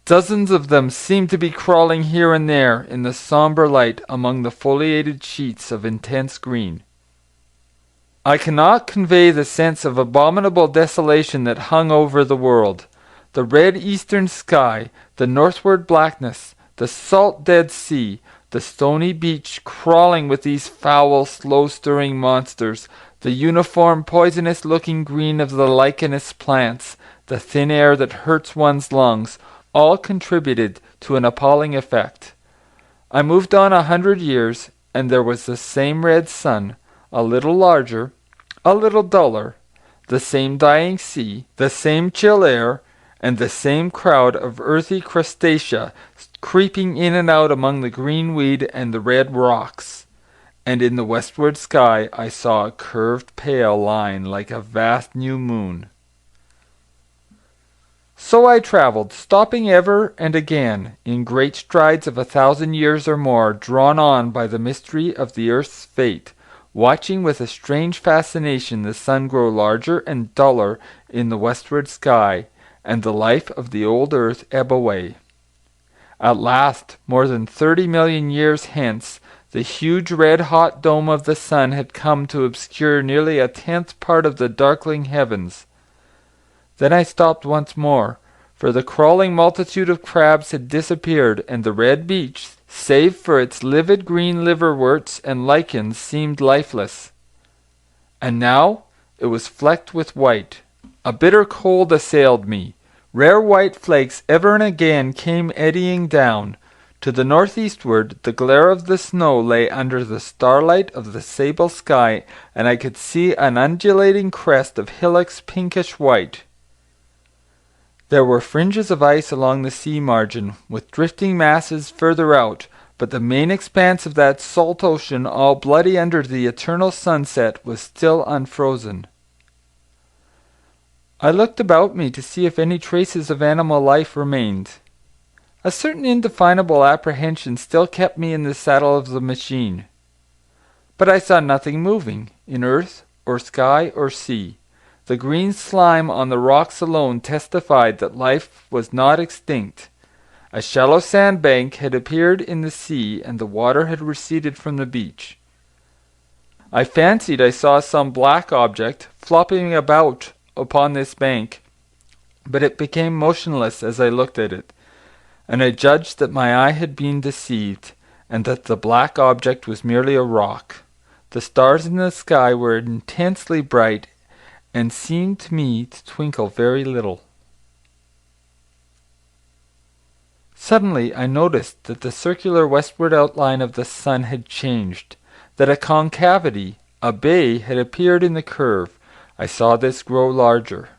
G: Dozens of them seemed to be crawling here and there in the sombre light among the foliated sheets of intense green. I cannot convey the sense of abominable desolation that hung over the world. The red eastern sky, the northward blackness, the salt Dead Sea, the stony beach crawling with these foul, slow-stirring monsters, the uniform poisonous-looking green of the lichenous plants, the thin air that hurts one's lungs, all contributed to an appalling effect. I moved on 100 years, and there was the same red sun, a little larger, a little duller, the same dying sea, the same chill air, and the same crowd of earthy crustacea creeping in and out among the green weed and the red rocks. And in the westward sky I saw a curved pale line like a vast new moon. So I traveled, stopping ever and again, in great strides of 1,000 years or more, drawn on by the mystery of the earth's fate, watching with a strange fascination the sun grow larger and duller in the westward sky, and the life of the old earth ebb away. At last, more than 30 million years hence, the huge red-hot dome of the sun had come to obscure nearly 1/10 part of the darkling heavens. Then I stopped once more, for the crawling multitude of crabs had disappeared, and the red beach, save for its livid green liverworts and lichens, seemed lifeless. And now it was flecked with white. A bitter cold assailed me. Rare white flakes ever and again came eddying down. To the northeastward, the glare of the snow lay under the starlight of the sable sky, and I could see an undulating crest of hillocks pinkish white. There were fringes of ice along the sea margin, with drifting masses further out, but the main expanse of that salt ocean, all bloody under the eternal sunset, was still unfrozen. I looked about me to see if any traces of animal life remained. A certain indefinable apprehension still kept me in the saddle of the machine. But I saw nothing moving, in earth, or sky, or sea. The green slime on the rocks alone testified that life was not extinct. A shallow sandbank had appeared in the sea, and the water had receded from the beach. I fancied I saw some black object flopping about upon this bank, but it became motionless as I looked at it, and I judged that my eye had been deceived, and that the black object was merely a rock. The stars in the sky were intensely bright, and seemed to me to twinkle very little. Suddenly I noticed that the circular westward outline of the sun had changed, that a concavity, a bay, had appeared in the curve. I saw this grow larger.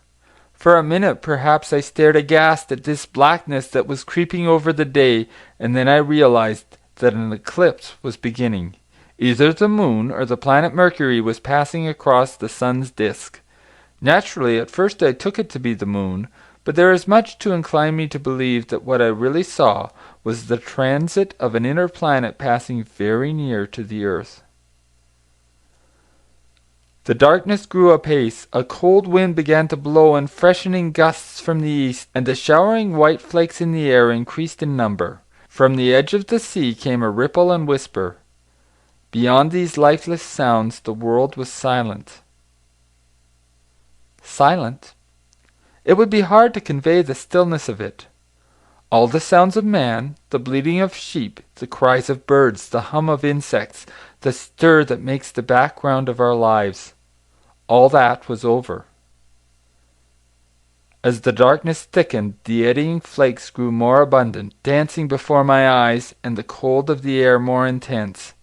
G: For a minute perhaps I stared aghast at this blackness that was creeping over the day, and then I realized that an eclipse was beginning. Either the moon or the planet Mercury was passing across the sun's disk. Naturally, at first I took it to be the moon, but there is much to incline me to believe that what I really saw was the transit of an inner planet passing very near to the earth. The darkness grew apace, a cold wind began to blow in freshening gusts from the east, and the showering white flakes in the air increased in number. From the edge of the sea came a ripple and whisper. Beyond these lifeless sounds, the world was silent. Silent? It would be hard to convey the stillness of it. All the sounds of man, the bleating of sheep, the cries of birds, the hum of insects, the stir that makes the background of our lives, all that was over. As the darkness thickened, the eddying flakes grew more abundant, dancing before my eyes, and the cold of the air more intense.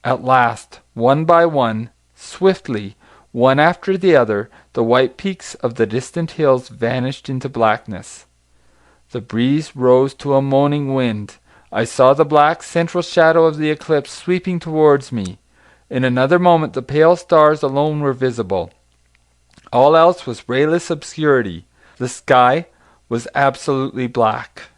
G: At last, one by one, swiftly, one after the other, the white peaks of the distant hills vanished into blackness. The breeze rose to a moaning wind. I saw the black central shadow of the eclipse sweeping towards me. In another moment the pale stars alone were visible. All else was rayless obscurity. The sky was absolutely black.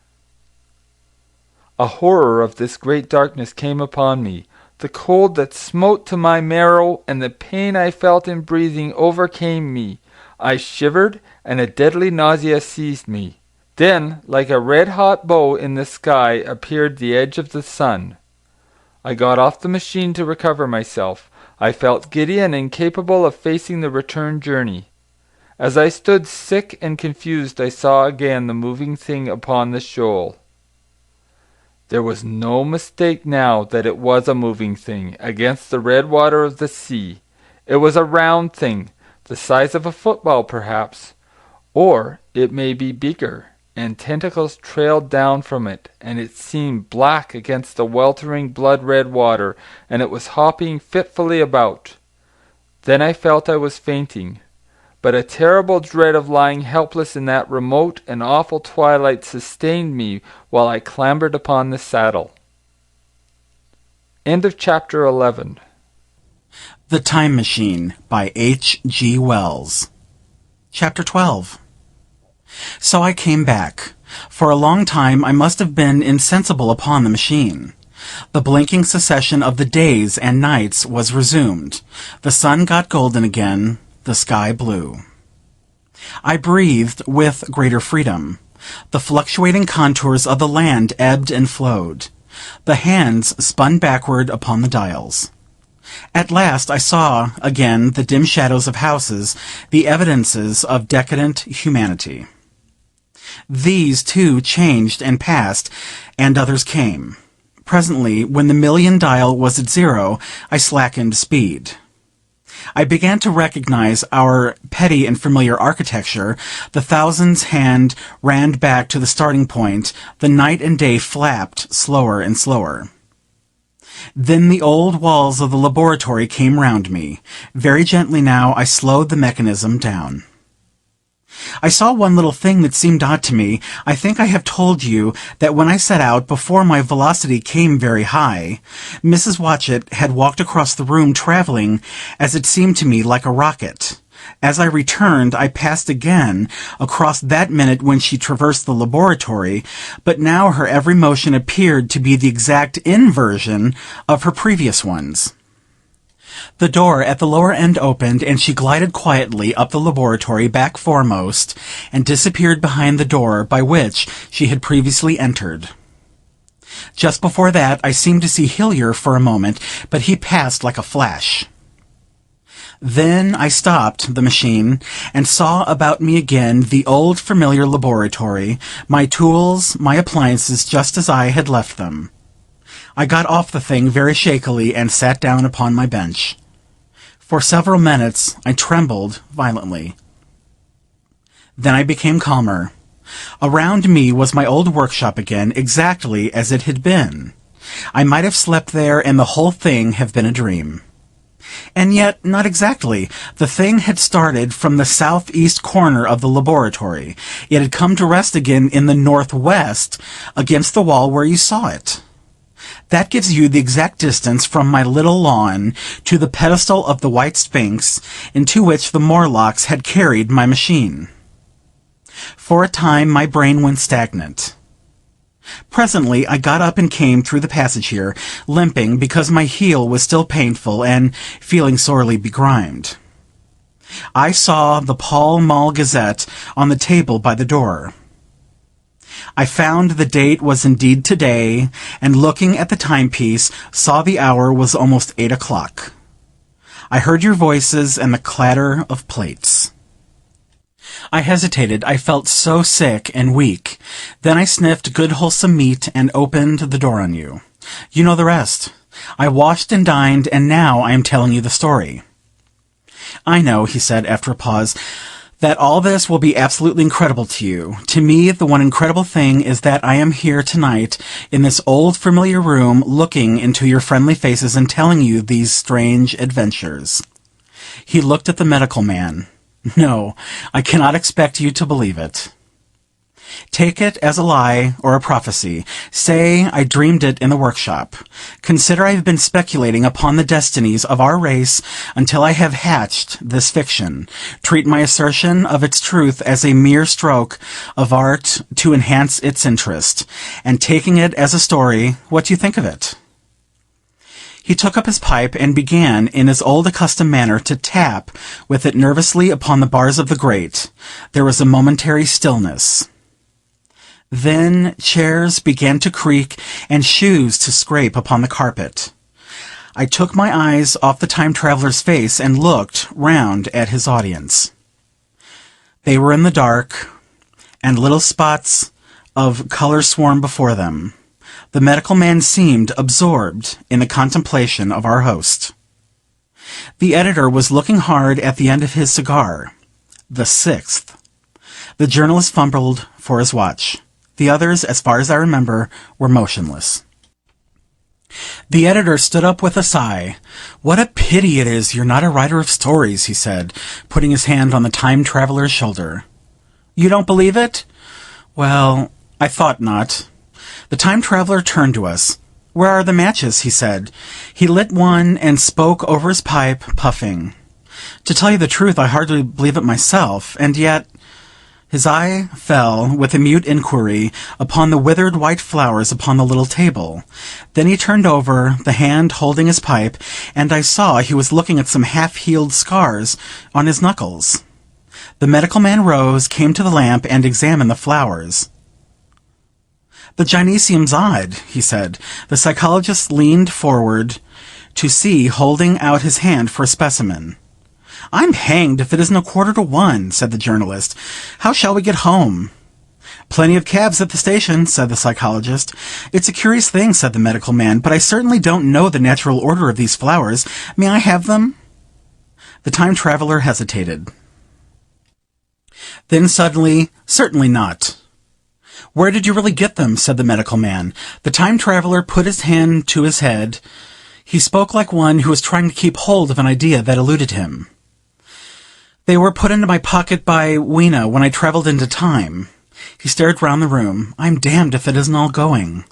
G: A horror of this great darkness came upon me. The cold that smote to my marrow and the pain I felt in breathing overcame me. I shivered, and a deadly nausea seized me. Then, like a red-hot bow in the sky, appeared the edge of the sun. I got off the machine to recover myself. I felt giddy and incapable of facing the return journey. As I stood sick and confused, I saw again the moving thing upon the shoal. There was no mistake now that it was a moving thing against the red water of the sea. It was a round thing, the size of a football perhaps, or it may be bigger, and tentacles trailed down from it, and it seemed black against the weltering blood-red water, and it was hopping fitfully about. Then I felt I was fainting, but a terrible dread of lying helpless in that remote and awful twilight sustained me while I clambered upon the saddle. End of chapter 11.
H: The Time Machine by H.G. Wells. Chapter 12. So I came back. For a long time I must have been insensible upon the machine. The blinking succession of the days and nights was resumed. The sun got golden again, the sky blue. I breathed with greater freedom. The fluctuating contours of the land ebbed and flowed. The hands spun backward upon the dials. At last I saw again the dim shadows of houses, the evidences of decadent humanity. These, too, changed and passed, and others came. Presently, when the million dial was at 0, I slackened speed. I began to recognize our petty and familiar architecture. The thousand's hand ran back to the starting point. The night and day flapped slower and slower. Then the old walls of the laboratory came round me. Very gently now I slowed the mechanism down. I saw one little thing that seemed odd to me. I think I have told you that when I set out, before my velocity came very high, Mrs. Watchett had walked across the room traveling, as it seemed to me, like a rocket. As I returned, I passed again across that minute when she traversed the laboratory, but now her every motion appeared to be the exact inversion of her previous ones. The door at the lower end opened, and she glided quietly up the laboratory back foremost, and disappeared behind the door by which she had previously entered. Just before that I seemed to see Hillier for a moment, but he passed like a flash. Then I stopped the machine, and saw about me again the old familiar laboratory, my tools, my appliances, just as I had left them. I got off the thing very shakily, and sat down upon my bench. For several minutes I trembled violently. Then I became calmer. Around me was my old workshop again, exactly as it had been. I might have slept there, and the whole thing have been a dream. And yet, not exactly. The thing had started from the southeast corner of the laboratory. It had come to rest again in the northwest, against the wall where you saw it. That gives you the exact distance from my little lawn to the pedestal of the White Sphinx, into which the Morlocks had carried my machine. For a time my brain went stagnant. Presently I got up and came through the passage here, limping because my heel was still painful and feeling sorely begrimed. I saw the Pall Mall Gazette on the table by the door. I found the date was indeed today, and looking at the timepiece, saw the hour was almost 8 o'clock. I heard your voices and the clatter of plates. I hesitated. I felt so sick and weak. Then I sniffed good wholesome meat and opened the door on you. You know the rest. I washed and dined, and now I am telling you the story. I know, he said after a pause, that all this will be absolutely incredible to you. To me, the one incredible thing is that I am here tonight in this old familiar room, looking into your friendly faces and telling you these strange adventures. He looked at the medical man. No, I cannot expect you to believe it. Take it as a lie or a prophecy. Say I dreamed it in the workshop. Consider I have been speculating upon the destinies of our race until I have hatched this fiction. Treat my assertion of its truth as a mere stroke of art to enhance its interest. And taking it as a story, what do you think of it? He took up his pipe and began, in his old accustomed manner, to tap with it nervously upon the bars of the grate. There was a momentary stillness. Then chairs began to creak and shoes to scrape upon the carpet. I took my eyes off the time-traveler's face and looked round at his audience. They were in the dark, and little spots of color swarmed before them. The medical man seemed absorbed in the contemplation of our host. The editor was looking hard at the end of his cigar. The 6th. The journalist fumbled for his watch. The others, as far as I remember, were motionless. The editor stood up with a sigh. "What a pity it is you're not a writer of stories," he said, putting his hand on the time-traveler's shoulder. "You don't believe it? Well, I thought not." The time-traveler turned to us. "Where are the matches?" he said. He lit one and spoke over his pipe, puffing. "To tell you the truth, I hardly believe it myself, and yet—" His eye fell, with a mute inquiry, upon the withered white flowers upon the little table. Then he turned over, the hand holding his pipe, and I saw he was looking at some half-healed scars on his knuckles. The medical man rose, came to the lamp, and examined the flowers. "The gynecium's odd," he said. The psychologist leaned forward to see, holding out his hand for a specimen. "I'm hanged if it isn't 1:15, said the journalist. "How shall we get home?" "Plenty of cabs at the station," said the psychologist. "It's a curious thing," said the medical man, "but I certainly don't know the natural order of these flowers. May I have them?" The time-traveler hesitated. Then suddenly, "Certainly not." "Where did you really get them?" said the medical man. The time-traveler put his hand to his head. He spoke like one who was trying to keep hold of an idea that eluded him. "They were put into my pocket by Weena when I travelled into time." He stared round the room. "I'm damned if it isn't all going.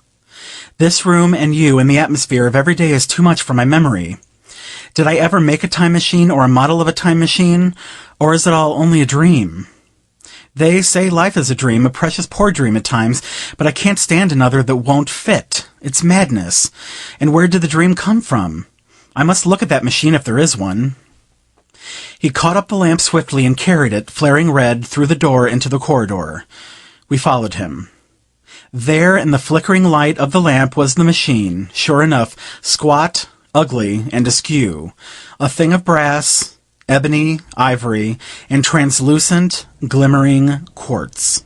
H: This room and you and the atmosphere of every day is too much for my memory. Did I ever make a time machine or a model of a time machine, or is it all only a dream? They say life is a dream, a precious poor dream at times, but I can't stand another that won't fit. It's madness. And where did the dream come from? I must look at that machine if there is one." He caught up the lamp swiftly and carried it, flaring red, through the door into the corridor. We followed him. There, in the flickering light of the lamp, was the machine, sure enough, squat, ugly, and askew, a thing of brass, ebony, ivory, and translucent, glimmering quartz.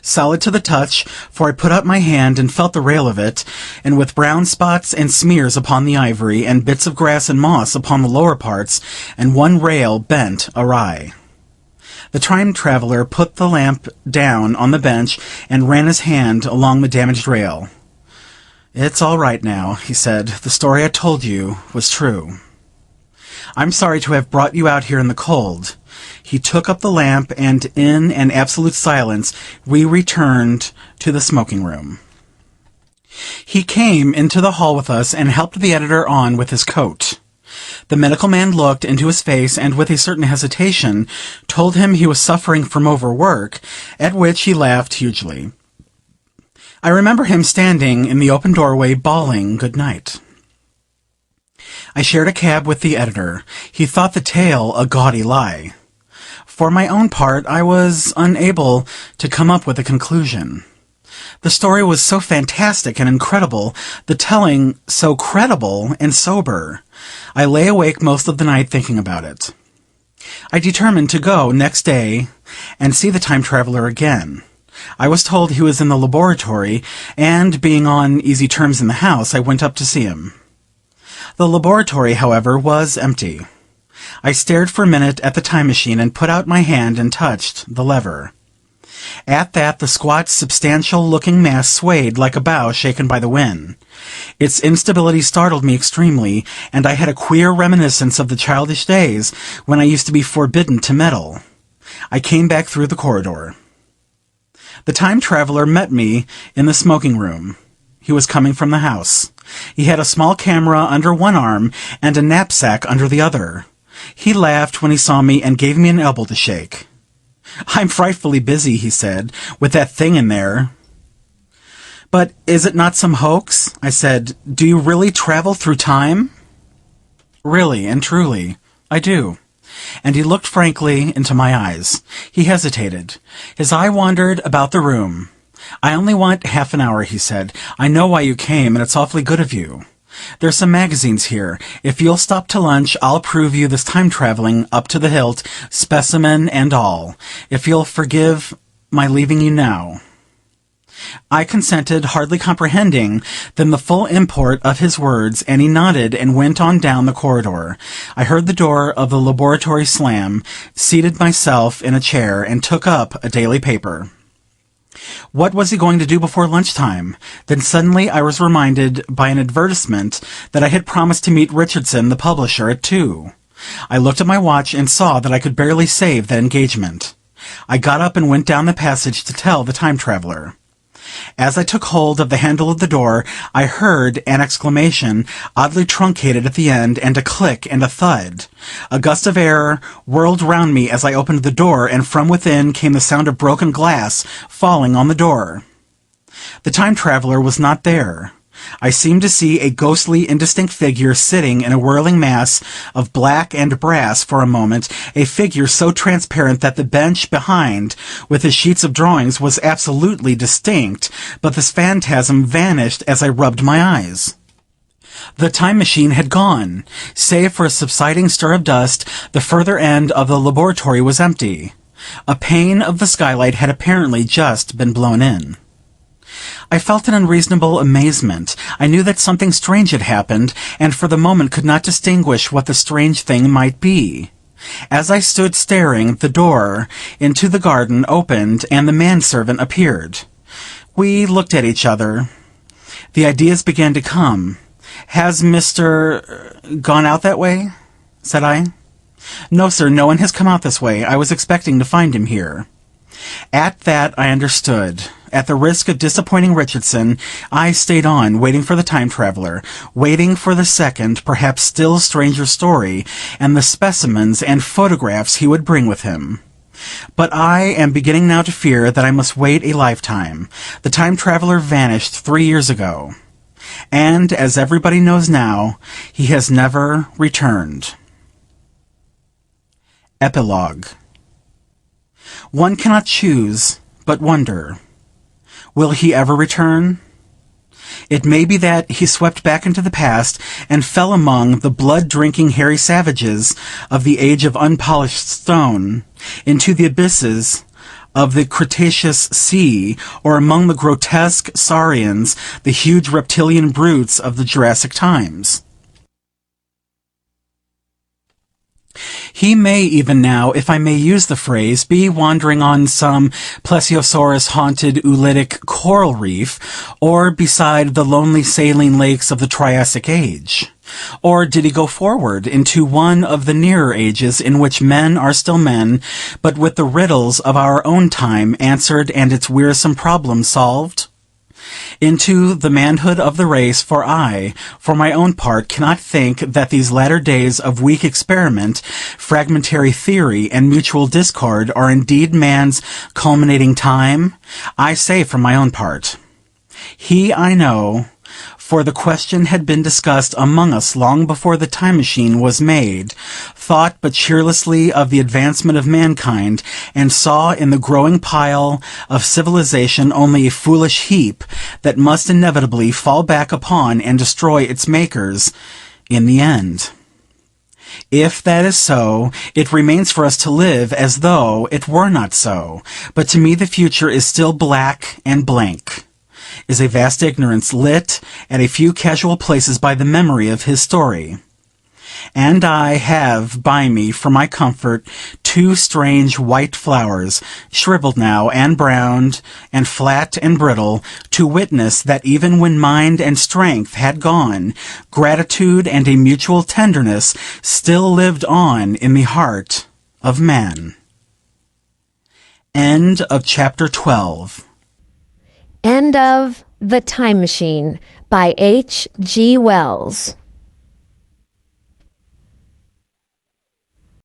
H: Solid to the touch, for I put up my hand and felt the rail of it, and with brown spots and smears upon the ivory, and bits of grass and moss upon the lower parts, and one rail bent awry. The time-traveler put the lamp down on the bench and ran his hand along the damaged rail. "It's all right now," he said. "The story I told you was true. I'm sorry to have brought you out here in the cold." He took up the lamp, and in an absolute silence we returned to the smoking room. He came into the hall with us and helped the editor on with his coat. The medical man looked into his face and, with a certain hesitation, told him he was suffering from overwork, at which he laughed hugely. I remember him standing in the open doorway bawling good night. I shared a cab with the editor. He thought the tale a gaudy lie. For my own part, I was unable to come up with a conclusion. The story was so fantastic and incredible, the telling so credible and sober. I lay awake most of the night thinking about it. I determined to go next day and see the time traveler again. I was told he was in the laboratory, and being on easy terms in the house, I went up to see him. The laboratory, however, was empty. I stared for a minute at the time machine and put out my hand and touched the lever. At that, the squat, substantial-looking mass swayed like a bough shaken by the wind. Its instability startled me extremely, and I had a queer reminiscence of the childish days when I used to be forbidden to meddle. I came back through the corridor. The time traveler met me in the smoking room. He was coming from the house. He had a small camera under one arm and a knapsack under the other. He laughed when he saw me and gave me an elbow to shake. "I'm frightfully busy," he said, "with that thing in there." "But is it not some hoax?" I said. "Do you really travel through time?" "Really and truly, I do." And he looked frankly into my eyes. He hesitated. His eye wandered about the room. "I only want half an hour," he said. "I know why you came, and it's awfully good of you. There's some magazines here. If you'll stop to lunch, I'll prove you this time-traveling up to the hilt, specimen and all. If you'll forgive my leaving you now." I consented, hardly comprehending then the full import of his words, and he nodded and went on down the corridor. I heard the door of the laboratory slam, seated myself in a chair, and took up a daily paper. What was he going to do before lunchtime? Then suddenly I was reminded by an advertisement that I had promised to meet Richardson, the publisher, at 2. I looked at my watch and saw that I could barely save that engagement. I got up and went down the passage to tell the time traveler. As I took hold of the handle of the door, I heard an exclamation, oddly truncated at the end, and a click and a thud. A gust of air whirled round me as I opened the door, and from within came the sound of broken glass falling on the door. The time traveler was not there. I seemed to see a ghostly, indistinct figure sitting in a whirling mass of black and brass for a moment, a figure so transparent that the bench behind, with the sheets of drawings, was absolutely distinct, but this phantasm vanished as I rubbed my eyes. The time machine had gone. Save for a subsiding stir of dust, the further end of the laboratory was empty. A pane of the skylight had apparently just been blown in. I felt an unreasonable amazement. I knew that something strange had happened, and for the moment could not distinguish what the strange thing might be. As I stood staring, the door into the garden opened, and the manservant appeared. We looked at each other. The ideas began to come. "Has Mr. gone out that way?" said I. "No, sir, no one has come out this way. I was expecting to find him here." At that I understood. At the risk of disappointing Richardson, I stayed on, waiting for the time traveler, waiting for the second, perhaps still stranger story, and the specimens and photographs he would bring with him. But I am beginning now to fear that I must wait a lifetime. The time traveler vanished 3 years ago, and, as everybody knows now, he has never returned. Epilogue. One cannot choose but wonder. Will he ever return? It may be that he swept back into the past and fell among the blood-drinking hairy savages of the age of unpolished stone, into the abysses of the Cretaceous sea, or among the grotesque saurians, the huge reptilian brutes of the Jurassic times. He may even now, if I may use the phrase, be wandering on some plesiosaurus-haunted oolitic coral reef, or beside the lonely saline lakes of the Triassic Age. Or did he go forward into one of the nearer ages in which men are still men, but with the riddles of our own time answered and its wearisome problems solved? Into the manhood of the race, for I, for my own part, cannot think that these latter days of weak experiment, fragmentary theory, and mutual discord are indeed man's culminating time. I say for my own part, he, I know, for the question had been discussed among us long before the time machine was made, thought but cheerlessly of the advancement of mankind, and saw in the growing pile of civilization only a foolish heap that must inevitably fall back upon and destroy its makers in the end. If that is so, it remains for us to live as though it were not so. But to me the future is still black and blank, is a vast ignorance lit at a few casual places by the memory of his story. And I have by me, for my comfort, 2 strange white flowers, shriveled now, and browned, and flat and brittle, to witness that even when mind and strength had gone, gratitude and a mutual tenderness still lived on in the heart of man. End of chapter 12.
I: End of The Time Machine by H.G. Wells.